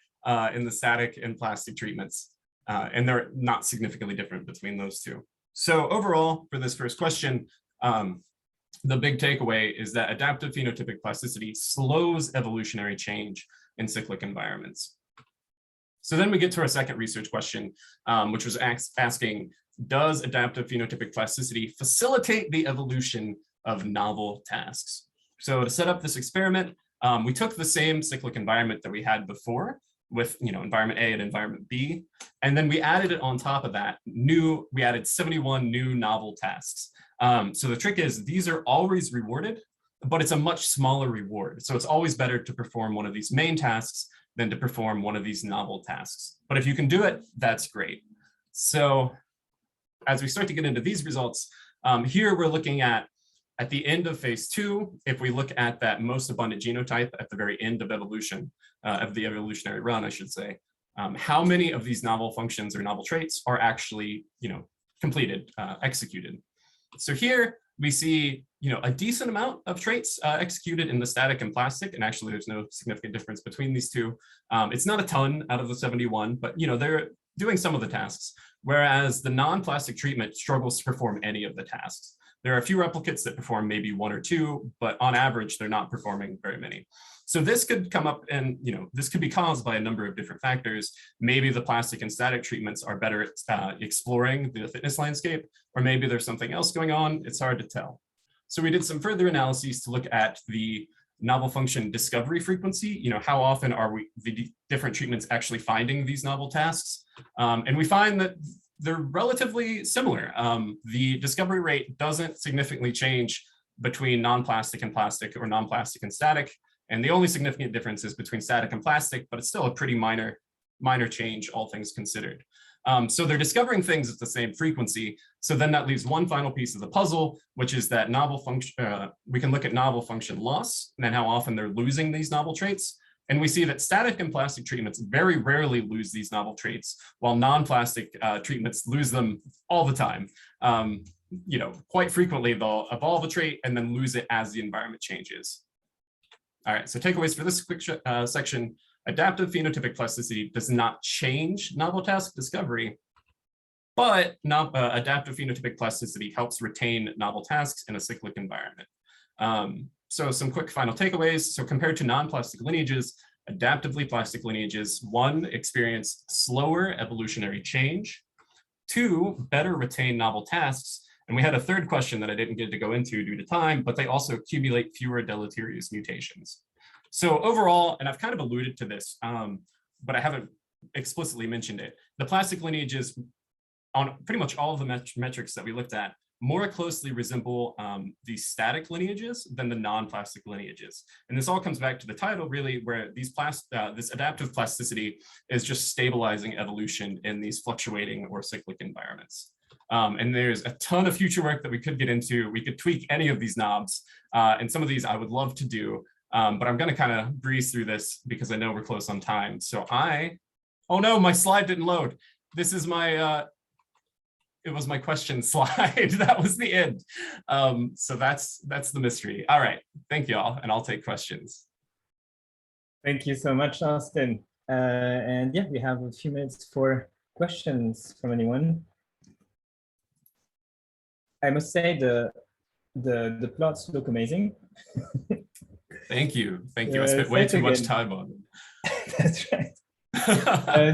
in the static and plastic treatments, and they're not significantly different between those two. So overall, for this first question, the big takeaway is that adaptive phenotypic plasticity slows evolutionary change in cyclic environments. So then we get to our second research question, which was asking, does adaptive phenotypic plasticity facilitate the evolution of novel tasks? So to set up this experiment, we took the same cyclic environment that we had before with environment A and environment B, and then we added it on top of that. We added 71 new novel tasks. So the trick is these are always rewarded, but it's a much smaller reward. So it's always better to perform one of these main tasks than to perform one of these novel tasks. But if you can do it, that's great. So as we start to get into these results, here we're looking at the end of phase 2, if we look at that most abundant genotype at the very end of evolution, of the evolutionary run, I should say, how many of these novel functions or novel traits are actually, completed, executed. So here we see, a decent amount of traits executed in the static and plastic, and actually there's no significant difference between these two. It's not a ton out of the 71, but they're doing some of the tasks, whereas the non-plastic treatment struggles to perform any of the tasks. There are a few replicates that perform maybe 1 or 2, but on average, they're not performing very many. So this could come up and, this could be caused by a number of different factors. Maybe the plastic and static treatments are better at exploring the fitness landscape, or maybe there's something else going on. It's hard to tell. So we did some further analyses to look at the novel function discovery frequency. How often are the different treatments actually finding these novel tasks? And we find that they're relatively similar. The discovery rate doesn't significantly change between non-plastic and plastic or non-plastic and static. And the only significant difference is between static and plastic, but it's still a pretty minor change, all things considered. So they're discovering things at the same frequency. So then that leaves one final piece of the puzzle, which is that novel function. We can look at novel function loss and how often they're losing these novel traits. And we see that static and plastic treatments very rarely lose these novel traits, while non-plastic treatments lose them all the time. Quite frequently they'll evolve a trait and then lose it as the environment changes. All right, so takeaways for this quick section: adaptive phenotypic plasticity does not change novel task discovery, but adaptive phenotypic plasticity helps retain novel tasks in a cyclic environment. So some quick final takeaways. So compared to non-plastic lineages, adaptively plastic lineages, 1, experience slower evolutionary change, 2, better retain novel tasks. And we had a third question that I didn't get to go into due to time, but they also accumulate fewer deleterious mutations. So overall, and I've kind of alluded to this, but I haven't explicitly mentioned it, the plastic lineages on pretty much all of the metrics that we looked at more closely resemble these static lineages than the non-plastic lineages. And this all comes back to the title, really, where this adaptive plasticity is just stabilizing evolution in these fluctuating or cyclic environments. And there's a ton of future work that we could get into. We could tweak any of these knobs, and some of these I would love to do, but I'm going to kind of breeze through this because I know we're close on time. So oh no, my slide didn't load. This is my, it was my question slide. That was the end. So that's the mystery. All right, thank you all, and I'll take questions. Thank you so much, Austin. And yeah, we have a few minutes for questions from anyone. I must say the plots look amazing. Thank you. I spent way too much time on them. That's right.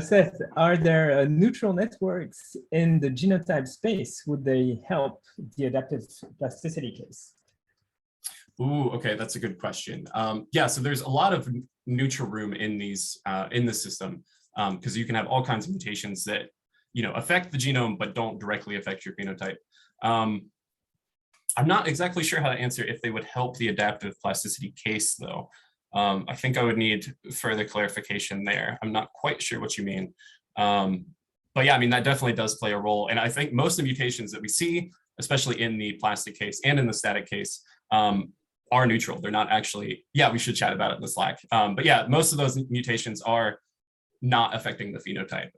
Seth, are there neutral networks in the genotype space? Would they help the adaptive plasticity case? Ooh, okay, that's a good question. Yeah, so there's a lot of neutral room in these in the system, because you can have all kinds of mutations that affect the genome but don't directly affect your phenotype. I'm not exactly sure how to answer if they would help the adaptive plasticity case, though. I think I would need further clarification there. I'm not quite sure what you mean. But yeah, I mean, that definitely does play a role. And I think most of the mutations that we see, especially in the plastic case and in the static case, are neutral. They're not actually, yeah, we should chat about it in the Slack. But yeah, most of those mutations are not affecting the phenotype.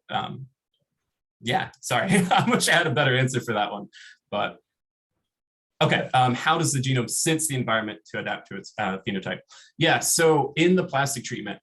Yeah, sorry, I wish I had a better answer for that one, but Okay, how does the genome sense the environment to adapt to its phenotype? Yeah, so in the plastic treatment,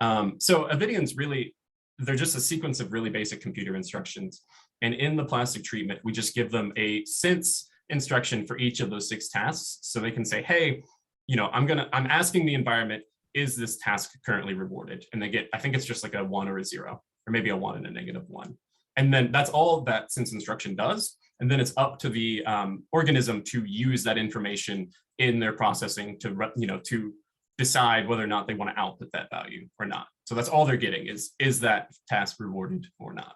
so Avidians really, they're just a sequence of really basic computer instructions. And in the plastic treatment, we just give them a sense instruction for each of those 6 tasks. So they can say, hey, you know, I'm asking the environment, is this task currently rewarded? And they get, I think it's just like a 1 or a 0, or maybe a 1 and a -1. And then that's all that sense instruction does. And then it's up to the organism to use that information in their processing to, you know, to decide whether or not they want to output that value or not. So that's all they're getting is that task rewarded or not.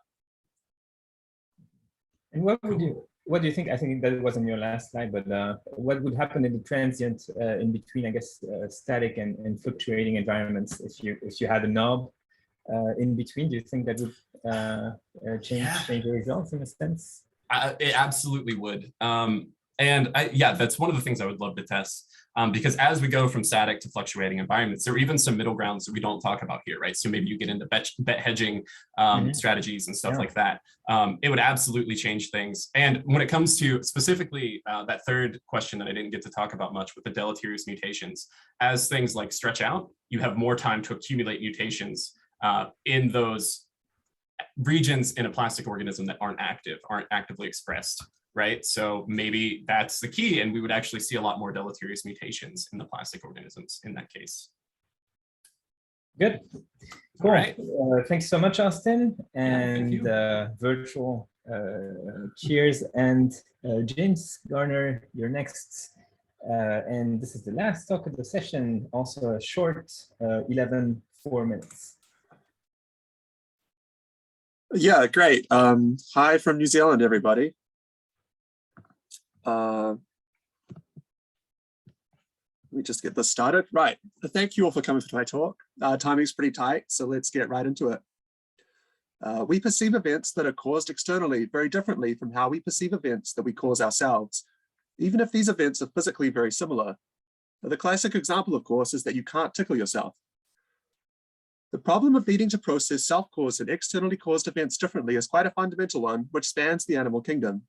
And what do you think? I think that was on your last slide, but what would happen in the transient in between, I guess, static and fluctuating environments if you had a knob in between? Do you think that would change the results in a sense? It absolutely would. Yeah, that's one of the things I would love to test, because as we go from static to fluctuating environments, there are even some middle grounds that we don't talk about here, right? So maybe you get into bet hedging strategies and stuff like that. It would absolutely change things. And when it comes to specifically that third question that I didn't get to talk about much with the deleterious mutations, as things like stretch out, you have more time to accumulate mutations in those regions in a plastic organism that aren't actively expressed, right? So maybe that's the key, and we would actually see a lot more deleterious mutations in the plastic organisms in that case. Good. Cool. All right. Thanks so much, Austin, and virtual cheers. And James Garner, you're next. And this is the last talk of the session, also a short 4 minutes. Yeah, great. Hi from New Zealand, everybody. Let me just get this started. Right. Thank you all for coming to my talk. Timing's pretty tight, so let's get right into it. We perceive events that are caused externally very differently from how we perceive events that we cause ourselves, even if these events are physically very similar. The classic example, of course, is that you can't tickle yourself. The problem of needing to process self-caused and externally caused events differently is quite a fundamental one, which spans the animal kingdom.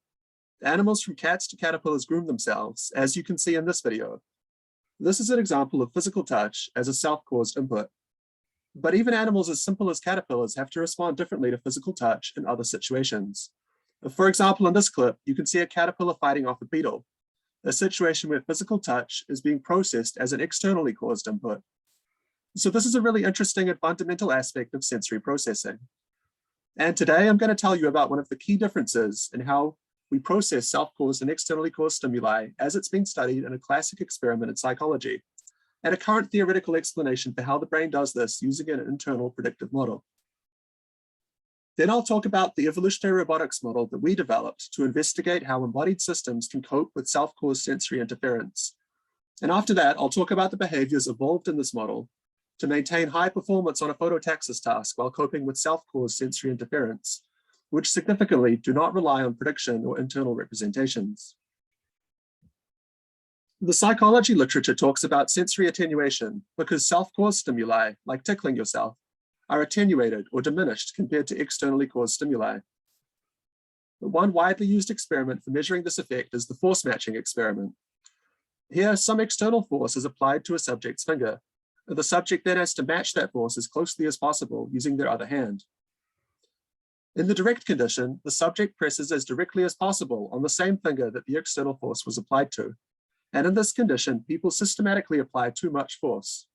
Animals from cats to caterpillars groom themselves, as you can see in this video. This is an example of physical touch as a self-caused input. But even animals as simple as caterpillars have to respond differently to physical touch in other situations. For example, in this clip, you can see a caterpillar fighting off a beetle, a situation where physical touch is being processed as an externally caused input. So this is a really interesting and fundamental aspect of sensory processing. And today I'm going to tell you about one of the key differences in how we process self-caused and externally caused stimuli as it's been studied in a classic experiment in psychology, and a current theoretical explanation for how the brain does this using an internal predictive model. Then I'll talk about the evolutionary robotics model that we developed to investigate how embodied systems can cope with self-caused sensory interference. And after that, I'll talk about the behaviors evolved in this model to maintain high performance on a phototaxis task while coping with self-caused sensory interference, which significantly do not rely on prediction or internal representations. The psychology literature talks about sensory attenuation because self-caused stimuli, like tickling yourself, are attenuated or diminished compared to externally caused stimuli. One widely used experiment for measuring this effect is the force matching experiment. Here, some external force is applied to a subject's finger. The subject then has to match that force as closely as possible using their other hand. In the direct condition, the subject presses as directly as possible on the same finger that the external force was applied to. And in this condition, people systematically apply too much force.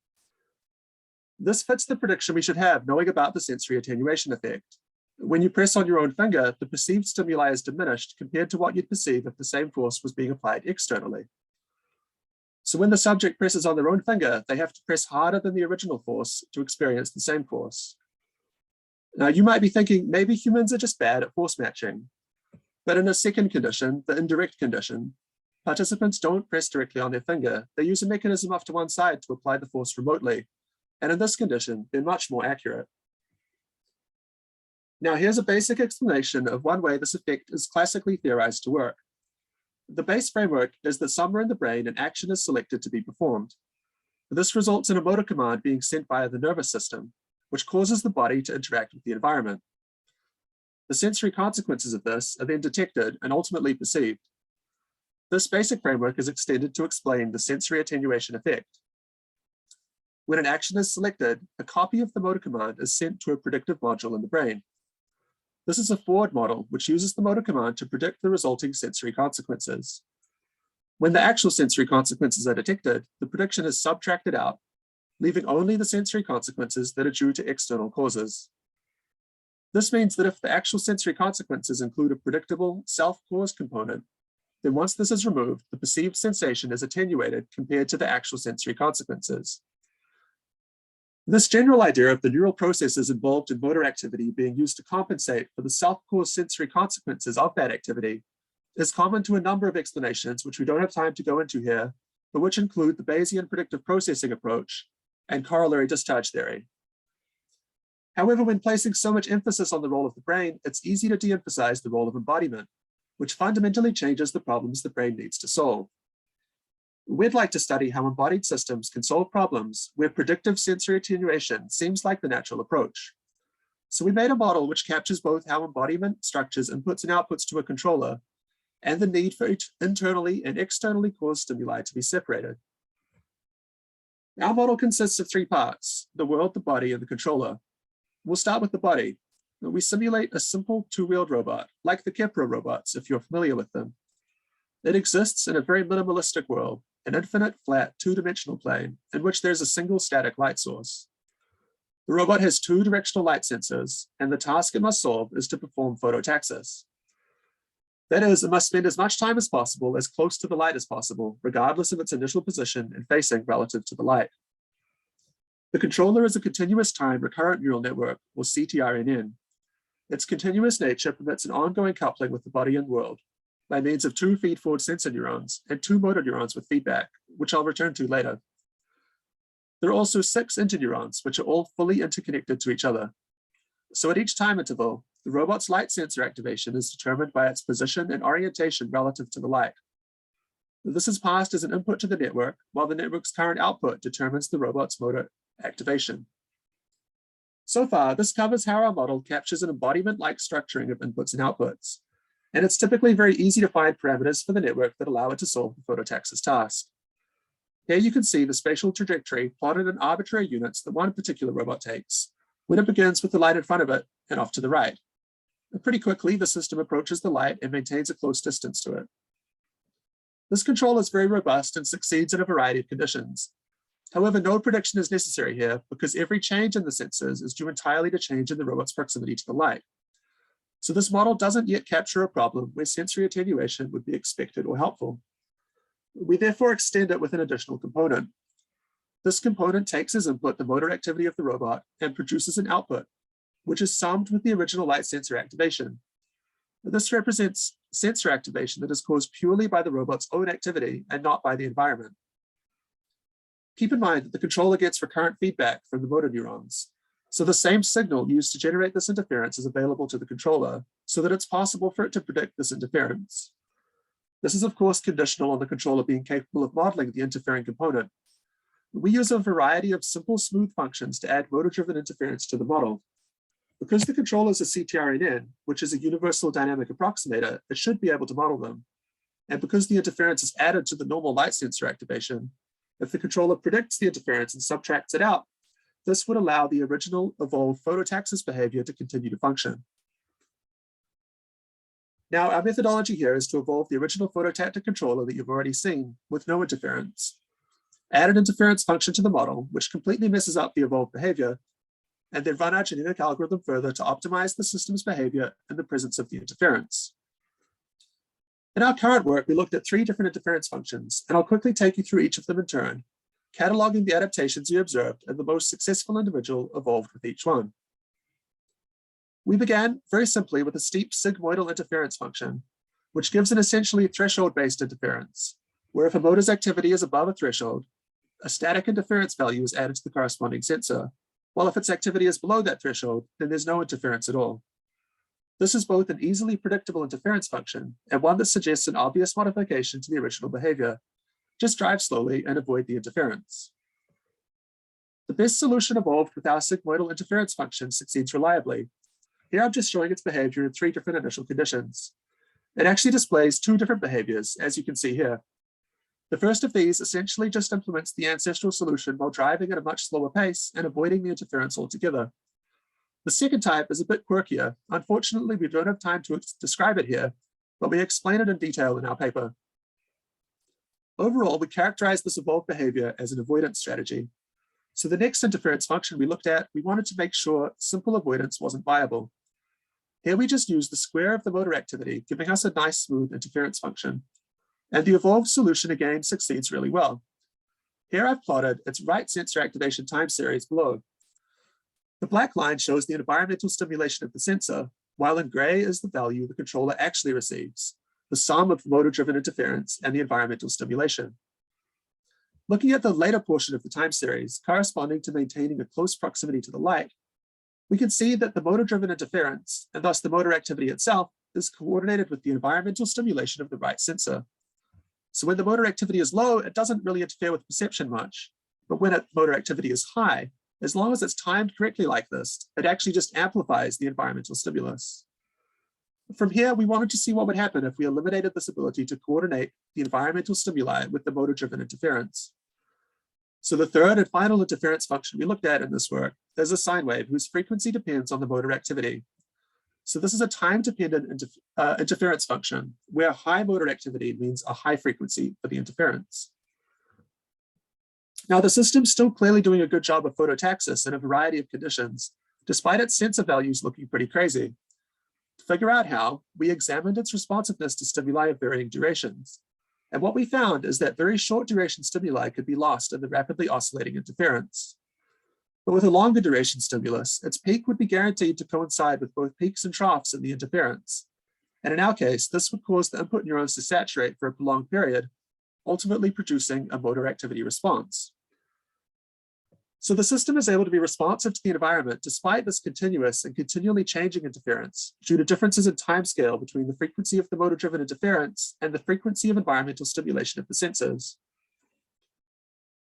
This fits the prediction we should have knowing about the sensory attenuation effect. When you press on your own finger, the perceived stimuli is diminished compared to what you'd perceive if the same force was being applied externally. So when the subject presses on their own finger, they have to press harder than the original force to experience the same force. Now, you might be thinking, maybe humans are just bad at force matching. But in a second condition, the indirect condition, participants don't press directly on their finger. They use a mechanism off to one side to apply the force remotely. And in this condition, they're much more accurate. Now, here's a basic explanation of one way this effect is classically theorized to work. The base framework is that somewhere in the brain, an action is selected to be performed. This results in a motor command being sent via the nervous system, which causes the body to interact with the environment. The sensory consequences of this are then detected and ultimately perceived. This basic framework is extended to explain the sensory attenuation effect. When an action is selected, a copy of the motor command is sent to a predictive module in the brain. This is a forward model which uses the motor command to predict the resulting sensory consequences. When the actual sensory consequences are detected, the prediction is subtracted out, leaving only the sensory consequences that are due to external causes. This means that if the actual sensory consequences include a predictable self-caused component, then once this is removed, the perceived sensation is attenuated compared to the actual sensory consequences. This general idea of the neural processes involved in motor activity being used to compensate for the self-caused sensory consequences of that activity is common to a number of explanations, which we don't have time to go into here, but which include the Bayesian predictive processing approach and corollary discharge theory. However, when placing so much emphasis on the role of the brain, it's easy to de-emphasize the role of embodiment, which fundamentally changes the problems the brain needs to solve. We'd like to study how embodied systems can solve problems where predictive sensory attenuation seems like the natural approach. So we made a model which captures both how embodiment structures inputs and outputs to a controller and the need for each internally and externally caused stimuli to be separated. Our model consists of three parts: the world, the body, and the controller. We'll start with the body. We simulate a simple two-wheeled robot, like the Kepler robots, if you're familiar with them. It exists in a very minimalistic world, an infinite, flat, two-dimensional plane in which there's a single static light source. The robot has two directional light sensors, and the task it must solve is to perform phototaxis. That is, it must spend as much time as possible as close to the light as possible, regardless of its initial position and facing relative to the light. The controller is a continuous time recurrent neural network, or CTRNN. Its continuous nature permits an ongoing coupling with the body and world by means of two feed-forward sensor neurons and two motor neurons with feedback, which I'll return to later. There are also 6 interneurons, which are all fully interconnected to each other. So at each time interval, the robot's light sensor activation is determined by its position and orientation relative to the light. This is passed as an input to the network, while the network's current output determines the robot's motor activation. So far, this covers how our model captures an embodiment-like structuring of inputs and outputs. And it's typically very easy to find parameters for the network that allow it to solve the phototaxis task. Here you can see the spatial trajectory plotted in arbitrary units that one particular robot takes when it begins with the light in front of it and off to the right. And pretty quickly, the system approaches the light and maintains a close distance to it. This control is very robust and succeeds in a variety of conditions. However, no prediction is necessary here because every change in the sensors is due entirely to change in the robot's proximity to the light. So this model doesn't yet capture a problem where sensory attenuation would be expected or helpful. We therefore extend it with an additional component. This component takes as input the motor activity of the robot and produces an output, which is summed with the original light sensor activation. This represents sensor activation that is caused purely by the robot's own activity and not by the environment. Keep in mind that the controller gets recurrent feedback from the motor neurons. So the same signal used to generate this interference is available to the controller so that it's possible for it to predict this interference. This is of course conditional on the controller being capable of modeling the interfering component. We use a variety of simple smooth functions to add motor-driven interference to the model. Because the controller is a CTRNN, which is a universal dynamic approximator, it should be able to model them. And because the interference is added to the normal light sensor activation, if the controller predicts the interference and subtracts it out, this would allow the original evolved phototaxis behavior to continue to function. Now, our methodology here is to evolve the original phototactic controller that you've already seen with no interference. Add an interference function to the model, which completely messes up the evolved behavior, and then run our genetic algorithm further to optimize the system's behavior in the presence of the interference. In our current work, we looked at 3 different interference functions, and I'll quickly take you through each of them in turn, cataloging the adaptations we observed and the most successful individual evolved with each one. We began very simply with a steep sigmoidal interference function, which gives an essentially threshold-based interference, where if a motor's activity is above a threshold, a static interference value is added to the corresponding sensor, while if its activity is below that threshold, then there's no interference at all. This is both an easily predictable interference function and one that suggests an obvious modification to the original behavior. Just drive slowly and avoid the interference. The best solution evolved with our sigmoidal interference function succeeds reliably. Here I'm just showing its behavior in 3 different initial conditions. It actually displays two different behaviors, as you can see here. The first of these essentially just implements the ancestral solution while driving at a much slower pace and avoiding the interference altogether. The second type is a bit quirkier. Unfortunately, we don't have time to describe it here, but we explain it in detail in our paper. Overall, we characterize this evolved behavior as an avoidance strategy. So the next interference function we looked at, we wanted to make sure simple avoidance wasn't viable. Here we just use the square of the motor activity, giving us a nice smooth interference function. And the evolved solution again succeeds really well. Here I've plotted its right sensor activation time series below. The black line shows the environmental stimulation of the sensor, while in gray is the value the controller actually receives, the sum of motor-driven interference and the environmental stimulation. Looking at the later portion of the time series, corresponding to maintaining a close proximity to the light, we can see that the motor-driven interference, and thus the motor activity itself, is coordinated with the environmental stimulation of the right sensor. So when the motor activity is low, it doesn't really interfere with perception much. But when motor activity is high, as long as it's timed correctly like this, it actually just amplifies the environmental stimulus. From here, we wanted to see what would happen if we eliminated this ability to coordinate the environmental stimuli with the motor-driven interference. So the third and final interference function we looked at in this work is a sine wave whose frequency depends on the motor activity. So this is a time-dependent interference function where high motor activity means a high frequency for the interference. Now the system's still clearly doing a good job of phototaxis in a variety of conditions, despite its sensor values looking pretty crazy. To figure out how, we examined its responsiveness to stimuli of varying durations. And what we found is that very short duration stimuli could be lost in the rapidly oscillating interference. But with a longer duration stimulus, its peak would be guaranteed to coincide with both peaks and troughs in the interference. And in our case, this would cause the input neurons to saturate for a prolonged period, ultimately producing a motor activity response. So the system is able to be responsive to the environment despite this continuous and continually changing interference due to differences in timescale between the frequency of the motor-driven interference and the frequency of environmental stimulation of the sensors.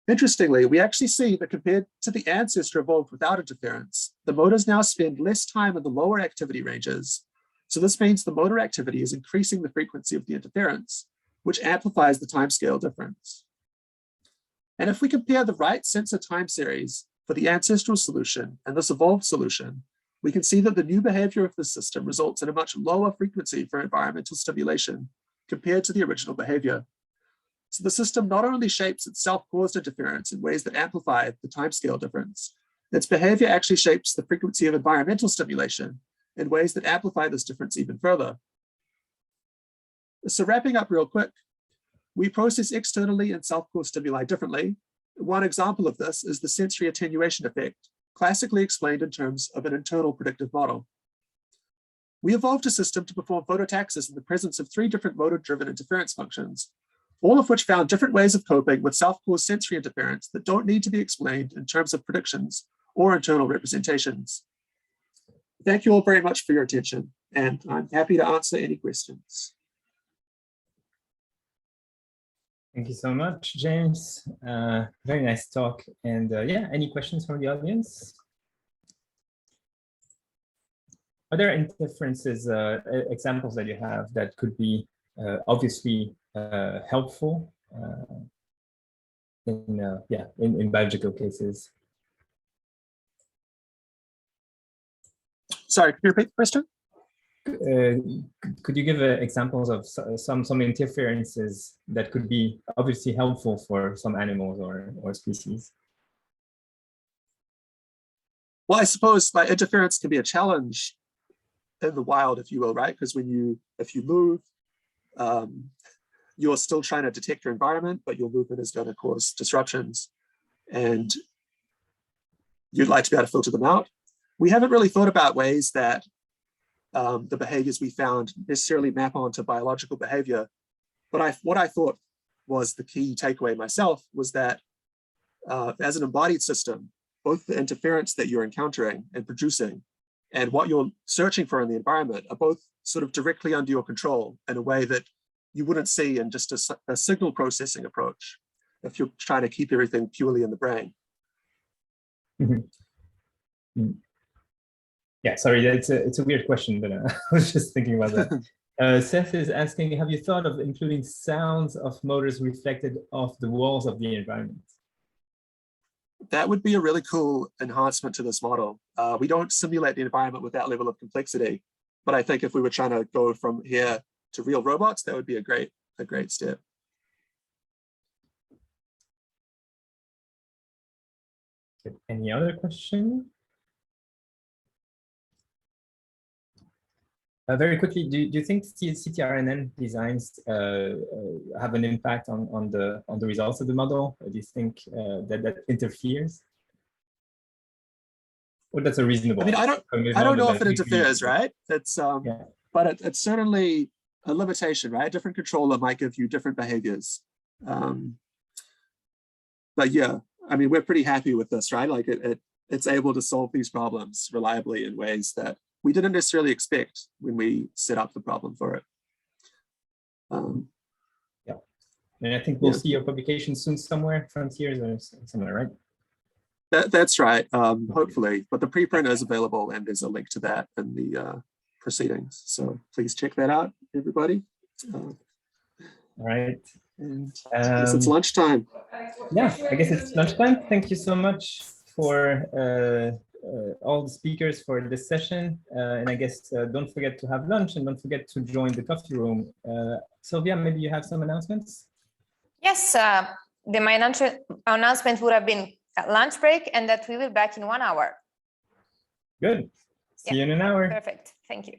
Interestingly, we actually see that compared to the ancestor evolved without interference, the motors now spend less time in the lower activity ranges. So this means the motor activity is increasing the frequency of the interference, which amplifies the timescale difference. And if we compare the right sensor time series for the ancestral solution and this evolved solution, we can see that the new behavior of the system results in a much lower frequency for environmental stimulation compared to the original behavior. So the system not only shapes its self-caused interference in ways that amplify the timescale difference, its behavior actually shapes the frequency of environmental stimulation in ways that amplify this difference even further. So wrapping up real quick, we process externally and self-caused stimuli differently. One example of this is the sensory attenuation effect, classically explained in terms of an internal predictive model. We evolved a system to perform phototaxis in the presence of 3 different motor-driven interference functions, all of which found different ways of coping with self-caused sensory interference that don't need to be explained in terms of predictions or internal representations. Thank you all very much for your attention, and I'm happy to answer any questions. Thank you so much, James. Very nice talk. And yeah, any questions from the audience? Are there interferences, examples that you have that could be obviously helpful in biological cases? Sorry, can you repeat the question? Could you give examples of some interferences that could be obviously helpful for some animals or species? Well, I suppose like interference can be a challenge in the wild, if you will, right? Because if you move, you're still trying to detect your environment, but your movement is going to cause disruptions, and you'd like to be able to filter them out. We haven't really thought about ways that the behaviors we found necessarily map onto biological behavior. But what I thought was the key takeaway myself was that as an embodied system, both the interference that you're encountering and producing and what you're searching for in the environment are both sort of directly under your control in a way that you wouldn't see in just a signal processing approach if you're trying to keep everything purely in the brain. Mm-hmm. Yeah, sorry, it's a weird question, but I was just thinking about that. Seth is asking, have you thought of including sounds of motors reflected off the walls of the environment? That would be a really cool enhancement to this model. We don't simulate the environment with that level of complexity, but I think if we were trying to go from here to real robots, that would be a great step. Any other question? Very quickly, do you think CTRNN designs have an impact on the results of the model? Or do you think that interferes? Or that's a reasonable? I mean, I don't know if it interferes, right? It's yeah. But it's certainly a limitation, right? A different controller might give you different behaviors. But yeah, I mean, we're pretty happy with this, right? Like it's able to solve these problems reliably in ways that we didn't necessarily expect when we set up the problem for it. Yeah, and I think we'll see your publication soon somewhere, Frontiers or somewhere, right? That's right, hopefully. But the preprint is available and there's a link to that in the proceedings. So please check that out, everybody. All right. And I guess it's lunchtime. Yeah, I guess it's lunchtime. Thank you so much for all the speakers for this session. And I guess don't forget to have lunch and don't forget to join the coffee room. Sylvia, maybe you have some announcements? Yes, my announcement would have been at lunch break and that we will be back in 1 hour. Good. See you in an hour. Perfect. Thank you.